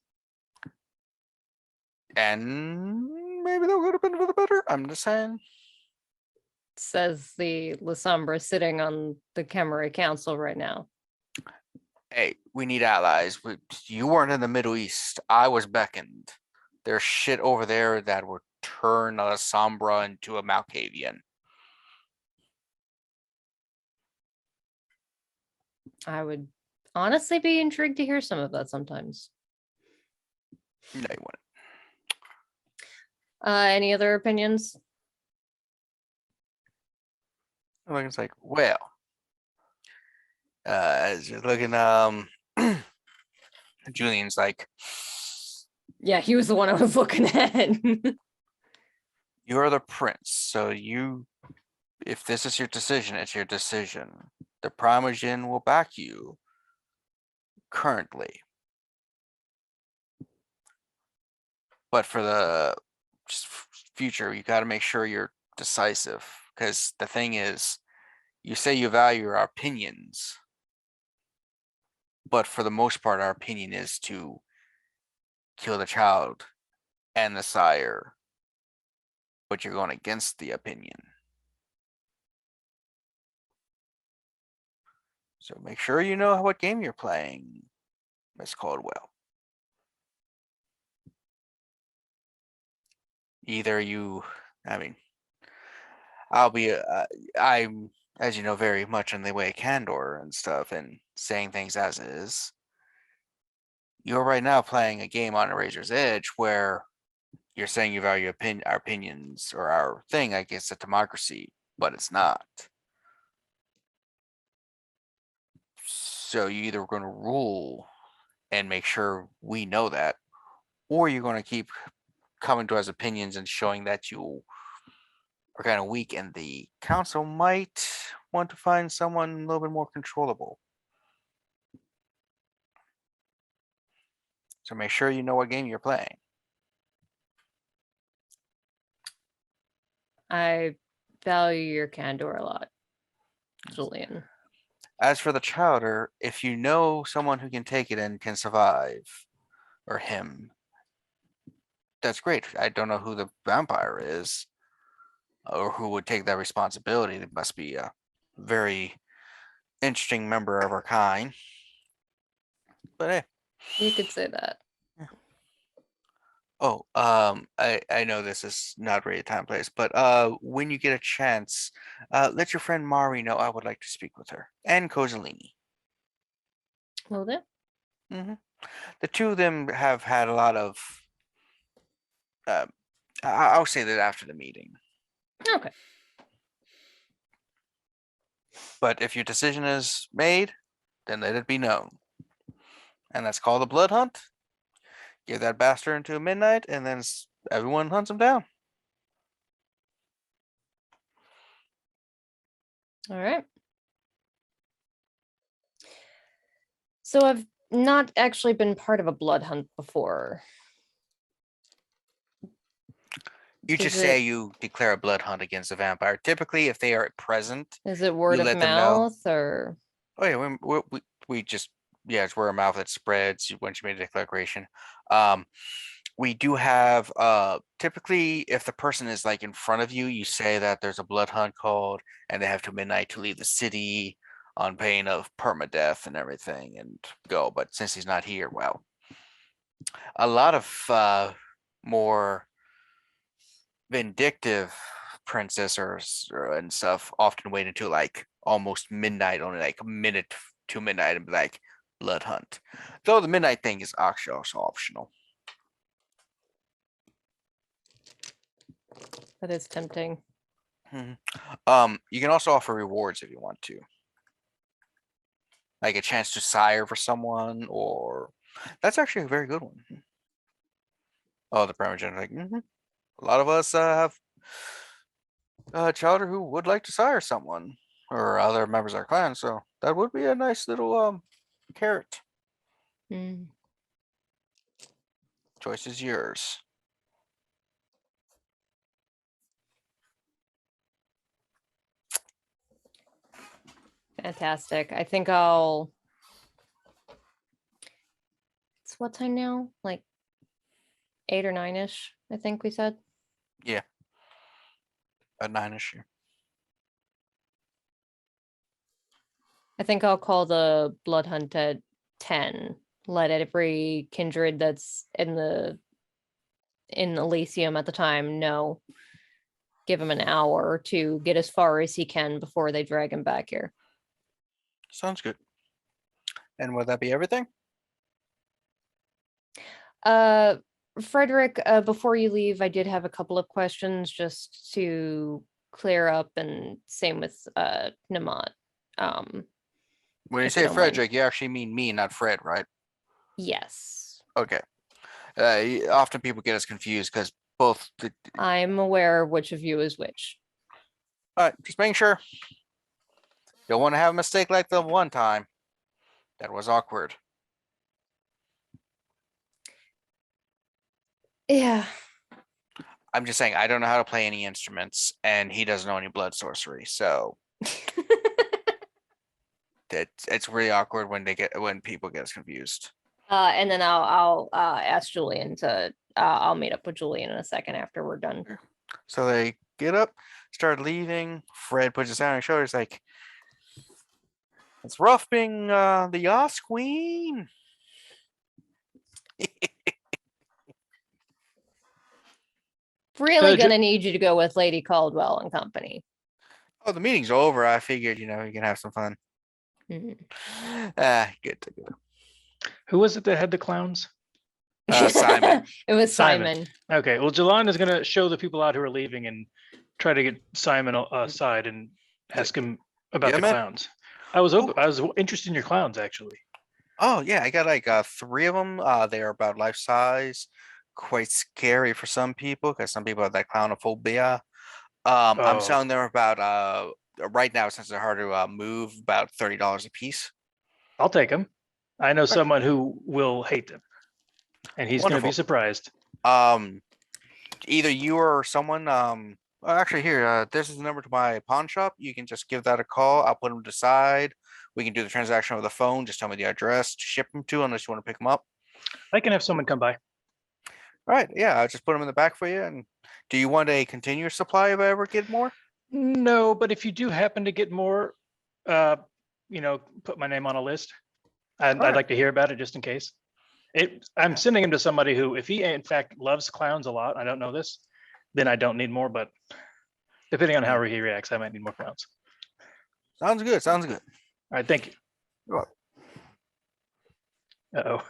And maybe that would have been for the better. I'm just saying. Says the La Sombra sitting on the Camarilla Council right now. Hey, we need allies. You weren't in the Middle East. I was beckoned. There's shit over there that would turn a Sombra into a Malkavian. I would honestly be intrigued to hear some of that sometimes. No, you wouldn't. Any other opinions? I think it's like, well, as you're looking, Julian's like, Yeah, he was the one I was looking at. you're the prince, so if this is your decision, it's your decision. The Primogen will back you currently. But for the future, you got to make sure you're decisive. Because the thing is, you say you value our opinions. But for the most part, our opinion is to kill the child and the sire but you're going against the opinion. So make sure you know what game you're playing, Miss Caldwell. Either you, I mean, I'm, as you know, very much in the way of candor and stuff and saying things as is. You're right now playing a game on a razor's edge where you're saying you value our opinions or our thing against a democracy, but it's not. So you're either going to rule and make sure we know that, or you're going to keep coming to us opinions and showing that you are kind of weak, and the council might want to find someone a little bit more controllable. So make sure you know what game you're playing. I value your candor a lot, Julian. As for the chowder, if you know someone who can take it and can survive, or him, that's great. I don't know who the vampire is, or who would take that responsibility. It must be a very interesting member of our kind. But hey. You could say that. Oh, I know this is not really a time place, but when you get a chance, let your friend Mari know I would like to speak with her, and Kozaline. Will do. The two of them have had a lot of. I'll say that after the meeting. Okay. But if your decision is made, then let it be known. And that's called a blood hunt. Give that bastard until midnight, and then everyone hunts him down. All right. So I've not actually been part of a blood hunt before. You Does just say it- you declare a blood hunt against a vampire. Typically, if they are present, Is it word of let them know. mouth or? oh yeah, we just it's word of mouth that spreads once you made a declaration. We do have typically if the person is like in front of you, you say that there's a blood hunt called and they have till midnight to leave the city on pain of permadeath and everything and go. But since he's not here, well, a lot of more vindictive and stuff often wait until like almost midnight, only like a minute to midnight, and be like blood hunt. Though the midnight thing is actually also optional. That is tempting. You can also offer rewards if you want to, like a chance to sire for someone, or that's actually a very good one. Oh, the primogen, like a lot of us have a chowder who would like to sire someone or other members of our clan, so that would be a nice little carrot. Mm. Choice is yours. Fantastic. I think I'll. It's what time now? Like 8 or 9-ish, I think we said. Yeah. At 9-ish. I think I'll call the blood hunt at 10. Let every kindred that's in Elysium at the time know. Give him an hour to get as far as he can before they drag him back here. Sounds good. And would that be everything? Frederick, before you leave, I did have a couple of questions just to clear up, and same with Namat. When you if you say don't mind. Frederick, you actually mean me, not Fred, right? Yes. Okay. Often people get us confused because both. I'm aware of which of you is which. All right, just making sure. Don't want to have a mistake like the one time. That was awkward. Yeah. I'm just saying I don't know how to play any instruments, and he doesn't know any blood sorcery, so it's really awkward when people get us confused. And then I'll ask Julian to. I'll meet up with Julian in a second after we're done. So they get up, start leaving. Fred puts his hand on his shoulder. He's like, "It's rough being the Yas Queen." Really Ju- gonna need you to go with Lady Caldwell and company. Oh, the meeting's over. I figured, you can have some fun. Mhm. Good. Who was it that had the clowns? Simon. It was Simon. Simon. Okay, well, Jilon is going to show the people out who are leaving and try to get Simon aside and ask him about Yeah, the man. clowns. I was interested in your clowns, actually. Oh yeah, I got like 3 of them. They are about life size, quite scary for some people because some people have that clownophobia. I'm Oh, selling them about right now since they're hard to move about $30 a piece. I'll take them. I know someone who will hate them, and he's going to be Wonderful. surprised. Either you or someone. Actually, here, this is the number to my pawn shop. You can just give that a call. I'll put them to the side. We can do the transaction over the phone. Just tell me the address to ship them to, unless you want to pick them up. I can have someone come by. All right, yeah, I'll just put them in the back for you. And do you want a continuous supply if I ever get more? No, but if you do happen to get more, put my name on a list. I'd Alright. like to hear about it just in case. I'm sending him to somebody who, if he in fact loves clowns a lot, I don't know this, then I don't need more. But depending on how he reacts, I might need more clowns. Sounds good. Sounds good. All right, thank you. You're Uh-oh.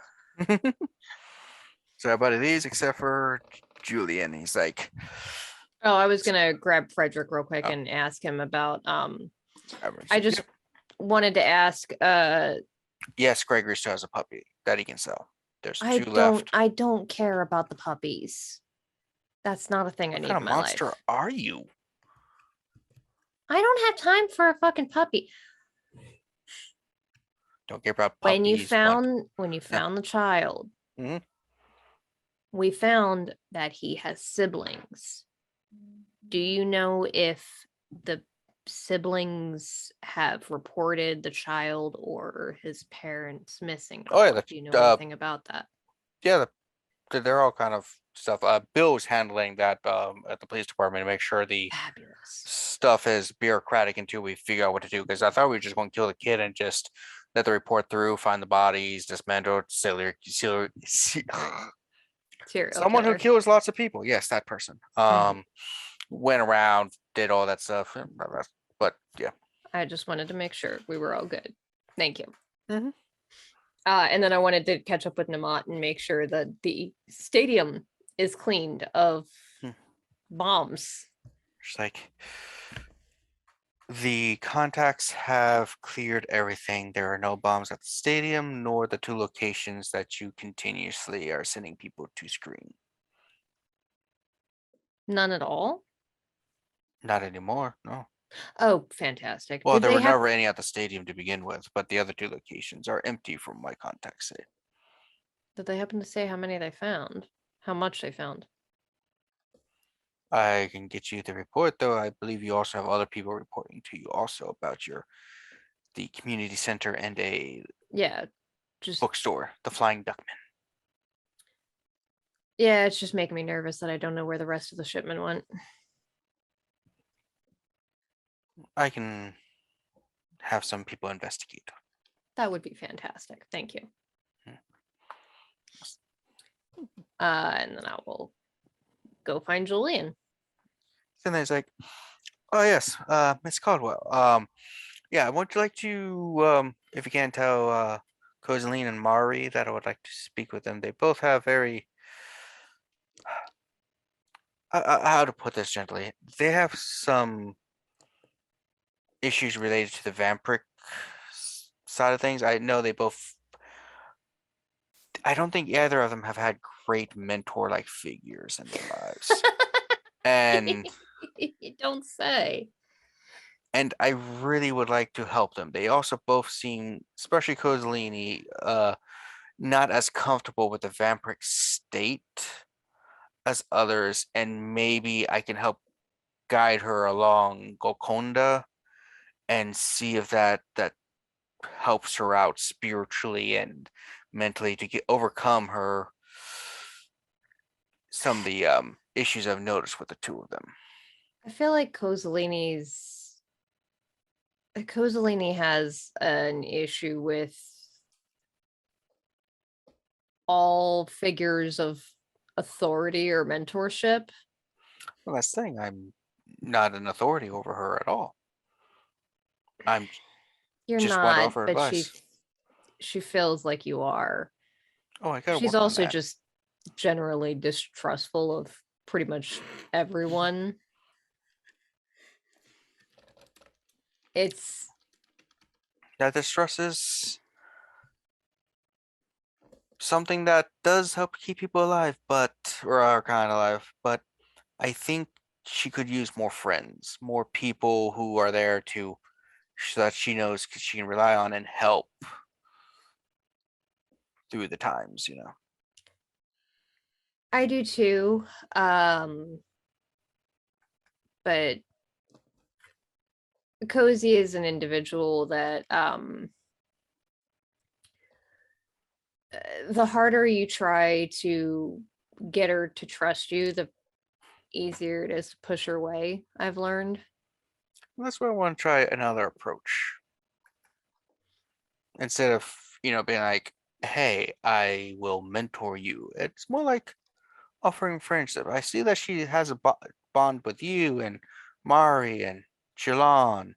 So everybody leaves except for Julian. He's like, Oh, I was gonna grab Frederick real quick Oh. and ask him about average. I just wanted to ask Yes, Gregory still has a puppy that he can sell. There's I 2 don't left. I don't care about the puppies. That's not a thing I What need kind in of my monster life. are you? I don't have time for a fucking puppy. Don't care about puppies. When you what? found the child, Mhm. we found that he has siblings. Do you know if the siblings have reported the child or his parents missing? Oh, yeah, Do you know anything about that? Yeah, they're all kind of stuff. Bill's handling that at the police department to make sure the Fabulous. stuff is bureaucratic until we figure out what to do. Because I thought we were just going to kill the kid and just let the report through, find the bodies, dismantle, Serial someone who killer. kills lots of people. Yes, that person. Went around, did all that stuff. But yeah, I just wanted to make sure we were all good. Thank you. Mhm. And then I wanted to catch up with Namat and make sure that the stadium is cleaned of Hmm. bombs. just like the contacts have cleared everything. There are no bombs at the stadium, nor the 2 locations that you continuously are sending people to screen. None at all. Not anymore. No. Oh, fantastic. Well, Did there they were have never any at the stadium to begin with, but the other 2 locations are empty from my contacts say. Did they happen to say how many they found? How much they found? I can get you the report, though. I believe you also have other people reporting to you also about the community center and a Yeah, just bookstore, the Flying Duckman. yeah, it's just making me nervous that I don't know where the rest of the shipment went. I can have some people investigate. That would be fantastic. Thank you. Hmm. And then I will go find Julian. And then he's like, "Oh yes, Miss Caldwell. Yeah, I would like to, if you can tell Kozaline and Mari that I would like to speak with them. They both have very, how to put this gently, they have some issues related to the vampiric side of things. I know they both. I don't think either of them have had great mentor-like figures in their lives, and You don't say. I really would like to help them. They also both seem, especially Kozaline, not as comfortable with the vampiric state as others, and maybe I can help guide her along Golconda and see if that helps her out spiritually and mentally to overcome some of the issues I've noticed with the two of them. I feel like Kozaline has an issue with all figures of authority or mentorship. Well, that's the thing. I'm not an authority over her at all. I'm You're just want to not, offer but advice. she feels like you are. Oh, I gotta She's work on also that. just generally distrustful of pretty much everyone. It's That distrust is something that does help keep people alive, or are kind of alive. But I think she could use more friends, more people who are there so that she knows she can rely on and help through the times. I do too. But Cozy is an individual that the harder you try to get her to trust you, the easier it is to push her away, I've learned. That's why I want to try another approach. Instead of, being like, hey, I will mentor you. It's more like offering friendship. I see that she has a bond with you and Mari and Jilon.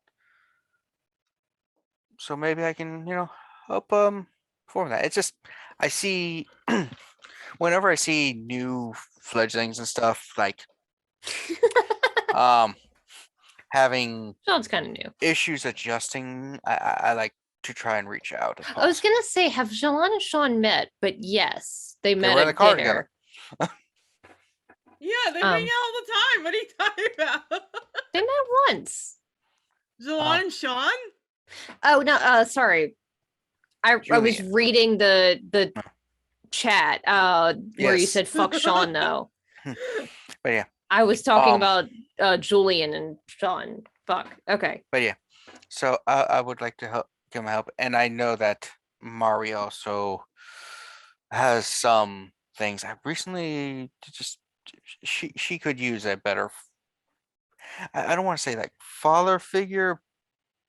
So maybe I can, help form that. It's just I see whenever I see new fledglings and stuff like having Sounds kind of new. issues adjusting, I like to try and reach out if I was possible. gonna say, have Jilon and Sean met? But yes, they met were in at the car dinner. Yeah, they hang out all the time. What are you talking about? They met once. Jilon and Sean? Oh no, sorry. I was Julian. reading the chat where you Yes. said fuck Sean though. But yeah. I was talking about Julian and Sean. Fuck. Okay. But yeah. So I would like to give him help, and I know that Mari also has some things. I recently just she could use a better. I don't want to say like father figure,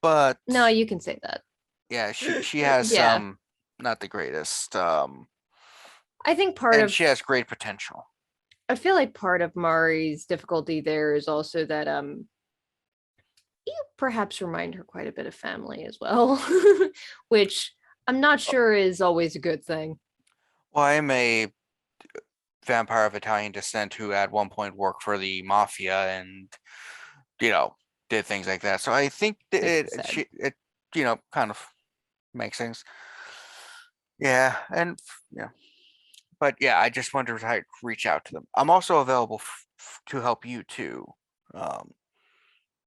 but No, you can say that. yeah, she has Yeah. some not the greatest. I think part And of she has great potential. I feel like part of Mari's difficulty there is also that you perhaps remind her quite a bit of family as well, which I'm not sure is always a good thing. Well, I am a vampire of Italian descent who at one point worked for the mafia and did things like that. So I think that it kind of makes sense. Yeah, and yeah. But yeah, I just wanted to reach out to them. I'm also available to help you too.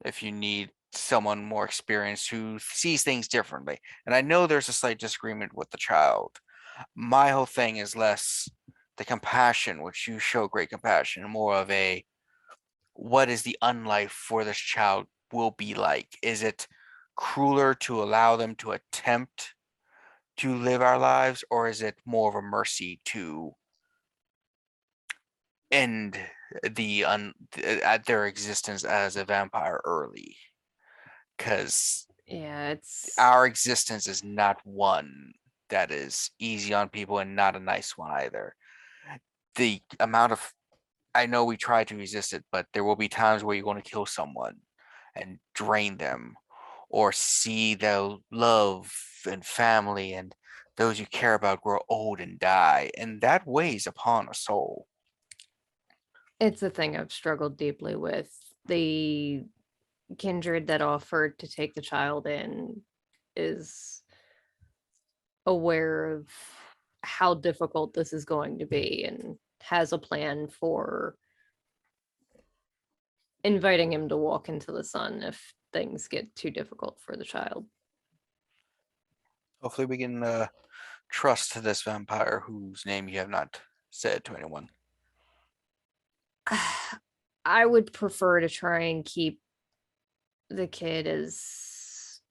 If you need someone more experienced who sees things differently. And I know there's a slight disagreement with the child. My whole thing is less the compassion, which you show great compassion, and more of a what is the unlife for this child will be like? Is it crueler to allow them to attempt to live our lives, or is it more of a mercy to end at their existence as a vampire early? Because Yeah, it's our existence is not one that is easy on people and not a nice one either. The amount of I know we try to resist it, but there will be times where you're going to kill someone and drain them, or see their love and family and those you care about grow old and die, and that weighs upon a soul. it's a thing I've struggled deeply with. The kindred that offered to take the child in is aware of how difficult this is going to be and has a plan for inviting him to walk into the sun if things get too difficult for the child. Hopefully we can trust this vampire whose name you have not said to anyone. I would prefer to try and keep the kid as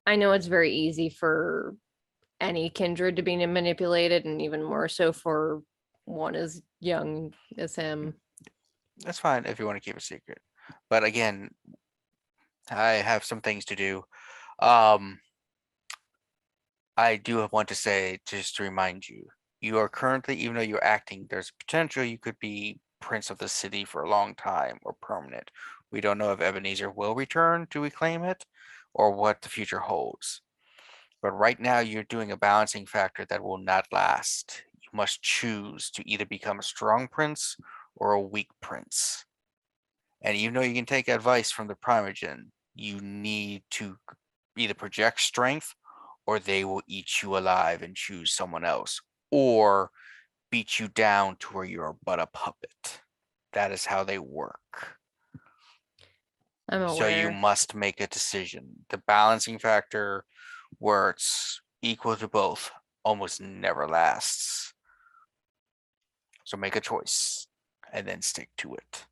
I know it's very easy for any kindred to be manipulated, and even more so for one as young as him. That's fine if you want to keep it secret. But again, I have some things to do. I do want to say, just to remind you, you are currently, even though you're acting, there's potential you could be prince of the city for a long time or permanent. We don't know if Ebenezer will return to reclaim it or what the future holds. But right now, you're doing a balancing factor that will not last. You must choose to either become a strong prince or a weak prince. And even though you can take advice from the Primogen, you need to either project strength or they will eat you alive and choose someone else, or beat you down to where you're but a puppet. That is how they work. I'm So you aware. must make a decision. The balancing factor where it's equal to both almost never lasts. So make a choice and then stick to it.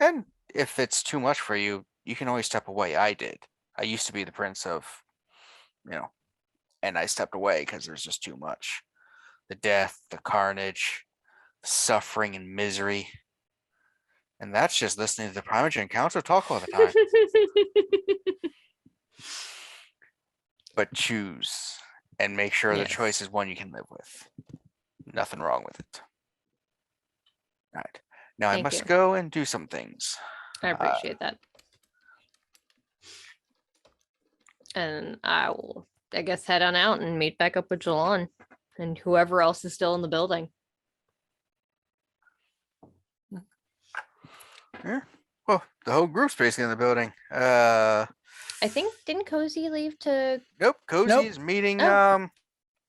And if it's too much for you, you can always step away. I did. I used to be the prince of, and I stepped away because there's just too much. The death, the carnage, the suffering and misery. And that's just listening to the Primogen Council talk all the time. But choose and make sure the Yes. choice is one you can live with. Nothing wrong with it. All right. Now I Thank must you. go and do some things. I appreciate that. And I will, I guess, head on out and meet back up with Jilon and whoever else is still in the building. Yeah. Well, the whole group's basically in the building. I think, didn't Cozy leave to? Nope. Cozy Nope. is meeting. Oh.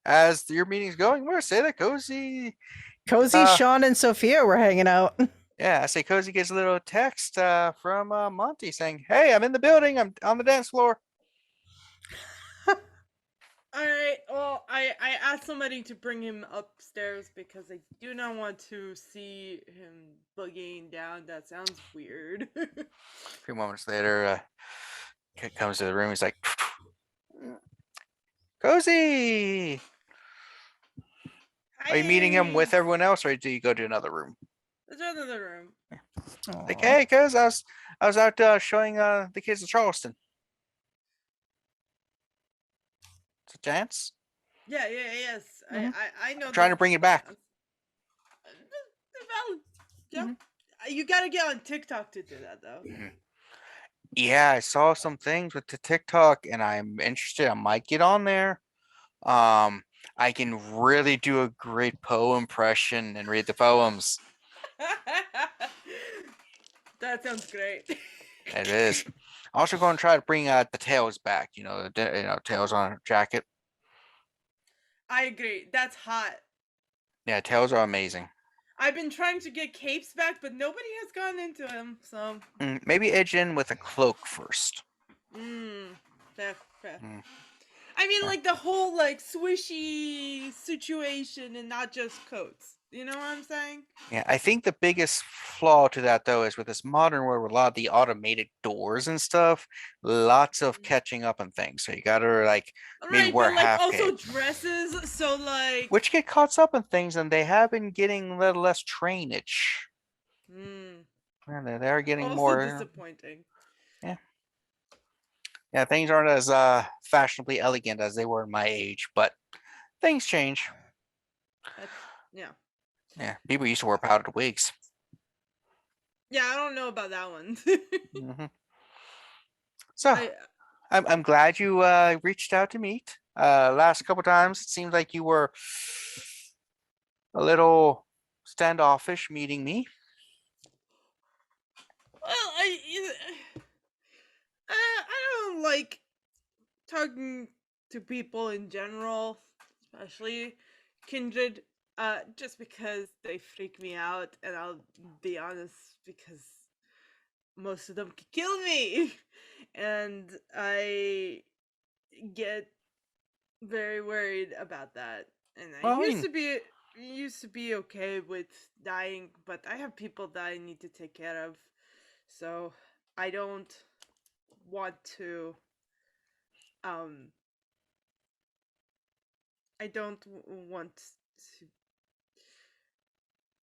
As your meeting's going, where say that Cozy. Cozy, Sean, and Sophia were hanging out. Yeah, I say Cozy gets a little text from Monty saying, "Hey, I'm in the building. I'm on the dance floor." All right. Well, I asked somebody to bring him upstairs because I do not want to see him boogieing down. That sounds weird. A few moments later, kid comes to the room. He's like, "Cozy, are you meeting him with Hey, everyone else, or do you go to another room?" Let's go to the room. Like, Aw. "Hey, cuz I was out showing the kids of Charleston. It's a chance. Yeah. Yes. Mhm. I know. Trying to bring it back." Valid. Yeah. You gotta get on TikTok to do that, though. Yeah, I saw some things with the TikTok, and I'm interested. I might get on there. I can really do a great Poe impression and read the poems. That sounds great. It is. Also going to try to bring the tails back. Tails on her jacket. I agree. That's hot. Yeah, tails are amazing. I've been trying to get capes back, but nobody has gotten into them. So, Maybe edge in with a cloak first. fair. Mm. I mean, Yeah. like the whole like swishy situation, and not just coats. You know what I'm saying? Yeah, I think the biggest flaw to that though is with this modern world with a lot of the automated doors and stuff, lots of catching up on things. So you gotta maybe Right, wear but like half also cape. dresses. So like, Which get caught up in things, and they have been getting a little less trainage. And they're getting also more. disappointing. Yeah, things aren't as fashionably elegant as they were in my age, but things change. Yeah. Yeah, people used to wear powdered wigs. Yeah, I don't know about that one. So I, I'm glad you reached out to meet. Last couple times it seems like you were a little standoffish meeting me. well, I don't like talking to people in general, especially kindred, just because they freak me out, and I'll be honest, because most of them could kill me, and I get very worried about that. And I Well, I used to be okay with dying, but I have people that I need to take care of, so I don't want to I don't want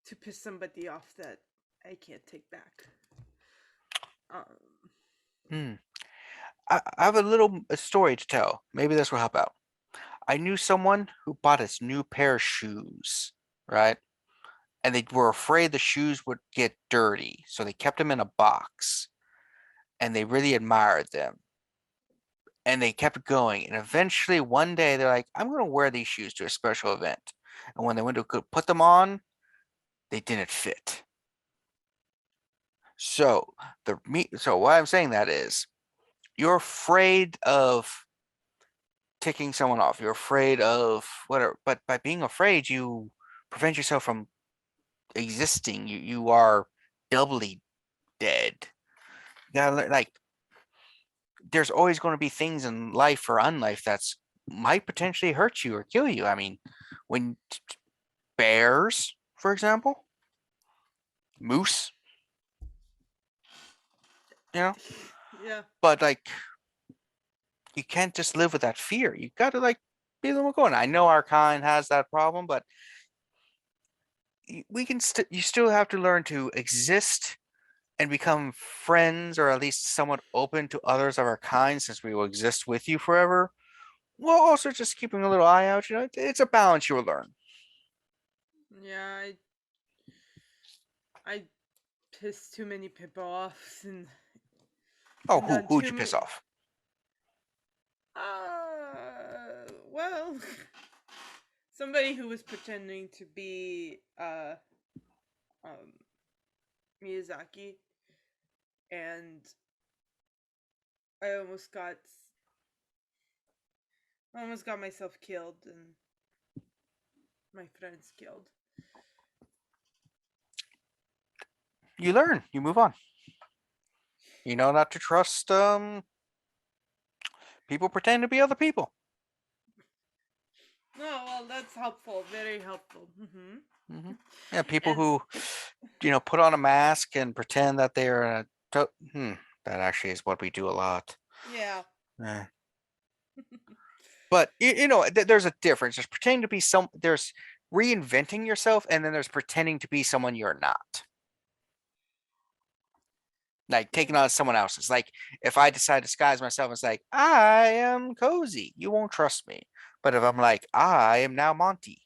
to piss somebody off that I can't take back. Hmm. I have a story to tell. Maybe this will help out. I knew someone who bought his new pair of shoes, right? And they were afraid the shoes would get dirty, so they kept them in a box. And they really admired them. And they kept going. And eventually, one day, they're like, "I'm going to wear these shoes to a special event." And when they went to put them on, they didn't fit. So so why I'm saying that is, you're afraid of ticking someone off. You're afraid of whatever. But by being afraid, you prevent yourself from existing. You are doubly dead. You gotta like. There's always going to be things in life or unlife that's might potentially hurt you or kill you. I mean, when bears, for example, moose, you know, Yeah. but like you can't just live with that fear. You got to like be a little more going. I know our kind has that problem, but we can you still have to learn to exist and become friends or at least somewhat open to others of our kind since we will exist with you forever. Well, also just keeping a little eye out, it's a balance you will learn. Yeah, I pissed too many people off and Oh, done who'd too you piss many. off? Well, somebody who was pretending to be Miyazaki, and I almost got myself killed and my friends killed. You learn, you move on. You know not to trust people pretend to be other people. No, well, that's helpful, very helpful. Mm-hmm. Yeah, people And who put on a mask and pretend that they're that actually is what we do a lot. yeah, Eh. But there's a difference. There's pretending to be there's reinventing yourself, and then there's pretending to be someone you're not. Like taking on someone else's. Like if I decide to disguise myself, it's like I am Cozy. You won't trust me. But if I'm like I am now Monty,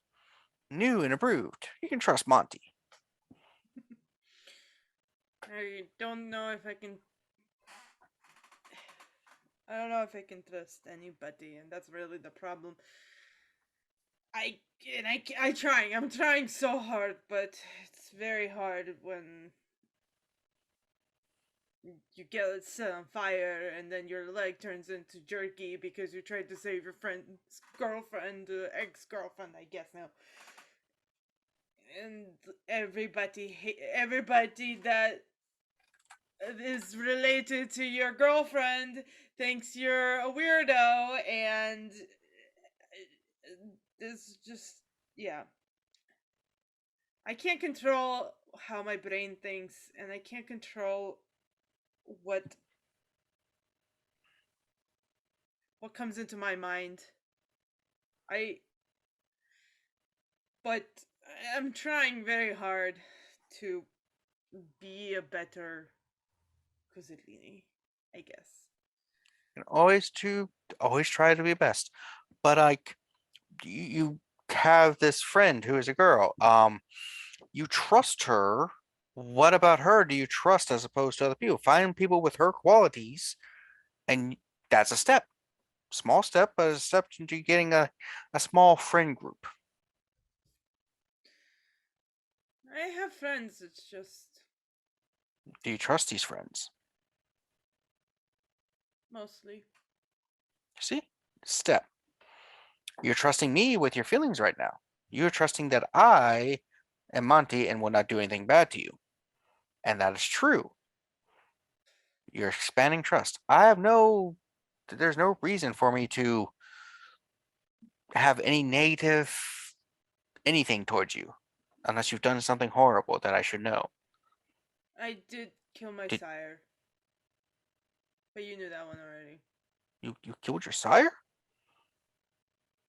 new and improved, you can trust Monty. I don't know if I can. I don't know if I can trust anybody, and that's really the problem. I'm trying so hard, but it's very hard when you get set on fire and then your leg turns into jerky because you tried to save your friend's girlfriend, ex-girlfriend, I guess now. And everybody that is related to your girlfriend thinks you're a weirdo, and it's just, yeah. I can't control how my brain thinks, and I can't control what comes into my mind. But I'm trying very hard to be a better Kozaline, I guess. And always try to be best. But like you have this friend who is a girl. You trust her. What about her do you trust as opposed to other people? Find people with her qualities, and that's a step. Small step, but a step into getting a small friend group. I have friends, it's just Do you trust these friends? mostly. See? Step. You're trusting me with your feelings right now. You're trusting that I am Monty and will not do anything bad to you. And that is true. You're expanding trust. There's no reason for me to have any negative anything towards you unless you've done something horrible that I should know. I did kill my Did sire. But you knew that one already. you killed your sire?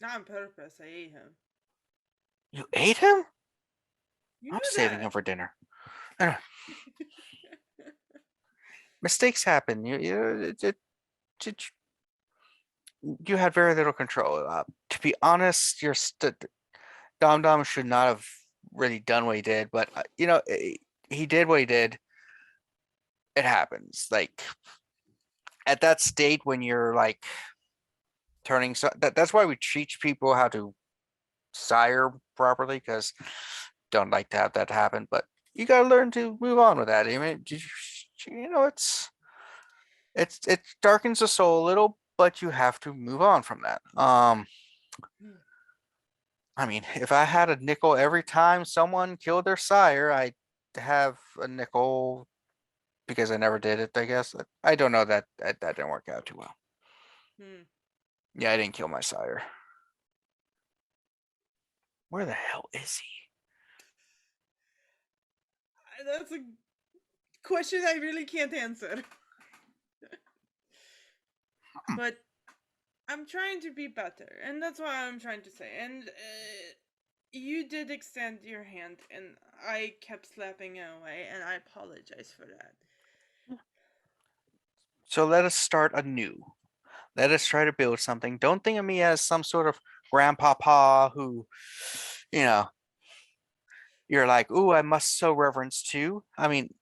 Not on purpose. I ate him. You ate him? You I'm knew saving that. him for dinner. Mistakes happen. It- you had very little control. To be honest, Dom Dom should not have really done what he did, but he did what he did. It happens. Like at that state when you're like turning, that's why we teach people how to sire properly, because don't like to have that happen. But you gotta learn to move on with that. I mean, it darkens the soul a little, but you have to move on from that. I mean, if I had a nickel every time someone killed their sire, I'd have a nickel because I never did it, I guess. I don't know, that didn't work out too well. Hmm. Yeah, I didn't kill my sire. Where the hell is he? That's a question I really can't answer. But I'm trying to be better, and that's what I'm trying to say. And you did extend your hand, and I kept slapping it away, and I apologize for that. So let us start anew. Let us try to build something. Don't think of me as some sort of grandpapa who, you know, you're like, ooh, I must show reverence to. I mean,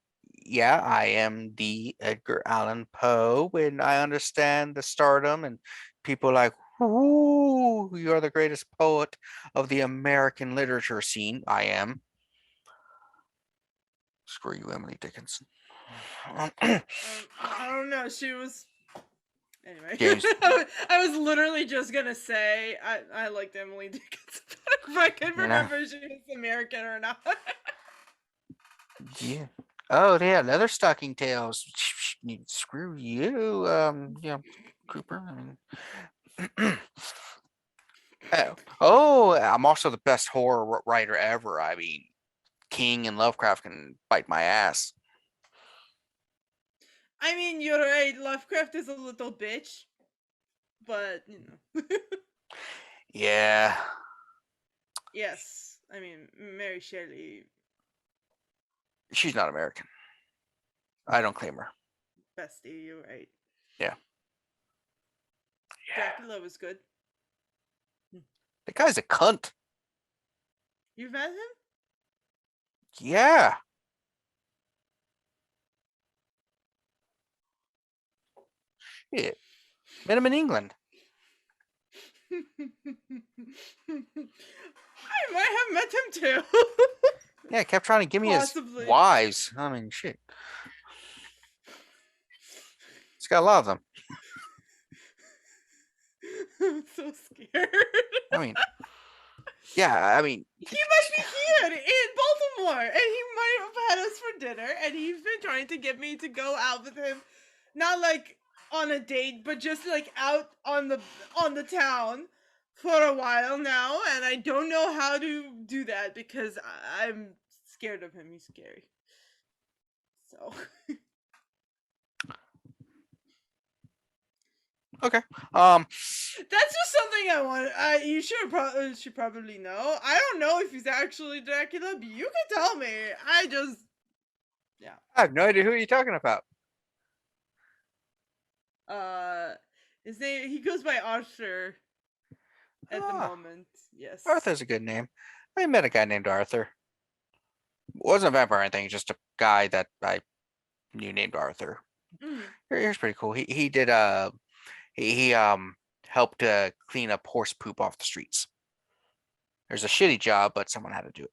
yeah, I am the Edgar Allan Poe, and I understand the stardom, and people are like, ooh, you're the greatest poet of the American literature scene. I am. Screw you, Emily Dickinson. I don't know. She was. Anyway, James. I was literally just gonna say I liked Emily Dickinson. If I could remember if she was American or not. Yeah. Oh, yeah, leather stocking tails. Screw you, Cooper. I mean, oh, I'm also the best horror writer ever. I mean, King and Lovecraft can bite my ass. I mean, you're right. Lovecraft is a little bitch, but you know. Yeah. Yes, I mean Mary Shelley, She's not American. I don't claim her. bestie. You're right. Yeah. Dracula was good. The guy's a cunt. You've met him? Yeah. Shit. Met him in England. I might have met him too. Yeah, kept trying to give me Possibly. his wives. I mean, shit. He's got a lot of them. I'm so scared. I mean, yeah, I mean, He might be here in Baltimore, and he might have had us for dinner, and he's been trying to get me to go out with him, not like on a date, but just like out on the town for a while now, and I don't know how to do that because I'm scared of him. He's scary. So. okay. That's just something I want. You should probably know. I don't know if he's actually Dracula, but you can tell me. Yeah. I have no idea who you're talking about. His name. He goes by Arthur. At the moment, yes. Arthur's a good name. I met a guy named Arthur. Wasn't a vampire or anything, just a guy that I knew named Arthur. Mm. Here's pretty cool. He did he helped clean up horse poop off the streets. There's a shitty job, but someone had to do it.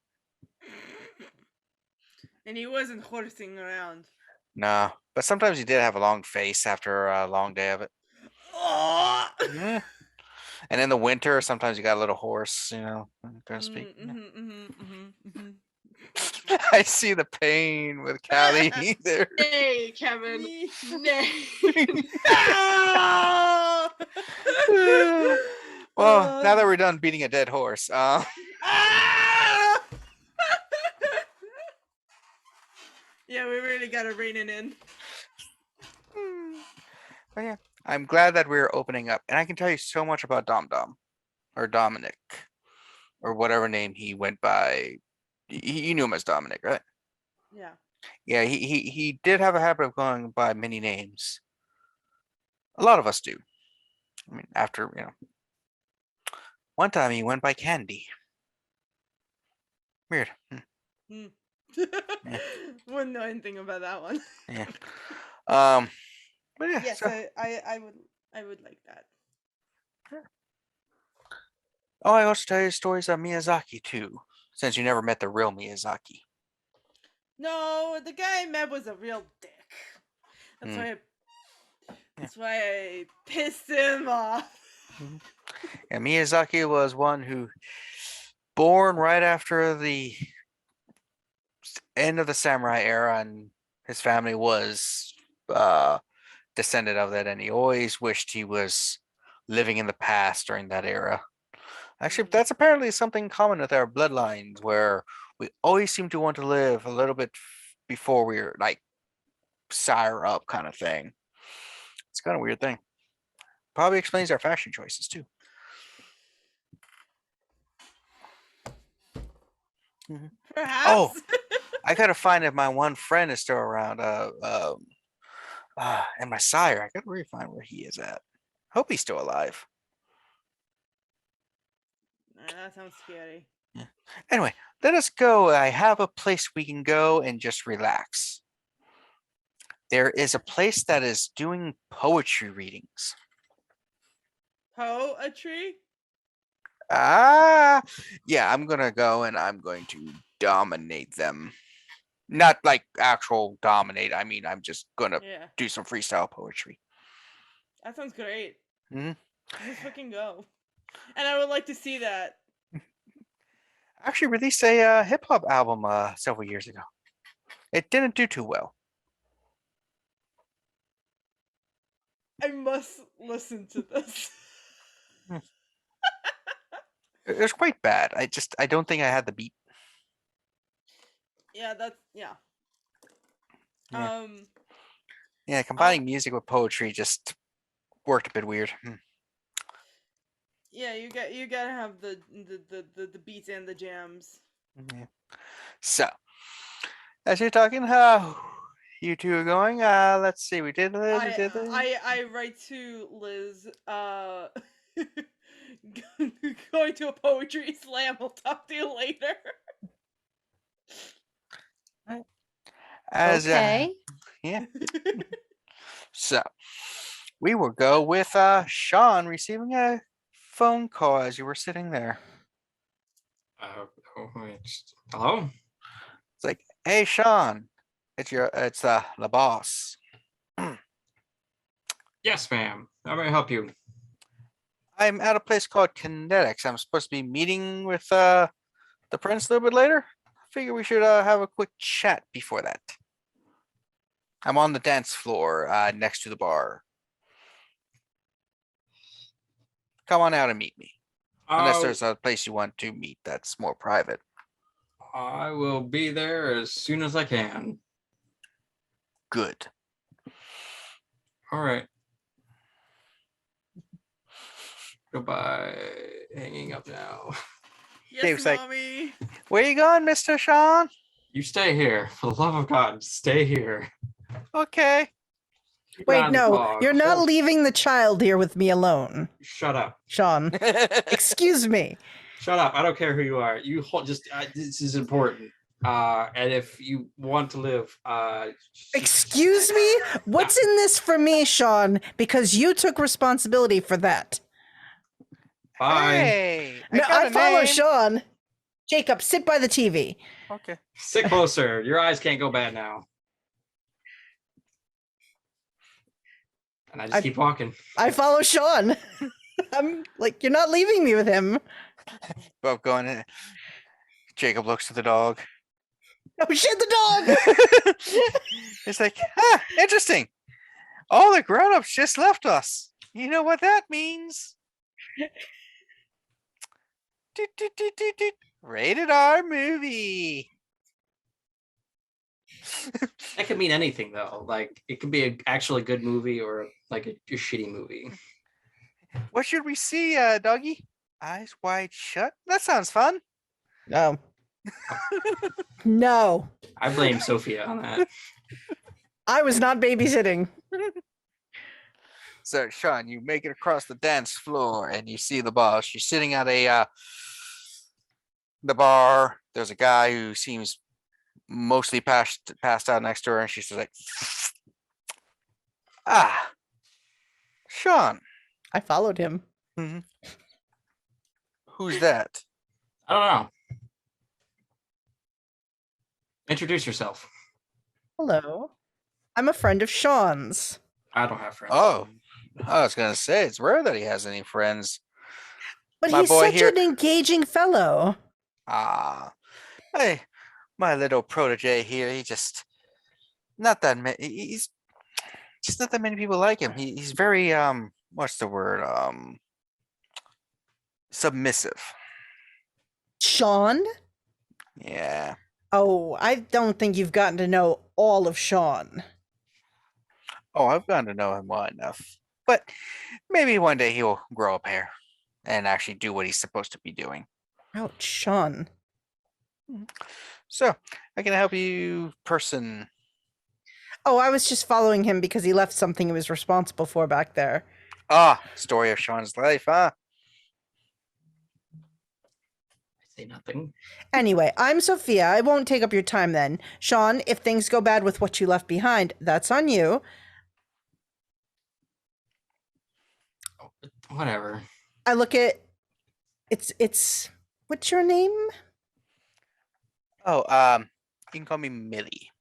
And he wasn't horsing around. No, but sometimes he did have a long face after a long day of it. Oh! Yeah. And in the winter, sometimes you got a little horse, so to speak. I see the pain with Callie there. Nay, Kevin. Nay. Well, now that we're done beating a dead horse, yeah, we really gotta rein it in. But yeah, I'm glad that we're opening up, and I can tell you so much about Dom Dom. or Dominic, or whatever name he went by. You knew him as Dominic, right? Yeah. Yeah, he did have a habit of going by many names. A lot of us do. I mean, after, one time he went by Candy. Weird. Hmm. Wouldn't know anything about that one. Yeah. But yeah. Yes, So, I would like that. oh, I also tell you stories of Miyazaki too, since you never met the real Miyazaki. No, the guy I met was a real dick. That's Mm. why. That's why I pissed him off. And Miyazaki was one who, born right after the end of the samurai era, and his family was descendant of that, and he always wished he was living in the past during that era. Actually, that's apparently something common with our bloodlines, where we always seem to want to live a little bit before we're like sire up kind of thing. It's kind of a weird thing. Probably explains our fashion choices too. Perhaps. Oh, I gotta find if my one friend is still around. And my sire, I gotta really find where he is at. Hope he's still alive. That sounds scary. Yeah. Anyway, let us go. I have a place we can go and just relax. There is a place that is doing poetry readings. Poetry? Yeah, I'm gonna go and I'm going to dominate them. Not like actual dominate. I mean, I'm just gonna Yeah. do some freestyle poetry. That sounds great. Mhm. Let's fucking go. And I would like to see that. Actually released a hip hop album several years ago. It didn't do too well. I must listen to this. It was quite bad. I don't think I had the beat. Yeah, that's yeah. Yeah. Yeah, combining music with poetry just worked a bit weird. Yeah, you gotta have the beats and the jams. Yeah. So, as you're talking, how you two are going? Let's see. We did Liz. We did Liz. I write to Liz. Going to a poetry slam. I'll talk to you later. As Okay. yeah. So, we will go with Sean receiving a phone call as you were sitting there. Hello? It's like, hey, Sean, it's the boss. Yes, ma'am. How may I help you? I'm at a place called Kinetics. I'm supposed to be meeting with the prince a little bit later. I figure we should have a quick chat before that. I'm on the dance floor next to the bar. Come on out and meet me. Unless there's a place you want to meet that's more private. I will be there as soon as I can. Good. All right. Goodbye. Hanging up now. Yes, Dave's like, mommy. where you going, Mr. Sean? You stay here. For the love of God, stay here. Okay. Keep an eye Wait, on the no, dog. you're not Hold- leaving the child here with me alone, Shut up. Sean. Excuse me. Shut up. I don't care who you are. You hold, just this is important. And if you want to live, Excuse me? What's in this for me, Sean? Because you took responsibility for that. bye. Hey, No, got I a follow name. Sean. Jacob, sit by the TV. Okay. Sit closer. Your eyes can't go bad now. And I just keep walking. I follow Sean. I'm like, you're not leaving me with him. Both going in. Jacob looks at the dog. Oh shit, the dog! It's like, interesting. All the grown-ups just left us. You know what that means? Doot, doot, doot, doot, doot. Rated R movie. That could mean anything though. Like it could be an actually good movie or like a shitty movie. What should we see, doggy? Eyes wide shut? That sounds fun. No. No. I blame Sophia on that. I was not babysitting. So, Sean, you make it across the dance floor and you see the boss. She's sitting at the bar. There's a guy who seems mostly passed out next to her, and she's just like, ah, Sean, I followed him. who's that? I don't know. Introduce yourself. Hello. I'm a friend of Sean's. I don't have friends. Oh, I was gonna say it's rare that he has any friends. But My he's boy such here- an engaging fellow. Ah, hey, my little protege here. He just not that many. He's just not that many people like him. He's very what's the word? Submissive. Sean? Yeah. Oh, I don't think you've gotten to know all of Sean. Oh, I've gotten to know him well enough. But maybe one day he'll grow a pair and actually do what he's supposed to be doing. Ouch, Sean. So, I can help you, person. Oh, I was just following him because he left something he was responsible for back there. Ah, story of Sean's life, huh? I say nothing. Anyway, I'm Sophia. I won't take up your time then. Sean, if things go bad with what you left behind, that's on you. Oh, whatever. I look at it's what's your name? Oh, you can call me Millie.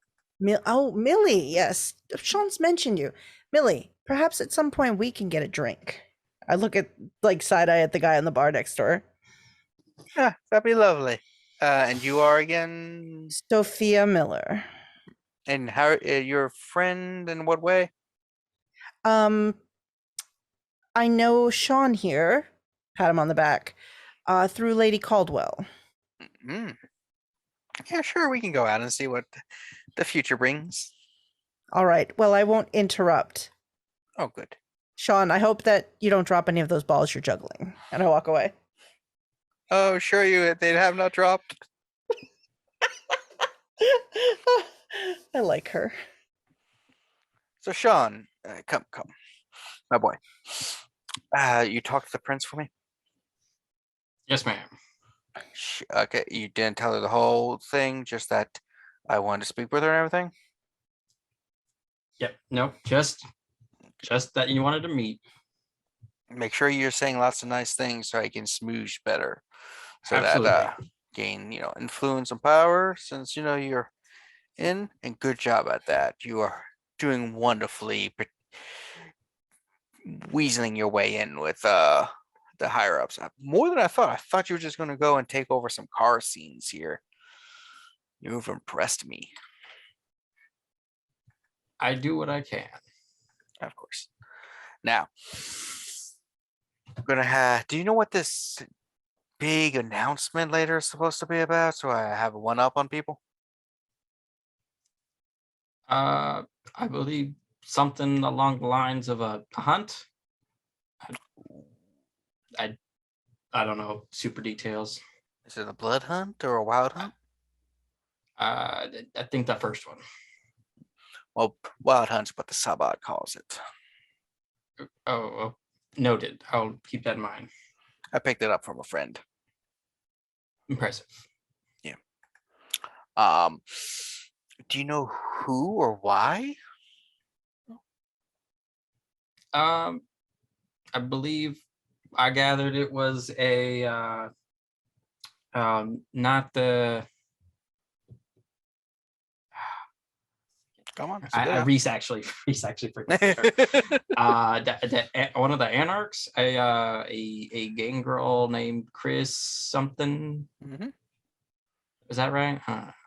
Millie, yes. Sean's mentioned you. Millie, perhaps at some point we can get a drink. I look at like side eye at the guy in the bar next door. Yeah, that'd be lovely. And you are again, Sophia Miller. and how your friend in what way? I know Sean here. Pat him on the back. Through Lady Caldwell. Mm. Yeah, sure, we can go out and see what the future brings. All right. Well, I won't interrupt. Oh, good. Sean, I hope that you don't drop any of those balls you're juggling. And I walk away. Oh, sure, they'd have not dropped. I like her. So, Sean, come, my boy. You talked to the prince for me? Yes, ma'am. Okay, you didn't tell her the whole thing, just that I wanted to speak with her and everything? Yep. Nope. Just that you wanted to meet. Make sure you're saying lots of nice things so I can smoosh better. So Absolutely. that gain, influence and power, since you're in, and good job at that. You are doing wonderfully weaseling your way in with the higher ups. More than I thought. I thought you were just gonna go and take over some car scenes here. You've impressed me. I do what I can. Of course. Now, I'm gonna have. Do you know what this big announcement later is supposed to be about? So I have a one up on people. I believe something along the lines of a hunt. I don't know super details. Is it a blood hunt or a wild hunt? I think the first one. Well, wild hunt's what the Sabbat calls it. Oh, noted. I'll keep that in mind. I picked it up from a friend. Impressive. Do you know who or why? I believe I gathered it was a not the Come on. Reese actually forgot. One of the anarchs, a gang girl named Chris something. Mm-hmm. Is that right?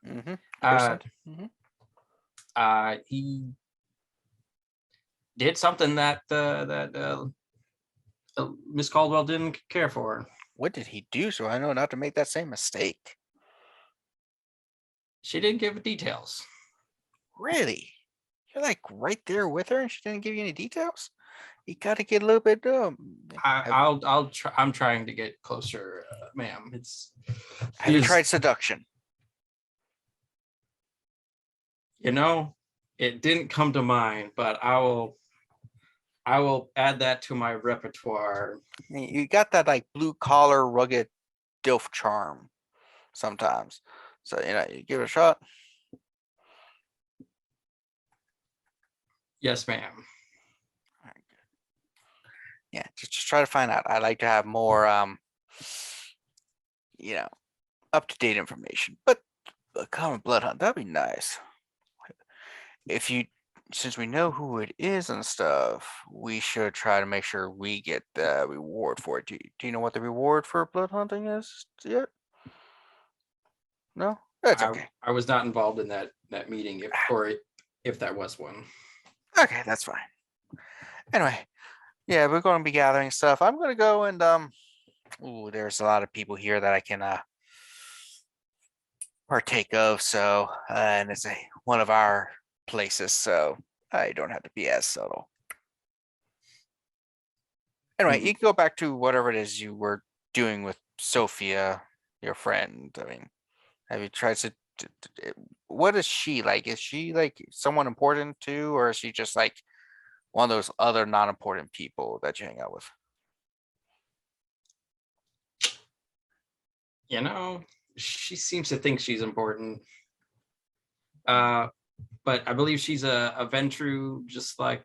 Mm-hmm. He did something that Miss Caldwell didn't care for. What did he do so I know not to make that same mistake? She didn't give details. Really? You're like right there with her and she didn't give you any details? you gotta get a little bit I'll try. I'm trying to get closer, ma'am. have you she's- tried seduction? You know, it didn't come to mind, but I will add that to my repertoire. You got that like blue collar, rugged DILF charm sometimes. So you give it a shot. Yes, ma'am. Yeah, just try to find out. I like to have more up to date information. But a common blood hunt, that'd be nice. Since we know who it is and stuff, we should try to make sure we get the reward for it. Do you know what the reward for blood hunting is yet? No? That's okay. I was not involved in that meeting, if that was one. Okay, that's fine. Anyway, yeah, we're going to be gathering stuff. I'm going to go and there's a lot of people here that I can partake of. So, and it's one of our places, so I don't have to be as subtle. Anyway, you can go back to whatever it is you were doing with Sophia, your friend. I mean, have you tried to? What is she like? Is she like someone important too, or is she just like one of those other non-important people that you hang out with? You know, she seems to think she's important. But I believe she's a Ventrue, just like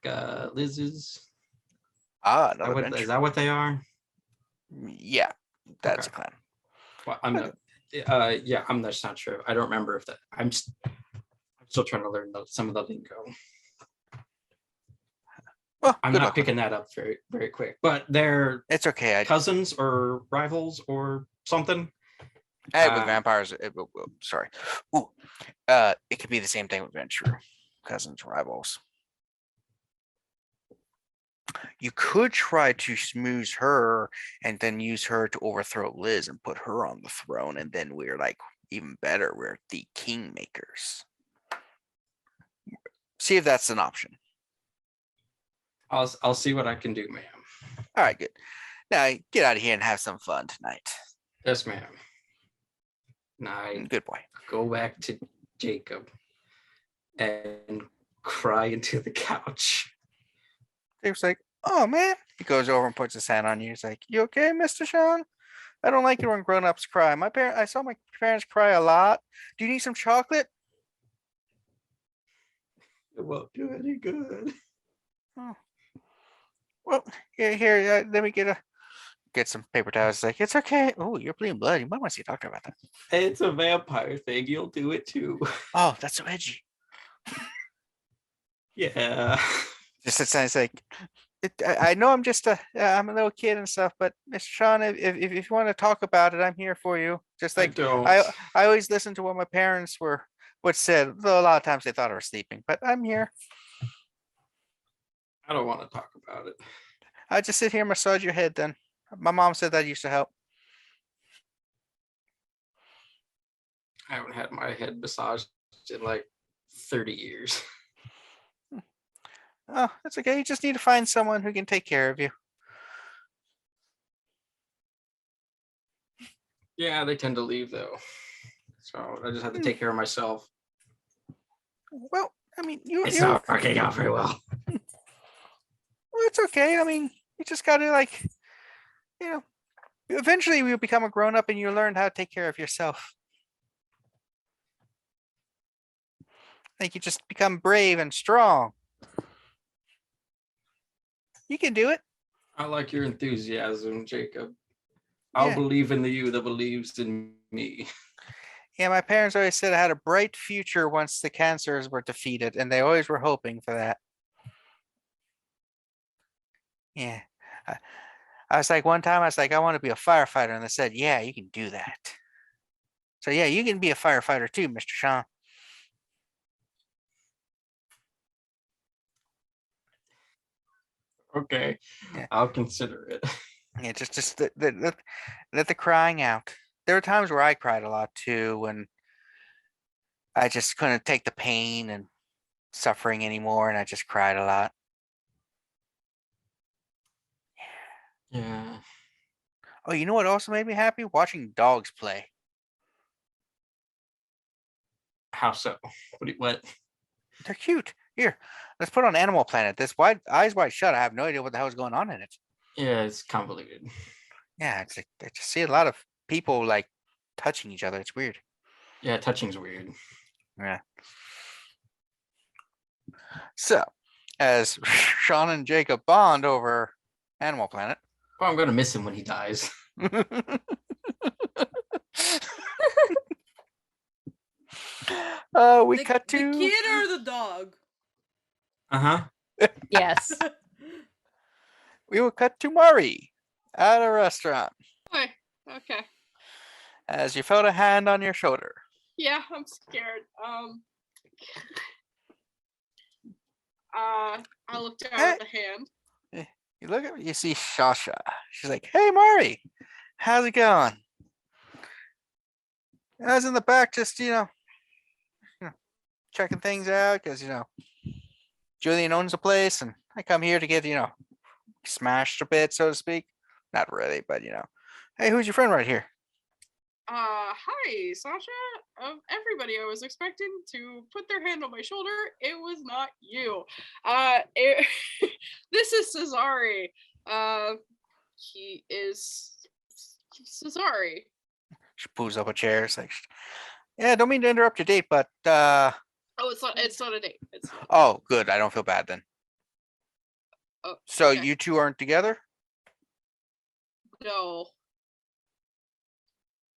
Liz is. Another Is Ventrue. that what they are? Yeah, that's Okay. a clan. Well, I'm not. Yeah, I'm just not sure. I don't remember if that. I'm still trying to learn some of the lingo. Well, I'm good not luck. picking that up very, very quick. But they're It's okay. cousins or rivals or something. With vampires, sorry. Ooh, it could be the same thing with Ventrue, cousins, rivals. You could try to smooze her and then use her to overthrow Liz and put her on the throne, and then we're like even better. We're the kingmakers. See if that's an option. I'll see what I can do, ma'am. All right, good. Now get out of here and have some fun tonight. Yes, ma'am. Now I Good boy. go back to Jacob and cry into the couch. Dave's like, oh man. He goes over and puts his hand on you. He's like, you okay, Mr. Sean? I don't like it when grown-ups cry. I saw my parents cry a lot. Do you need some chocolate? It won't do any good. Oh. Well, here, let me get some paper towels. It's like, it's okay. Oh, you're bleeding blood. You might want to see a doctor about that. It's a vampire thing. You'll do it too. Oh, that's so edgy. Yeah. Just it's like, I know I'm just I'm a little kid and stuff, but Mr. Sean, if you want to talk about it, I'm here for you. Just like I always listen to what my parents would said. Though a lot of times they thought I was sleeping, but I'm here. I don't want to talk about it. I just sit here and massage your head. Then my mom said that used to help. I haven't had my head massaged in like 30 years. Oh, that's okay. You just need to find someone who can take care of you. Yeah, they tend to leave though. So I just have to take care of myself. Well, I mean, It's not working out very well. Well, it's okay. I mean, you just gotta eventually you'll become a grown up and you learn how to take care of yourself. Like you just become brave and strong. You can do it. I like your enthusiasm, Jacob. I'll Yeah. believe in the you that believes in me. Yeah, my parents always said I had a bright future once the cancers were defeated, and they always were hoping for that. Yeah. I was like, one time I was like, I want to be a firefighter, and they said, yeah, you can do that. So yeah, you can be a firefighter too, Mr. Sean. Okay, Yeah. I'll consider it. Yeah, just let the crying out. There were times where I cried a lot too, when I just couldn't take the pain and suffering anymore, and I just cried a lot. Yeah. Oh, you know what also made me happy? Watching dogs play. How so? What? They're cute. Here, let's put on Animal Planet. This eyes wide shut. I have no idea what the hell is going on in it. Yeah, it's convoluted. Yeah, it's like I just see a lot of people like touching each other. It's weird. Yeah, touching's weird. Yeah. So, as Sean and Jacob bond over Animal Planet. Well, I'm gonna miss him when he dies. We the, cut the to kid or the dog? Uh-huh. Yes. we will cut to Murray at a restaurant Okay. Okay. as you felt a hand on your shoulder. Yeah, I'm scared. I look down at the hand. You look at you see Shasha. She's like, "Hey, Murray, how's it going?" I was in the back, just checking things out because Julian owns the place, and I come here to get smashed a bit, so to speak. Not really, but hey, who's your friend right here? Hi, Sasha. Of everybody I was expecting to put their hand on my shoulder, it was not you. This is Cesare. He is Cesare. She pulls up a chair. It's like, yeah, don't mean to interrupt your date, but Oh, it's not a date. It's not. oh, good. I don't feel bad then. Oh, So okay. you two aren't together? No.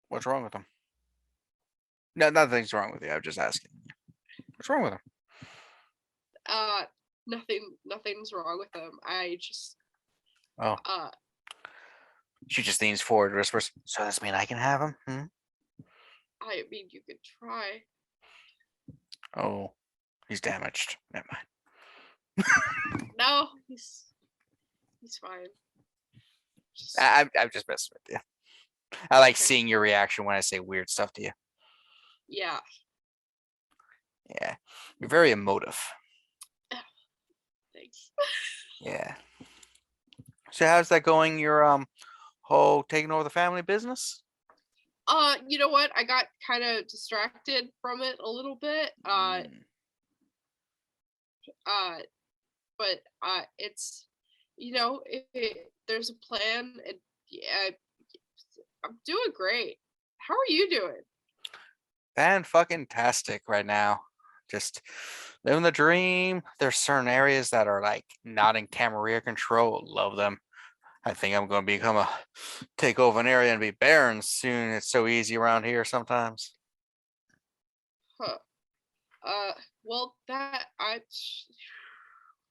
What's wrong with them? No, nothing's wrong with you. I'm just asking. What's wrong with them? Nothing's wrong with him. I just Oh. She just leans forward, whispers, "So does mean I can have him?" I mean, you could try. Oh, he's damaged. Never mind. No, he's fine. Just, I'm just messing with you. I like Okay. seeing your reaction when I say weird stuff to you. yeah. Yeah, you're very emotive. Thanks. Yeah. So how's that going? Your whole taking over the family business? You know what? I got kind of distracted from it a little bit. Mm. But it's there's a plan. And yeah, I'm doing great. How are you doing? Fan-fucking-tastic right now. Just living the dream. There's certain areas that are like not in Camarilla control. Love them. I think I'm going to take over an area and be barren soon. It's so easy around here sometimes. Huh. Well, that I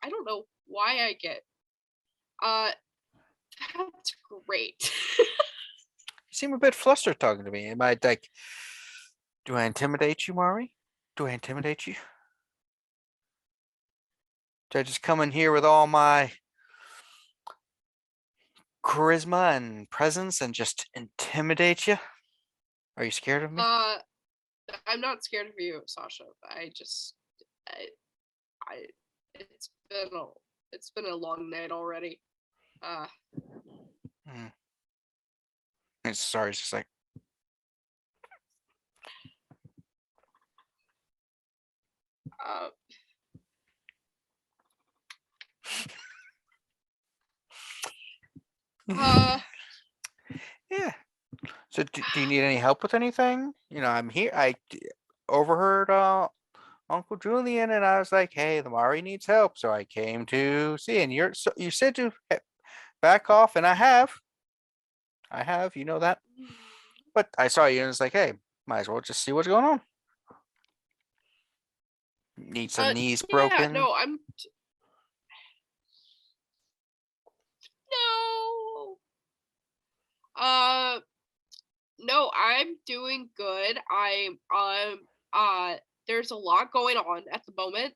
don't know why I get. That's great. You seem a bit flustered talking to me. Am I like, do I intimidate you, Mari? Do I intimidate you? Do I just come in here with all my charisma and presence and just intimidate you? Are you scared of me? I'm not scared of you, Sasha. I it's been a long night already. It's sorry, it's just like yeah. So do you need any help with anything? I'm here. I overheard Uncle Julian, and I was like, "Hey, the Mari needs help," so I came to see. And you said to back off, and I have. You know that. But I saw you, and it's like, "Hey, might as well just see what's going on." Need some knees broken. No, no, I'm doing good. There's a lot going on at the moment,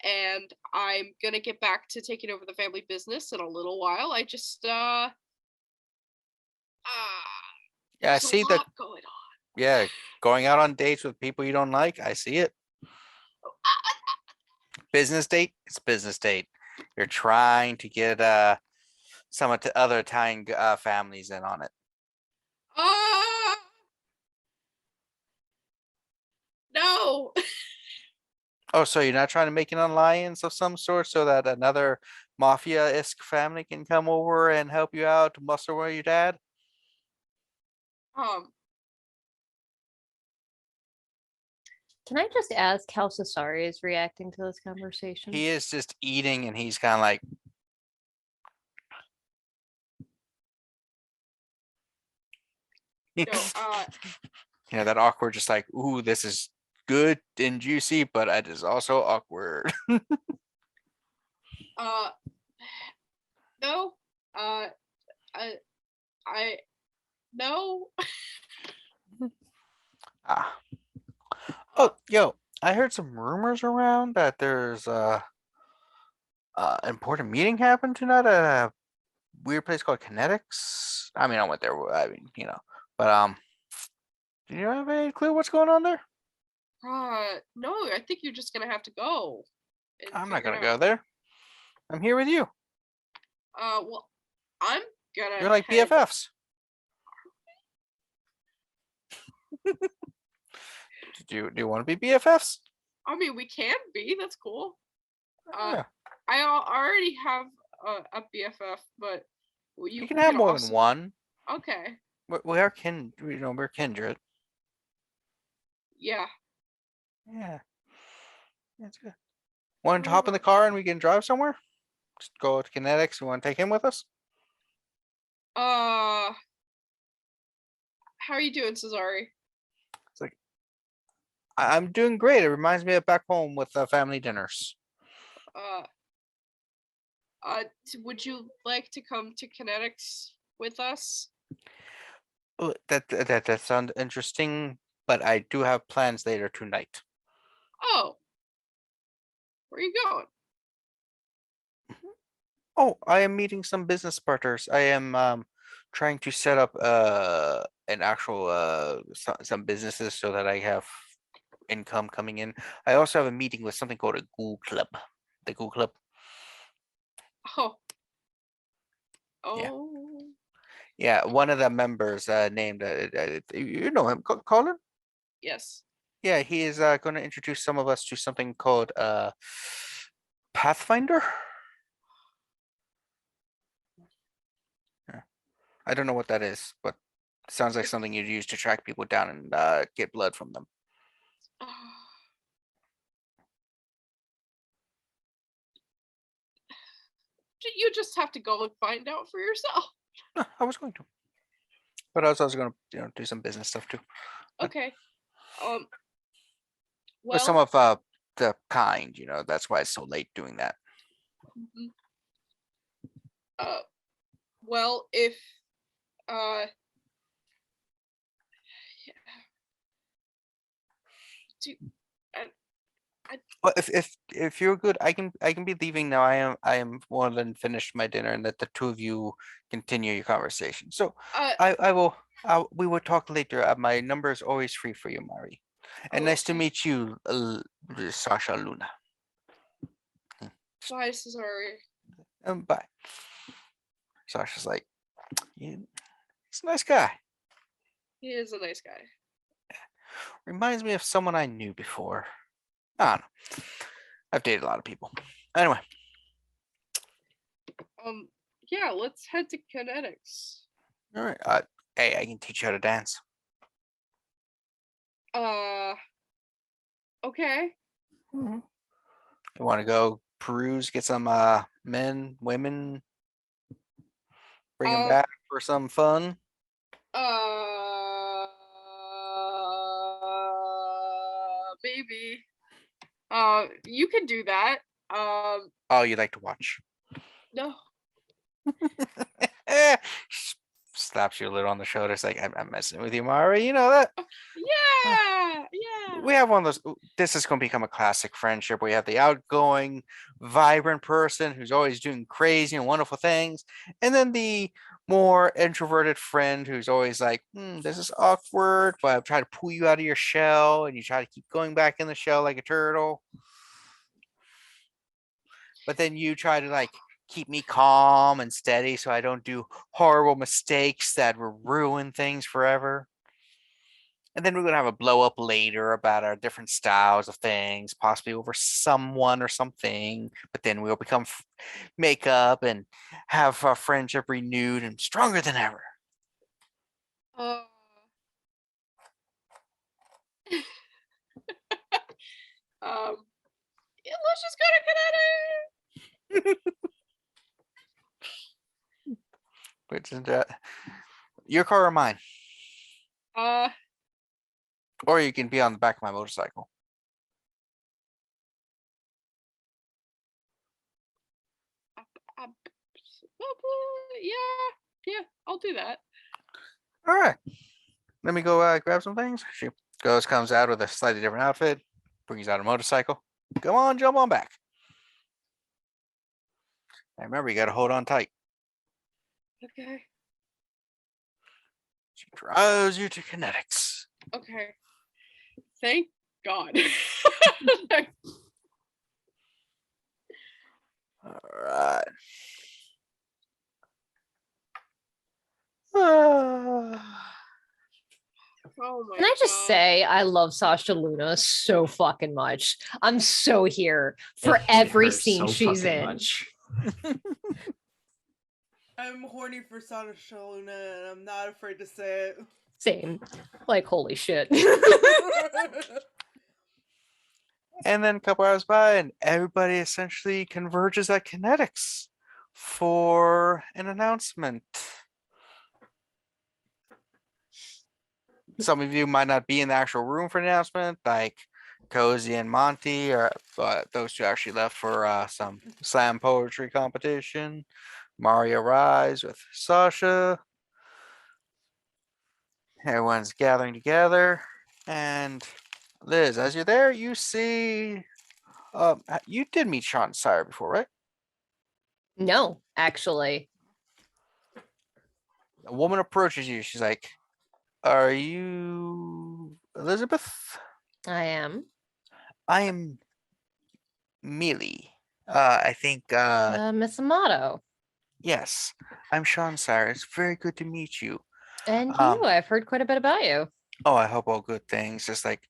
and I'm gonna get back to taking over the family business in a little while. I just Yeah, I there's see a that. lot going on. Yeah, going out on dates with people you don't like. I see it. Business date. It's business date. You're trying to get some of the other Italian families in on it. No. Oh, so you're not trying to make an alliance of some sort so that another mafia-esque family can come over and help you out to muster away your dad? Can I just ask how Sasari is reacting to this conversation? He is just eating and he's kind of like, No. you know, that awkward, just like, ooh, this is good and juicy, but it is also awkward. No. No. Ah. Oh, yo, I heard some rumors around that there's important meeting happened tonight at a weird place called Kinetics. I mean, I went there. I mean, you know, but do you have any clue what's going on there? No. I think you're just gonna have to go. and I'm not figure gonna it go out. there. I'm here with you. Well, I'm gonna. You're like head- BFFs. Do you want to be BFFs? I mean, we can be. That's cool. Yeah. Already have a BFF, but You can have more than also- one. Okay. We are we're kindred. Yeah. Yeah. That's good. Want to hop in the car and we can drive somewhere? Just go to Kinetics. We want to take him with us? How are you doing, Cesare? It's like, I'm doing great. It reminds me of back home with family dinners. Would you like to come to Kinetics with us? Oh, that sounds interesting, but I do have plans later tonight. Oh. Where are you going? Oh, I am meeting some business partners. I am trying to set up an actual some businesses so that I have income coming in. I also have a meeting with something called a Ghoul Club. The Ghoul Club. Oh. Yeah. Oh. Yeah, one of the members named you know him, Colin. Yes. Yeah, he is going to introduce some of us to something called Pathfinder. Yeah. I don't know what that is, but it sounds like something you'd use to track people down and get blood from them. You just have to go and find out for yourself. No, I was going to, but I was also going to do some business stuff too. Okay. With some Well. of the kind, that's why it's so late doing that. Mhm. Well, if Well, if you're good, I can be leaving now. I am more than finished my dinner, and let the two of you continue your conversation. So we will talk later. My number is always free for you, Mari. And nice to okay. meet you, Sasha Luna. Bye, Cesare. Bye. Sasha's like, he's a nice guy. He is a nice guy. Reminds me of someone I knew before. I don't know. I've dated a lot of people. Anyway. Yeah, let's head to Kinetics. All right. Hey, I can teach you how to dance. Okay. You want to go peruse, get some men, women, bring them back for some fun? Maybe. You can do that. Oh, you like to watch? No. Slaps you a little on the shoulder. It's like, I'm messing with you, Mari. You know that. Yeah. Yeah. We have one of those. This is going to become a classic friendship. We have the outgoing, vibrant person who's always doing crazy and wonderful things, and then the more introverted friend who's always like, this is awkward, but I'm trying to pull you out of your shell, and you try to keep going back in the shell like a turtle. But then you try to keep me calm and steady so I don't do horrible mistakes that will ruin things forever. And then we're going to have a blow up later about our different styles of things, possibly over someone or something. But then we'll become make up and have our friendship renewed and stronger than ever. Yeah, let's just go to Kinetic. Which is your car or mine? Or you can be on the back of my motorcycle. Yeah, I'll do that. All right. Let me go grab some things. She comes out with a slightly different outfit, brings out a motorcycle. Come on, jump on back. And remember, you got to hold on tight. Okay. She drives you to kinetics. Okay. Thank God. All right. Oh my Can I just God. say I love Sasha Luna so fucking much. I'm so here for I hate every her scene so she's fucking in. much. I'm horny for Sasha Luna, and I'm not afraid to say it. Same. Like, holy shit. And then a couple hours by, and everybody essentially converges at kinetics for an announcement. Some of you might not be in the actual room for the announcement, like Cozy and Monty, but those two actually left for some slam poetry competition. Mario Rise with Sasha. Everyone's gathering together, and Liz, as you're there, you see, you did meet Sean Sire before, right? No, actually. A woman approaches you. She's like, "Are you Elizabeth?" I am. I am Mealy. I think, Miss Amato. yes, I'm Sean Sire. It's very good to meet you. And you, I've heard quite a bit about you. Of Oh, I hope all good things. Just like,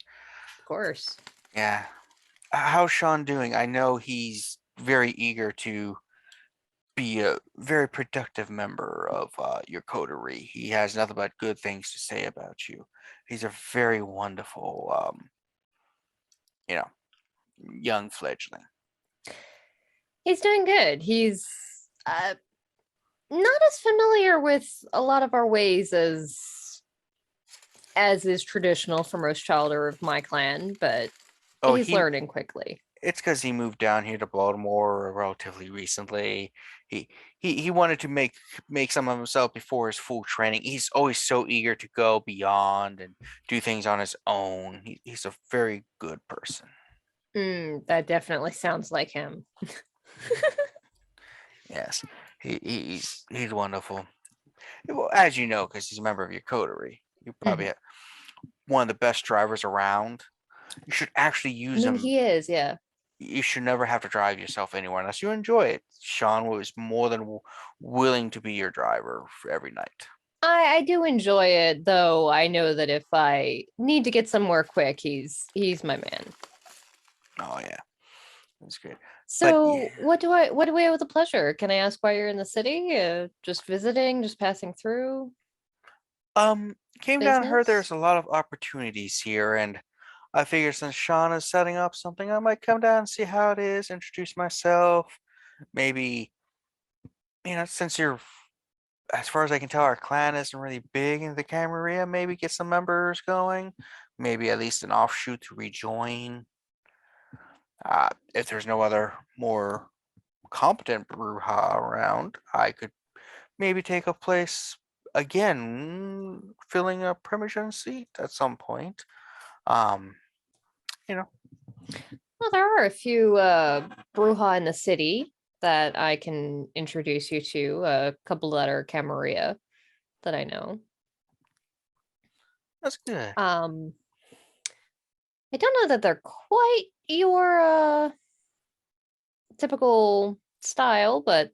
course. yeah. How's Sean doing? I know he's very eager to be a very productive member of your coterie. He has nothing but good things to say about you. He's a very wonderful, young fledgling. He's doing good. He's not as familiar with a lot of our ways as is traditional for most childer of my clan, but he's learning quickly. It's because he moved down here to Baltimore relatively recently. He wanted to make some of himself before his full training. He's always so eager to go beyond and do things on his own. He's a very good person. That definitely sounds like him. Yes, he's wonderful. Well, as you know, because he's a member of your coterie, you probably have one of the best drivers around. You should actually use him. He is, yeah. You should never have to drive yourself anywhere unless you enjoy it. Sean was more than willing to be your driver for every night. I do enjoy it, though. I know that if I need to get somewhere quick, he's my man. Oh yeah, that's great. So yeah. what do we have with the pleasure? Can I ask why you're in the city? Just visiting, just passing through? Came down, heard Business? there's a lot of opportunities here, and I figured since Sean is setting up something, I might come down and see how it is, introduce myself. Maybe, since you're, as far as I can tell, our clan isn't really big in the Camarilla, maybe get some members going. Maybe at least an offshoot to rejoin. If there's no other more competent Brujah around, I could maybe take a place again, filling a Primogen seat at some point. Well, there are a few Brujah in the city that I can introduce you to. A couple that are Camarilla that I know. That's good. I don't know that they're quite your typical style, but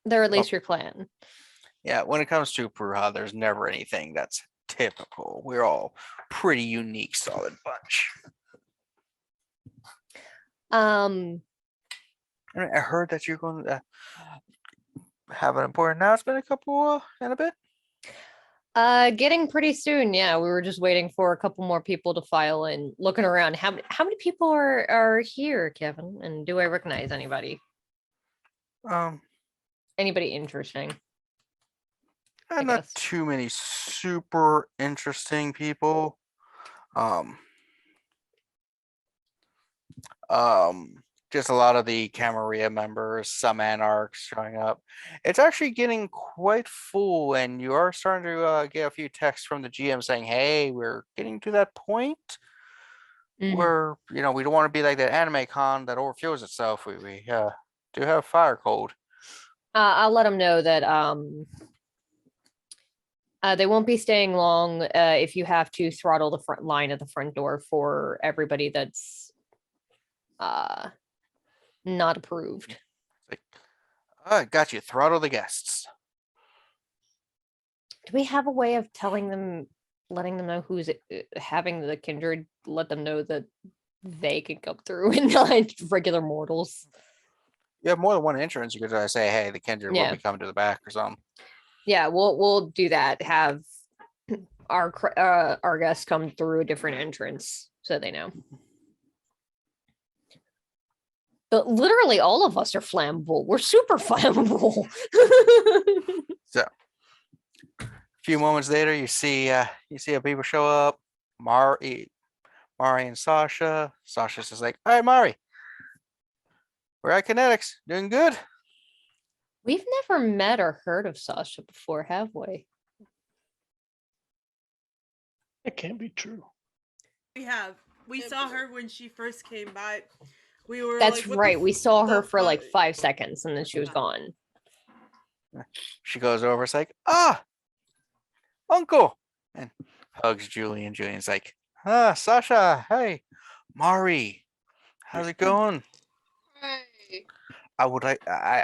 They're at least your clan. Yeah, when it comes to Brujah, there's never anything that's typical. We're all pretty unique, solid bunch. Um, I heard that you're going to have an important announcement in a bit. getting pretty soon. Yeah, we were just waiting for a couple more people to file in. Looking around, how many people are here, Kevin? And do I recognize anybody? Anybody interesting? Not guess. too many super interesting people. Just a lot of the Camarilla members, some anarchs showing up. It's actually getting quite full, and you are starting to get a few texts from the GM saying, "Hey, we're getting to that point where we don't want to be like that anime con that overfuels itself. We do have fire code." I'll let them know that they won't be staying long. If you have to throttle the front line at the front door for everybody that's not approved. I got you. Throttle the guests. Do we have a way of telling them, letting them know who's having the kindred, let them know that they can come through and not regular mortals? You have more than one entrance. You could say, "Hey, the kindred will be coming to the back" or something. Yeah, we'll do that. Have our guests come through a different entrance so they know. But literally all of us are flammable. We're super flammable. So a few moments later, you see a people show up. Mari and Sasha. Sasha's just like, "All right, Mari, we're at Kinetics. Doing good." We've never met or heard of Sasha before, have we? It can't be true. We have. We saw her when she first came by. We were That's like, "What the right. We saw her for like fuck?" 5 seconds and then she was gone. She goes over. It's like, "Uncle," and hugs Julian. Julian's like, "Sasha, hey, Mari, how's it going?" Hey. I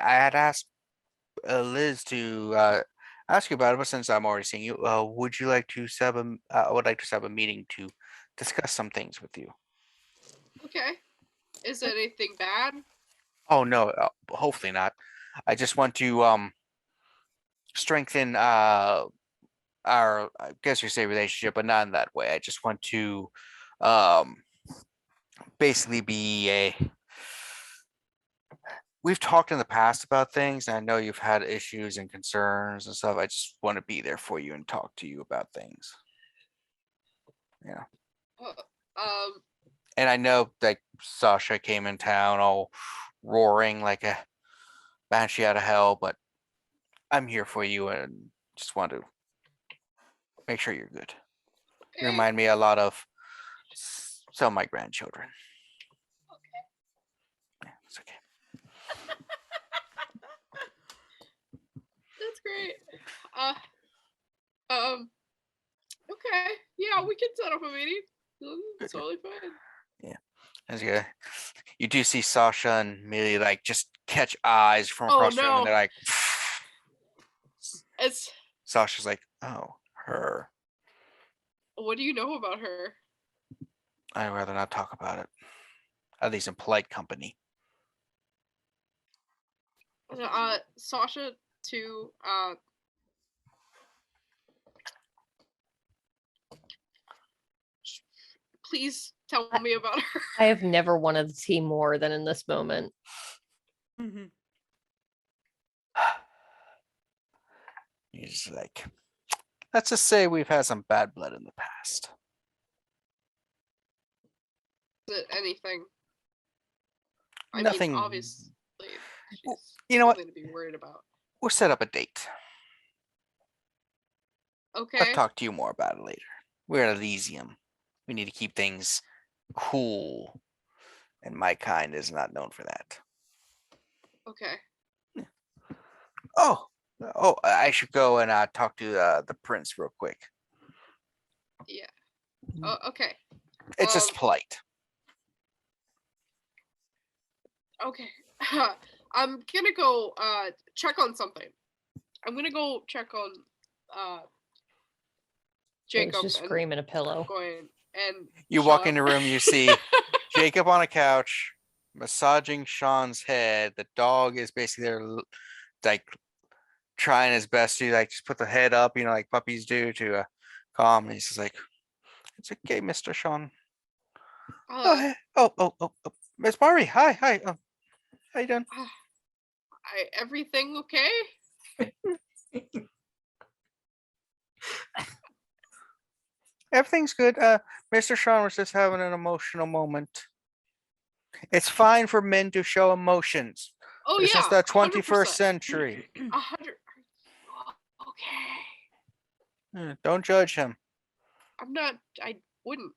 had asked Liz to ask you about it, but since I'm already seeing you, would you like to set up I would like to set up a meeting to discuss some things with you. Okay. Is it anything bad? Oh no, hopefully not. I just want to strengthen our, I guess you say, relationship, but not in that way. I just want to basically be we've talked in the past about things, and I know you've had issues and concerns and stuff. I just want to be there for you and talk to you about things. Yeah. And I know that Sasha came in town all roaring like a banshee out of hell, but I'm here for you and just want to make sure you're good. You remind me a lot of some of my grandchildren. Okay. Yeah, it's okay. That's great. Okay. Yeah, we can set up a meeting. It's totally fine. Yeah. That's good. You do see Sasha and Millie like just catch eyes from Oh, across the room, no. and they're like, It's. Sasha's like, "Oh, her. What do you know about her? I'd rather not talk about it. At least in polite company." Sasha to please tell me about her. I have never wanted to see more than in this moment. Mhm. He's like, let's just say we've had some bad blood in the past. Is it anything? Nothing. I mean, obviously, Well, she's you know what? something to be worried about. We'll set up a date. Okay. I'll talk to you more about it later. We're at Elysium. We need to keep things cool. And my kind is not known for that. Okay. Oh, I should go and talk to the prince real quick. Yeah. Oh, okay. It's just polite. Okay. I'm gonna go check on something. I'm gonna go check on Jacob. just and screaming a pillow. Going and You walk Sean. in the room, you see Jacob on a couch, massaging Sean's head. The dog is basically there, like trying his best to like just put the head up, like puppies do to calm. And he's just like, "It's okay, Mr. Sean." Uh, Oh, Miss Murray, hi. How you doing? Everything okay? Everything's good. Mr. Sean was just having an emotional moment. It's fine for men to show emotions. Oh This yeah. is the 21st 100%. century. 100. Okay. Don't judge him. I'm not. I wouldn't.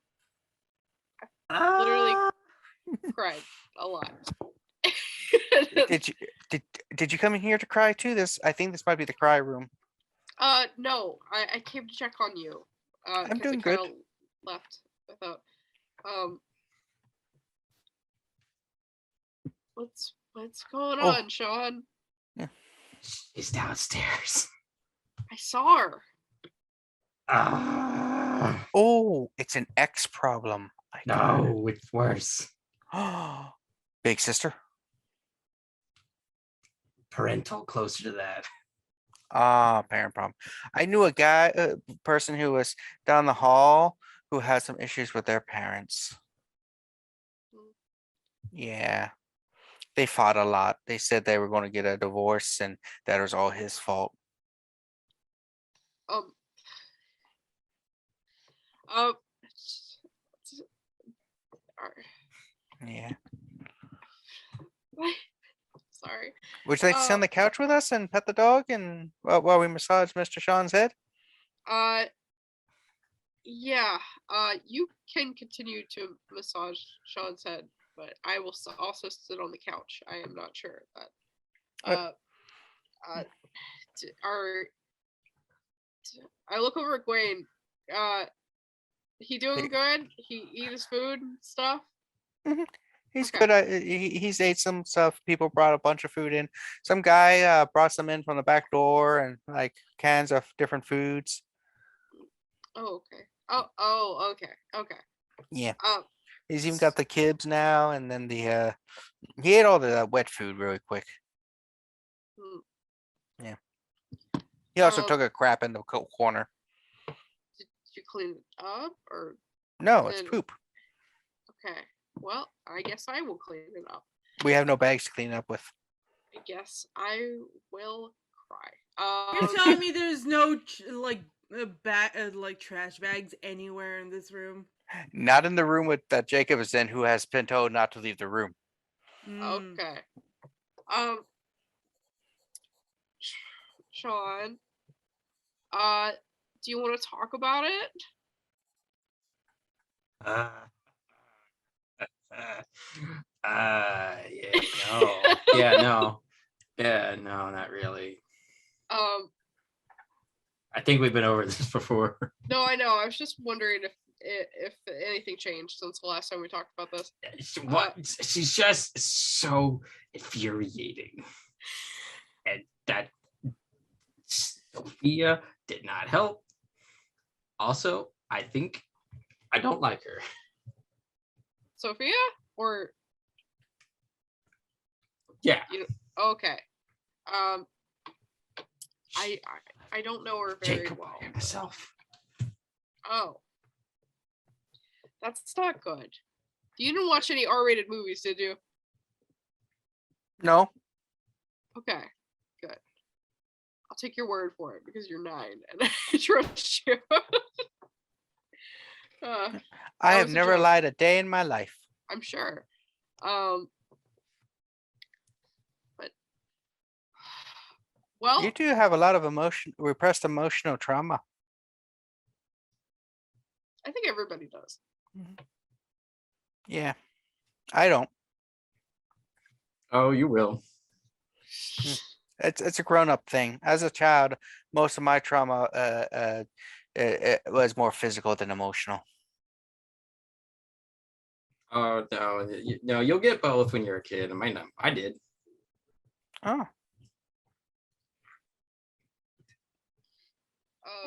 I literally cried a lot. Did you come in here to cry too? I think this might be the cry room. No. I came to check on you. I'm 'cause doing I kinda good. Left without. What's going Oh. on, Sean? She's downstairs. I saw her. Oh, it's an X problem. No, it's worse. Big sister. Parental, closer to that. Parent problem. I knew a person who was down the hall who had some issues with their parents. Yeah. They fought a lot. They said they were going to get a divorce and that was all his fault. Yeah. Sorry. Would you like to sit on the couch with us and pet the dog and while we massage Mr. Sean's head? Yeah. You can continue to massage Sean's head, but I will also sit on the couch. I am not sure that. I look over at Gwen. He doing good? He eat his food and stuff? He's Okay. good. He's ate some stuff. People brought a bunch of food in. Some guy brought some in from the back door and like cans of different foods. Oh, okay. Oh, okay. Yeah. He's even got the kibs now, and then he ate all the wet food really quick. Yeah. He also took a crap in the corner. Did you clean it up or? No, it's poop. Okay. Well, I guess I will clean it up. We have no bags to clean up with. I guess I will cry. You're telling me there's no trash bags anywhere in this room? Not in the room that Jacob is in, who has been told not to leave the room. Okay. Sean, do you want to talk about it? No, not really. I think we've been over this before. No, I know. I was just wondering if anything changed since the last time we talked about this. She's just so infuriating, and that Sophia did not help. Also, I think I don't like her. Sophia, or yeah. Okay. I don't know her very Jacob well. Myself. Oh, that's not good. You didn't watch any R-rated movies, did you? No. Okay, good. I'll take your word for it because you're 9 and I trust you. I have never lied a day in my life. I'm sure. But well, you do have a lot of repressed emotional trauma. I think everybody does. Yeah, I don't. Oh, you will. It's a grown-up thing. As a child, most of my trauma it was more physical than emotional. Oh no, you'll get both when you're a kid. I did. Oh, Um,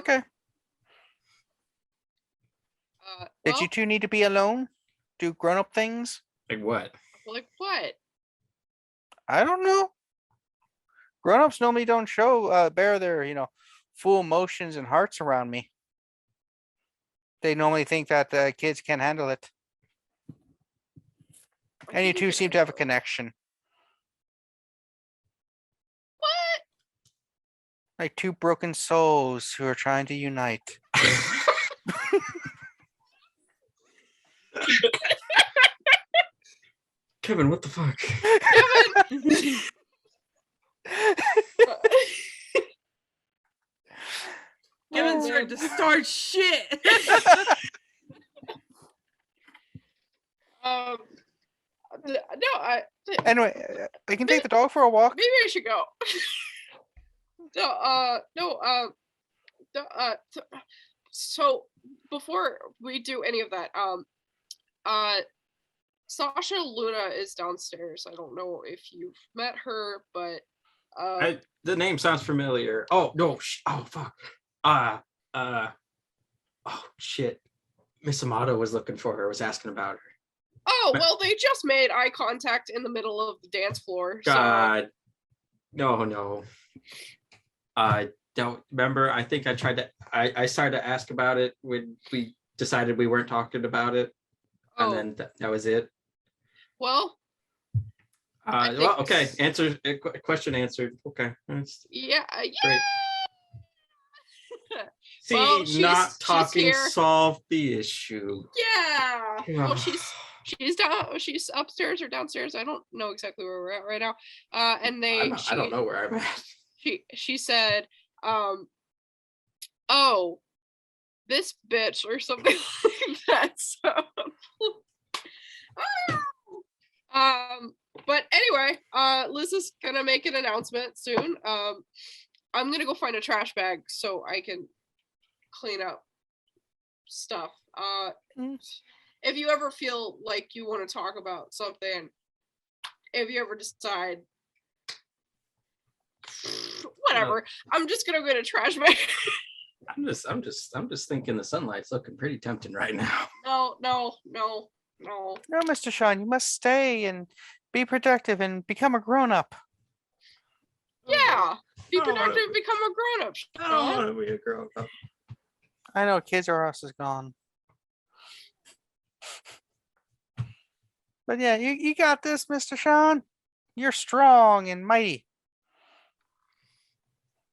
okay. Did well, you two need to be alone? Do grown-up things? Like what? like what? I don't know. Grown-ups normally don't show bear their, full emotions and hearts around me. They normally think that the kids can't handle it. I And you think two can seem to have a handle it. connection. What? Like two broken souls who are trying to unite. Kevin, what the fuck? Kevin's Oh, starting to man. start shit. No, Anyway, I can take the dog for a walk. maybe I should go. So before we do any of that, Sasha Luna is downstairs. I don't know if you've met her, but The name sounds familiar. Oh no! Oh fuck! Oh shit! Miss Amato was looking for her. Was asking about her. oh well, they just made eye contact in the middle of the dance floor. So God, no. I don't remember. I think I tried to. I started to ask about it when we decided we weren't talking about it, and then that was it. well, I Well, think- okay. Answer question answered. Okay. That's yeah. great. See, Well, she's not talking here. solved the issue. Yeah. Well, Ugh. she's down. She's upstairs or downstairs. I don't know exactly where we're at right now. And I don't know where I'm at. She said, "Oh, this bitch" or something like that. So, but anyway, Liz is gonna make an announcement soon. I'm gonna go find a trash bag so I can clean up stuff. If you ever feel like you want to talk about something, if you ever decide, whatever, I'm just gonna go to trash bag. I'm just thinking the sunlight's looking pretty tempting right now. No. No, Mr. Sean, you must stay and be productive and become a grown-up. Yeah. Be I don't wanna- productive, become a grown up. I don't want to be a grown up. I know Kids R Us is gone. But yeah, you got this, Mr. Sean. You're strong and mighty.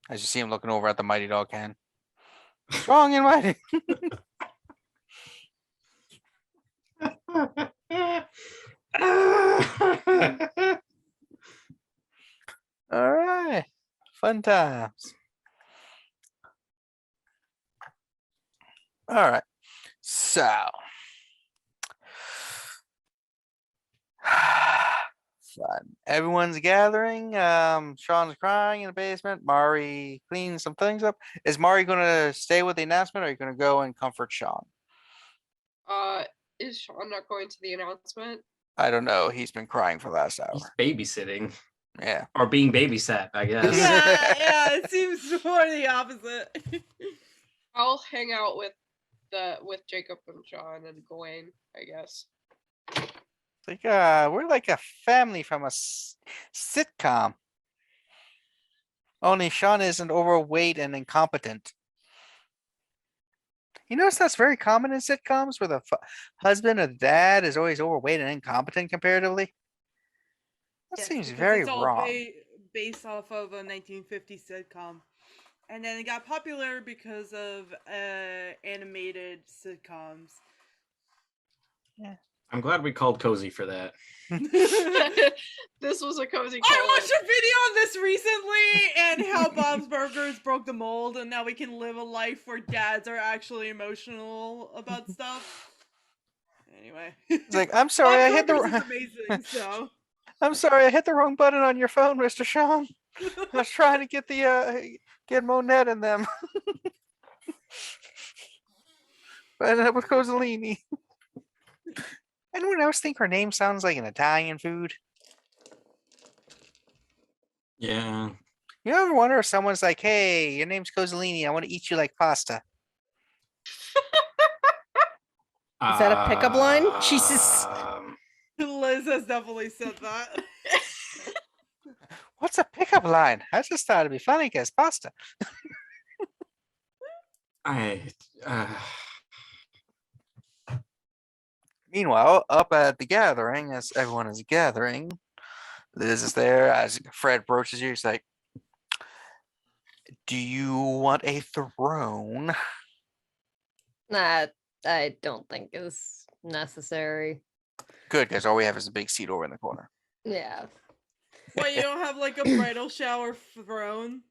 As you see him looking over at the mighty dog can. Strong and mighty. All right. Fun times. All right. So fun. Everyone's gathering. Sean's crying in the basement. Mari cleaning some things up. Is Mari gonna stay with the announcement, or are you gonna go and comfort Sean? Is Sean not going to the announcement? I don't know. He's been crying for the last hour. He's babysitting Yeah. or being babysat, I guess. yeah, it seems more the opposite. I'll hang out with Jacob and Sean and Gawain, I guess. Like we're like a family from a sitcom. Only Sean isn't overweight and incompetent. You notice that's very common in sitcoms where the husband or dad is always overweight and incompetent comparatively. That Yes, seems because very it's all wrong. Based off of a 1950s sitcom, and then it got popular because of animated sitcoms. I'm glad we called Cozy for that. This was a cozy I call. watched a video on this recently and how Bob's Burgers broke the mold and now we can live a life where dads are actually emotional about stuff. Anyway. It's like, I'm sorry, I hit Burgers the is amazing, so. I'm sorry, I hit the wrong button on your phone, Mr. Sean. I was trying to get the get Monette in them. But I ended up with Kozaline. Anyone else think her name sounds like an Italian food? Yeah. You ever wonder if someone's like, "Hey, your name's Kozaline. I want to eat you like pasta." Is that a pickup line? Jesus. Liz has definitely said that. What's a pickup line? I just thought it'd be funny because pasta. I Meanwhile, up at the gathering, as everyone is gathering, Liz is there. As Fred broaches you, he's like, "Do you want a throne?" That I don't think is necessary. Good, because all we have is a big seat over in the corner. Yeah. Why you don't have like a bridal shower throne?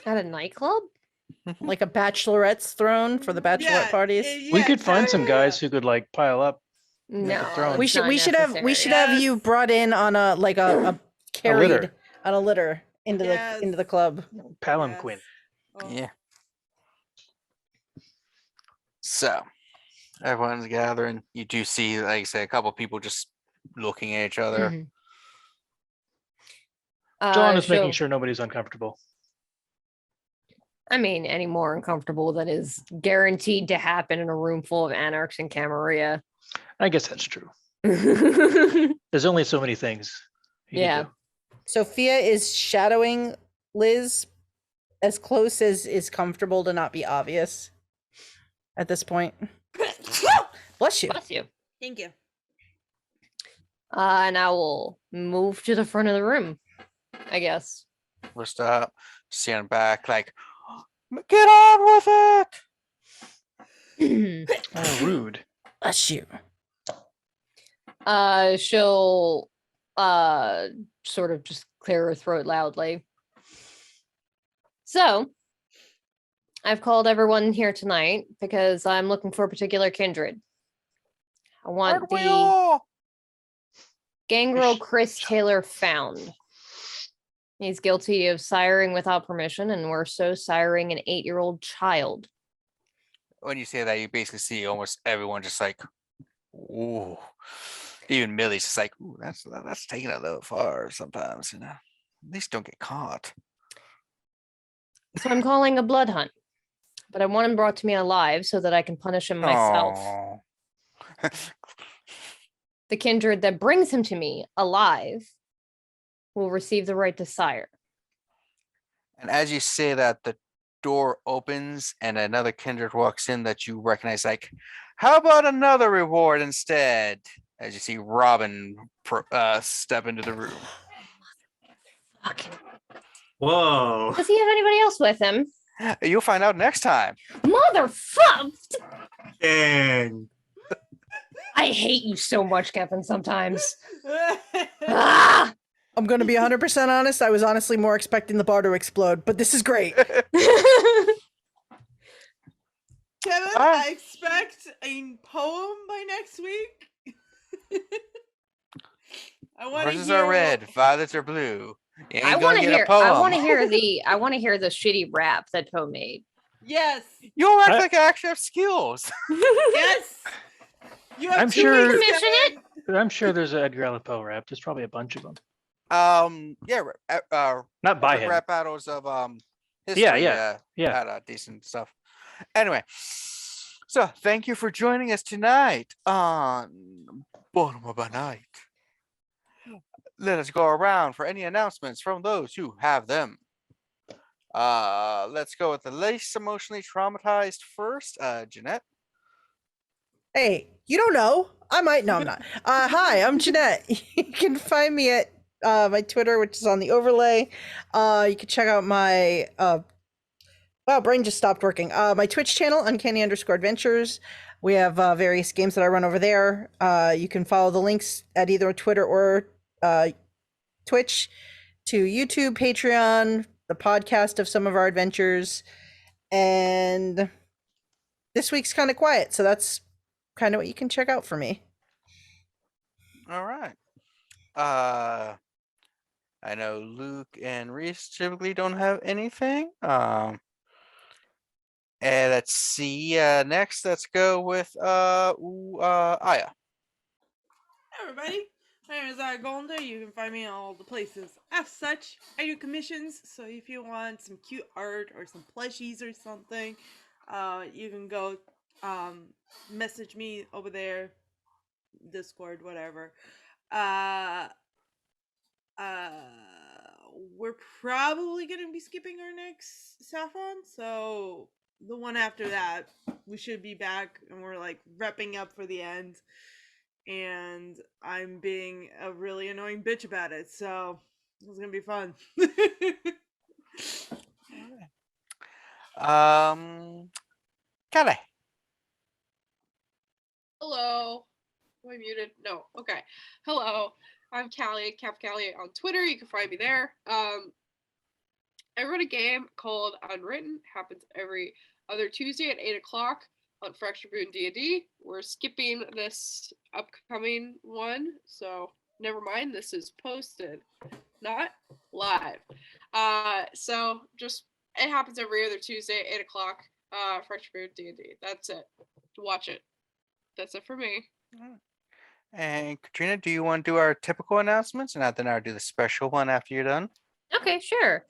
At a nightclub? Like a bachelorette's throne for the bachelorette parties. We could find exactly some guys that. who could like pile up. No. throne. We it's should not we should have necessary. you Yes. brought in on a like a carried litter. on a litter into Yes. the into the club. Palanquin. Yes. Oh. Yeah. So, everyone's gathering. You do see, like I say, a couple people just looking at each other. Mhm. Jilon is making she'll- sure nobody's uncomfortable. I mean, any more uncomfortable than is guaranteed to happen in a room full of anarchs and Camarilla. I guess that's true. Yeah. There's only so many things. you can do. Sophia is shadowing Liz as close as is comfortable to not be obvious at this point. Bless you. Bless you. Thank you. And I will move to the front of the room, I guess. We're up, standing back, like, "Get on with it!" Oh, rude. Bless you. She'll sort of just clear her throat loudly. So, I've called everyone here tonight because I'm looking for a particular kindred. I want Aren't we the all? gangrel Chris Taylor found. He's guilty of siring without permission, and we're so siring an 8-year-old child. When you say that, you basically see almost everyone just like, "Ooh." Even Millie's just like, "Ooh, that's taking it a little far sometimes, you know. At least don't get caught." So I'm calling a blood hunt, but I want him brought to me alive so that I can punish him myself. Aw. The kindred that brings him to me alive will receive the right to sire. And as you say that, the door opens and another kindred walks in that you recognize. Like, "How about another reward instead?" As you see Robin step into the room. Fucking. Whoa. Does he have anybody else with him? You'll find out next time. Motherfucker! Dang. I hate you so much, Kevin, sometimes. Ah! I'm going to be 100% honest. I was honestly more expecting the bar to explode, but this is great. Kevin, Ah. I expect a poem by next week. I want to Roses hear are red, violets are blue. You ain't I gonna want to get a hear. poem. I want to hear the. I want to hear the shitty rap that Poe made. Yes. You all act I- like I actually have skills. Yes. You have I'm 2 sure- weeks, Commission it? Kevin. I'm sure there's an Edgar Allan Poe rap. There's probably a bunch of them. Yeah, Not by epic him. rap battles of history. Yeah. Had decent stuff. Anyway, so thank you for joining us tonight on Baltimore by Night. Let us go around for any announcements from those who have them. Let's go with the least emotionally traumatized first. Jeanette. Hey, you don't know. I might. No, I'm not. Hi, I'm Jeanette. You can find me at my Twitter, which is on the overlay. You can check out my wow, brain just stopped working. My Twitch channel, Uncanny_Adventures. We have various games that I run over there. You can follow the links at either Twitter or Twitch to YouTube, Patreon, the podcast of some of our adventures. And this week's kind of quiet, so that's kind of what you can check out for me. All right. I know Luke and Reese typically don't have anything. And let's see. Next, let's go with Aya. Hey, everybody. My name is Golda. You can find me in all the places. As such, I do commissions, so if you want some cute art or some plushies or something, you can go message me over there, Discord, whatever. We're probably gonna be skipping our next Saffron, so the one after that, we should be back, and we're like repping up for the end. And I'm being a really annoying bitch about it, so it's gonna be fun. Callie. Hello. Am I muted? No. Okay. Hello. I'm Callie, Callie on Twitter. You can find me there. I run a game called Unwritten. Happens every other Tuesday at 8 o'clock on Fracture Boon D&D. We're skipping this upcoming one, so never mind. This is posted, not live. So just it happens every other Tuesday, 8 o'clock. Fracture Boon D&D. That's it. Watch it. That's it for me. And Katrina, do you want to do our typical announcements, and then I'll do the special one after you're done? Okay, sure.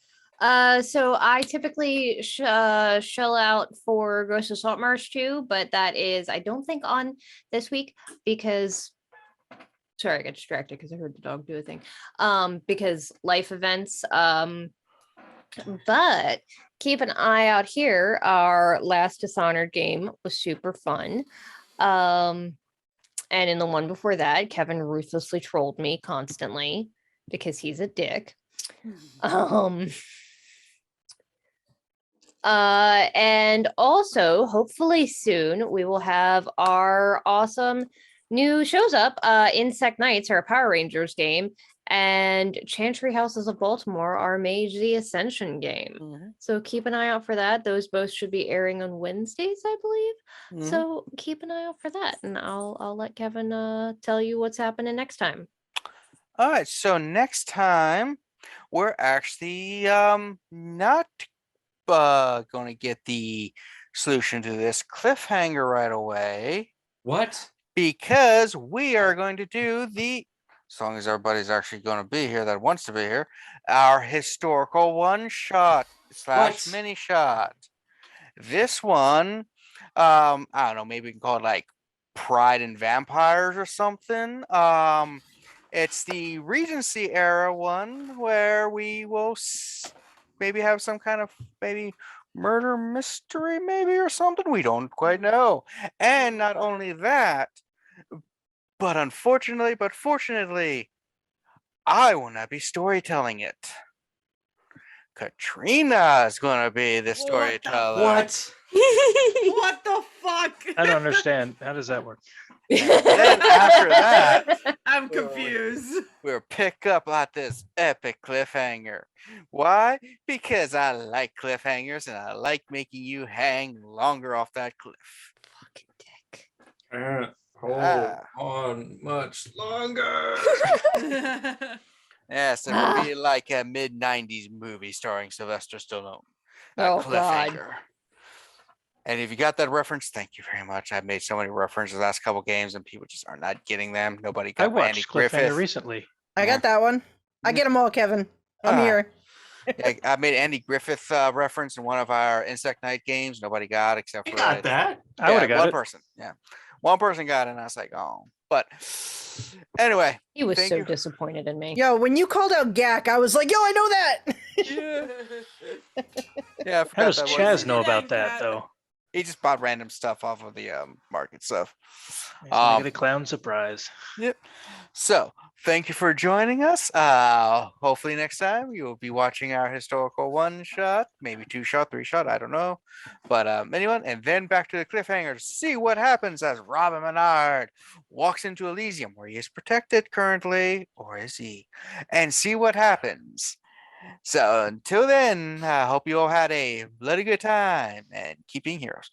So I typically shell out for Gross Assault March 2, but that is, I don't think, on this week because, sorry, I got distracted because I heard the dog do a thing. Because life events. But keep an eye out here. Our last Dishonored game was super fun. And in the one before that, Kevin ruthlessly trolled me constantly because he's a dick. And also, hopefully soon, we will have our awesome new shows up. Insect Knights, our Power Rangers game, and Chantry Houses of Baltimore, our Mage the Ascension game. Mm-hmm. So keep an eye out for that. Those both should be airing on Wednesdays, I believe. Mm-hmm. So keep an eye out for that, and I'll let Kevin tell you what's happening next time. All right, so next time we're actually not going to get the solution to this cliffhanger right away. What? Because we are going to do the, as long as everybody's actually going to be here that wants to be here, our historical one-shot / mini-shot. This one, I don't know, maybe we can call it like Pride and Vampires or something. It's the Regency era one where we will maybe have some kind of maybe murder mystery maybe or something. We don't quite know. And not only that, but fortunately, I will not be storytelling it. Katrina is going to be the storyteller. What? What the fuck? I don't understand. How does that work? Then after that, I'm confused. we'll pick up at this epic cliffhanger. Why? Because I like cliffhangers and I like making you hang longer off that cliff. Fucking dick. Hold on much longer. Yes, it would be like a mid-90s movie starring Sylvester Stallone. Oh, Cliffhanger. God. And if you got that reference, thank you very much. I've made so many references the last couple games, and people just are not getting them. Nobody I got Andy watched Griffith. Cliffhanger recently. I got that one. I get them all, Kevin. I'm Ah. here. Yeah, I made Andy Griffith reference in one of our Insect Night games. Nobody got except I for got that. I would have got one it. person. Yeah, one person got it, and I was like, oh. But anyway, He was thank so you. disappointed in me. Yo, when you called out Gak, I was like, yo, I know that. Yeah, I How forgot does that was- Chaz know Dang about that cat. though? He just bought random stuff off of the market stuff. He's gonna get a clown surprise. Yep. So thank you for joining us. Hopefully next time you will be watching our historical one shot, maybe 2-shot, 3-shot, I don't know. But anyone, and then back to the cliffhanger to see what happens as Robin Menard walks into Elysium, where he is protected currently, or is he? And see what happens. So until then, I hope you all had a bloody good time and keep being heroes.